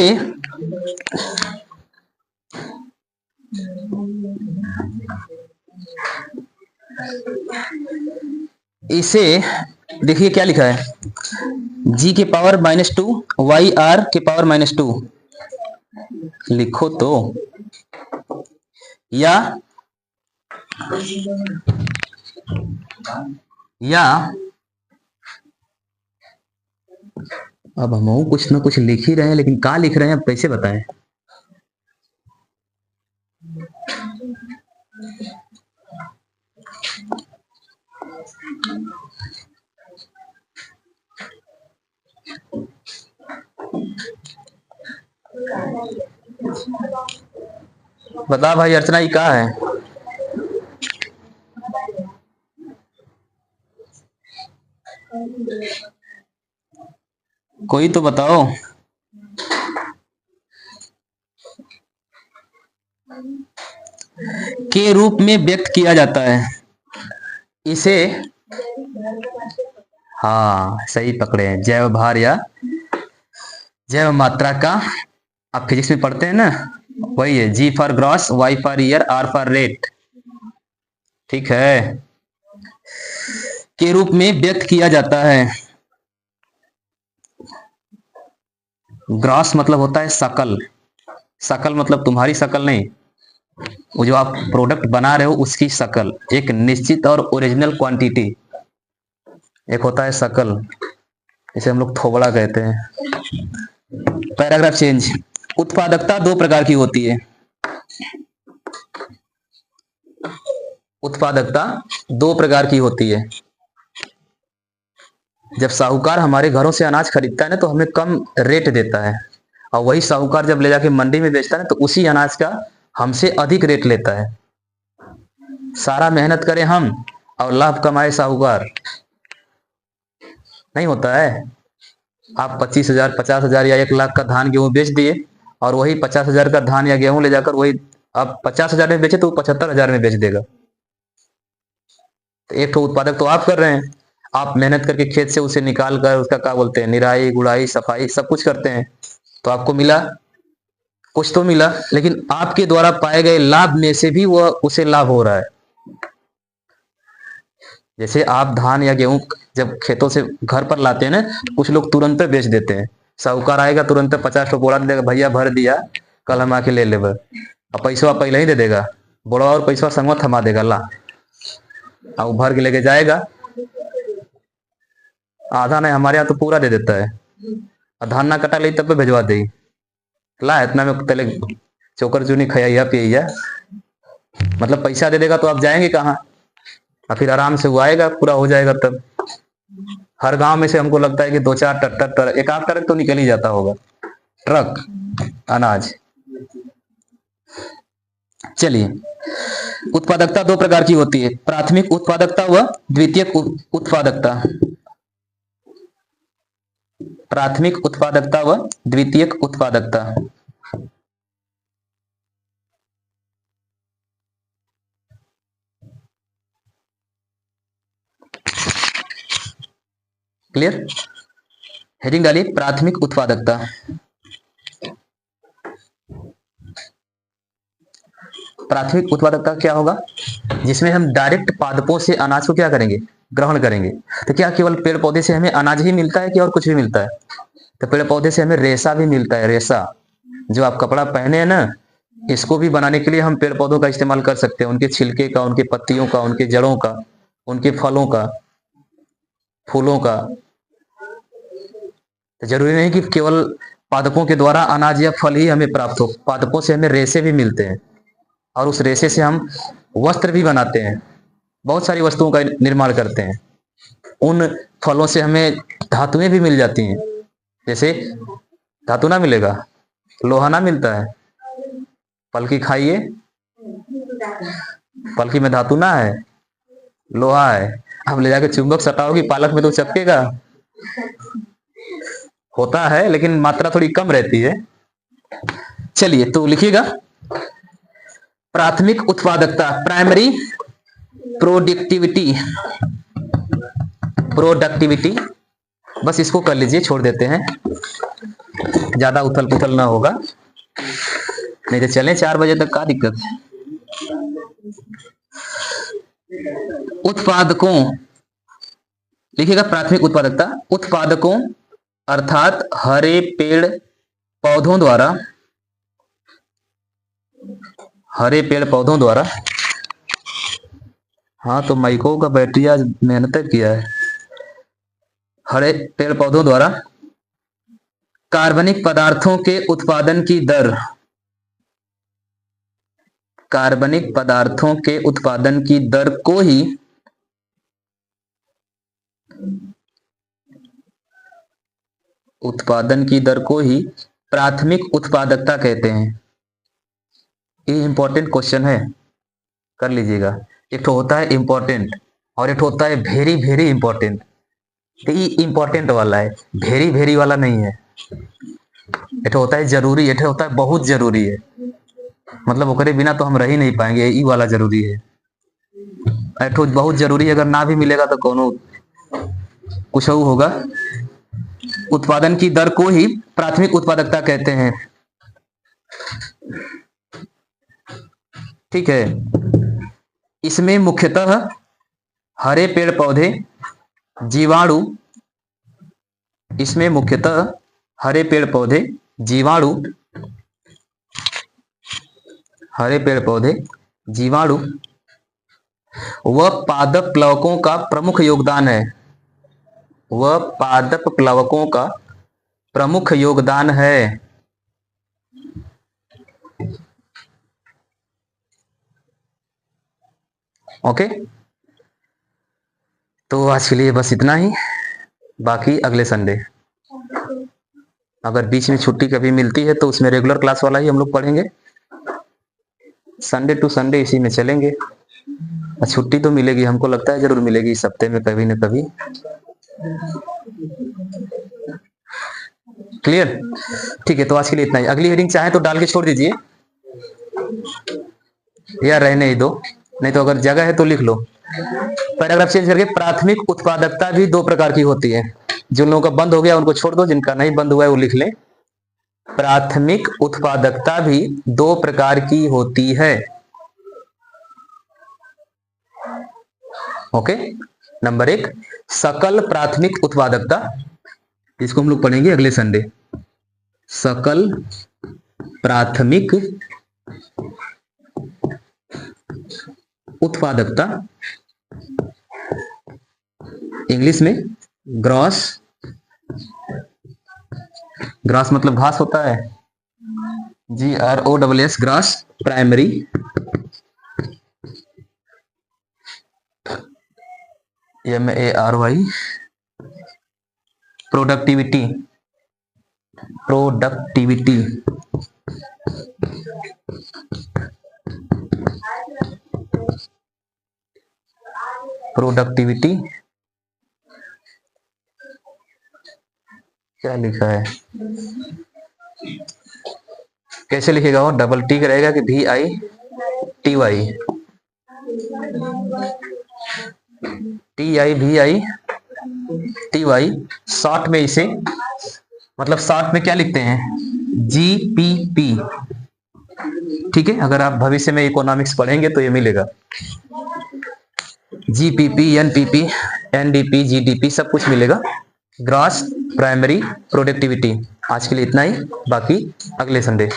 इसे देखिए क्या लिखा है, g के पावर -2 y r के पावर -2 लिखो तो, या अब हम कुछ ना कुछ लिख ही रहे हैं, लेकिन क्या लिख रहे हैं अब कैसे बताएं? बता भाई अर्चना, ये क्या है? कोई तो बताओ। के रूप में व्यक्त किया जाता है इसे, हाँ सही पकड़े हैं, जैव भार या जैव मात्रा का। आप फिजिक्स में पढ़ते हैं ना, वही है, G for gross, Y for year, R for rate. ठीक है, के रूप में व्यक्त किया जाता है। ग्रॉस मतलब होता है सकल। सकल मतलब तुम्हारी शकल नहीं, वो जो आप प्रोडक्ट बना रहे हो उसकी शकल, एक निश्चित और ओरिजिनल क्वांटिटी। एक होता है शकल, इसे हम लोग थोबड़ा कहते हैं। Paragraph change. उत्पादकता दो प्रकार की होती है। उत्पादकता दो प्रकार की होती है। जब साहूकार हमारे घरों से अनाज खरीदता है ना तो हमें कम रेट देता है, और वही साहूकार जब ले जाके मंडी में बेचता है ना तो उसी अनाज का हमसे अधिक रेट लेता है। सारा मेहनत करें हम और लाभ कमाए साहूकार, नहीं होता है। आप 25,000 50,000 या 1 लाख का धान गेहूं बेच दिए, और वही 50,000 का धान या गेहूं ले जाकर वही आप 50,000 में बेचे तो वो 75,000 में बेच देगा। तो एक तो उत्पादक तो आप कर रहे हैं, आप मेहनत करके खेत से उसे निकाल कर उसका क्या बोलते हैं, निराई गुड़ाई सफाई सब कुछ करते हैं, तो आपको मिला, कुछ तो मिला, लेकिन आपके द्वारा पाए गए लाभ में से भी वह उसे लाभ हो रहा है। जैसे आप धान या गेहूं जब खेतों से घर पर लाते हैं ना, कुछ लोग तुरंत बेच देते हैं। साहूकार आएगा तुरंत 50 बोरा दे देगा, भैया भर दिया, कल हम आके ले लेब, और पैसा पहले ही दे देगा, बोरा और पैसा संगवा थमा देगा, ला, और भर के लेके जाएगा। आधा नहीं, हमारे यहाँ तो पूरा दे देता है, और धान ना कटा ली तब पे भिजवा दे, ला इतना में पहले चोकर चूनी खैया पिया, मतलब पैसा दे देगा तो आप जाएंगे कहाँ, और फिर आराम से वो आएगा, पूरा हो जाएगा। तब हर गांव में से हमको लगता है कि 2-4 ट्रैक्टर, एक आध ट्रक तो निकल ही जाता होगा, ट्रक अनाज। चलिए, उत्पादकता दो प्रकार की होती है, प्राथमिक उत्पादकता व द्वितीयक उत्पादकता। प्राथमिक उत्पादकता व द्वितीयक उत्पादकता। क्लियर? हेडिंग डालिए प्राथमिक उत्पादकता। प्राथमिक उत्पादकता क्या होगा? जिसमें हम डायरेक्ट पादपों से अनाज को क्या करेंगे, ग्रहण करेंगे। तो क्या केवल पेड़ पौधे से हमें अनाज ही मिलता है कि और कुछ भी मिलता है? तो पेड़ पौधे से हमें रेशा भी मिलता है। रेशा, जो आप कपड़ा पहने हैं ना, इसको भी बनाने के लिए हम पेड़ पौधों का इस्तेमाल कर सकते हैं, उनके छिलके का, उनके पत्तियों का, उनके जड़ों का, उनके फलों का, फूलों का। तो जरूरी नहीं कि केवल पादपों के द्वारा अनाज या फल ही हमें प्राप्त हो, पादपों से हमें रेशे भी मिलते हैं, और उस रेशे से हम वस्त्र भी बनाते हैं, बहुत सारी वस्तुओं का निर्माण करते हैं। उन फलों से हमें धातुएं भी मिल जाती हैं। जैसे धातु ना मिलेगा, लोहा ना मिलता है, फल की खाइए, फल की में धातु ना है, लोहा है। अब ले जाके चुंबक सटाओगी पालक में तो चपकेगा, होता है लेकिन मात्रा थोड़ी कम रहती है। चलिए तो लिखिएगा, प्राथमिक उत्पादकता, प्राइमरी प्रोडक्टिविटी, प्रोडक्टिविटी, बस इसको कर लीजिए, छोड़ देते हैं, ज्यादा उथल पुथल ना होगा, नहीं तो चलें 4 बजे तक, क्या दिक्कत है। उत्पादकों, लिखिएगा प्राथमिक उत्पादकता, उत्पादकों अर्थात हरे पेड़ पौधों द्वारा, हरे पेड़ पौधों द्वारा, हाँ तो माइको का बैटरी आज मेहनत किया है। हरे पेड़ पौधों द्वारा कार्बनिक पदार्थों के उत्पादन की दर, कार्बनिक पदार्थों के उत्पादन की दर को ही उत्पादन की दर को ही प्राथमिक उत्पादकता कहते हैं। ये इंपॉर्टेंट क्वेश्चन है, कर लीजिएगा। एक तो होता है इंपॉर्टेंट और एक होता है वेरी वेरी इंपॉर्टेंट। तो ये इंपॉर्टेंट वाला है, वेरी वेरी वाला नहीं है। एक होता है जरूरी, एक होता है बहुत जरूरी है, मतलब ओकरे बिना तो हम रह ही नहीं पाएंगे, ये वाला जरूरी है। एक बहुत जरूरी, अगर ना भी मिलेगा तो कोनो कुछ होगा। उत्पादन की दर को ही प्राथमिक उत्पादकता कहते हैं। ठीक है, इसमें मुख्यतः हरे पेड़ पौधे, जीवाणु, इसमें मुख्यतः हरे पेड़ पौधे जीवाणु, हरे पेड़ पौधे जीवाणु व पादप प्लवकों का प्रमुख योगदान है, व पादप प्लवकों का प्रमुख योगदान है। ओके, तो आज के लिए बस इतना ही, बाकी अगले संडे। अगर बीच में छुट्टी कभी मिलती है तो उसमें रेगुलर क्लास वाला ही हम लोग पढ़ेंगे, संडे टू संडे इसी में चलेंगे। छुट्टी तो मिलेगी, हमको लगता है जरूर मिलेगी इस हफ्ते में कभी न कभी। क्लियर? ठीक है, तो आज के लिए इतना ही। अगली हेडिंग चाहे तो डाल के छोड़ दीजिए या रहने ही दो, नहीं तो अगर जगह है तो लिख लो। पैराग्राफ चेंज करके प्राथमिक उत्पादकता भी दो प्रकार की होती है। जिन लोगों का बंद हो गया उनको छोड़ दो, जिनका नहीं बंद हुआ है वो लिख लें। प्राथमिक उत्पादकता भी दो प्रकार की होती है। ओके, नंबर 1 सकल प्राथमिक उत्पादकता, इसको हम लोग पढ़ेंगे अगले संडे। सकल प्राथमिक उत्पादकता, इंग्लिश में ग्रॉस, ग्रास मतलब घास होता है, GROSS, grass primary MARY productivity, productivity productivity क्या लिखा है, कैसे लिखेगा वो? डबल टी रहेगा कि VITY? TIVITY शॉर्ट में इसे, मतलब शॉर्ट में क्या लिखते हैं? GPP। ठीक है, अगर आप भविष्य में इकोनॉमिक्स पढ़ेंगे तो ये मिलेगा। GPP, NPP, NDP, GDP सब कुछ मिलेगा। Gross primary productivity. आज के लिए इतना ही, बाकी अगले संडे।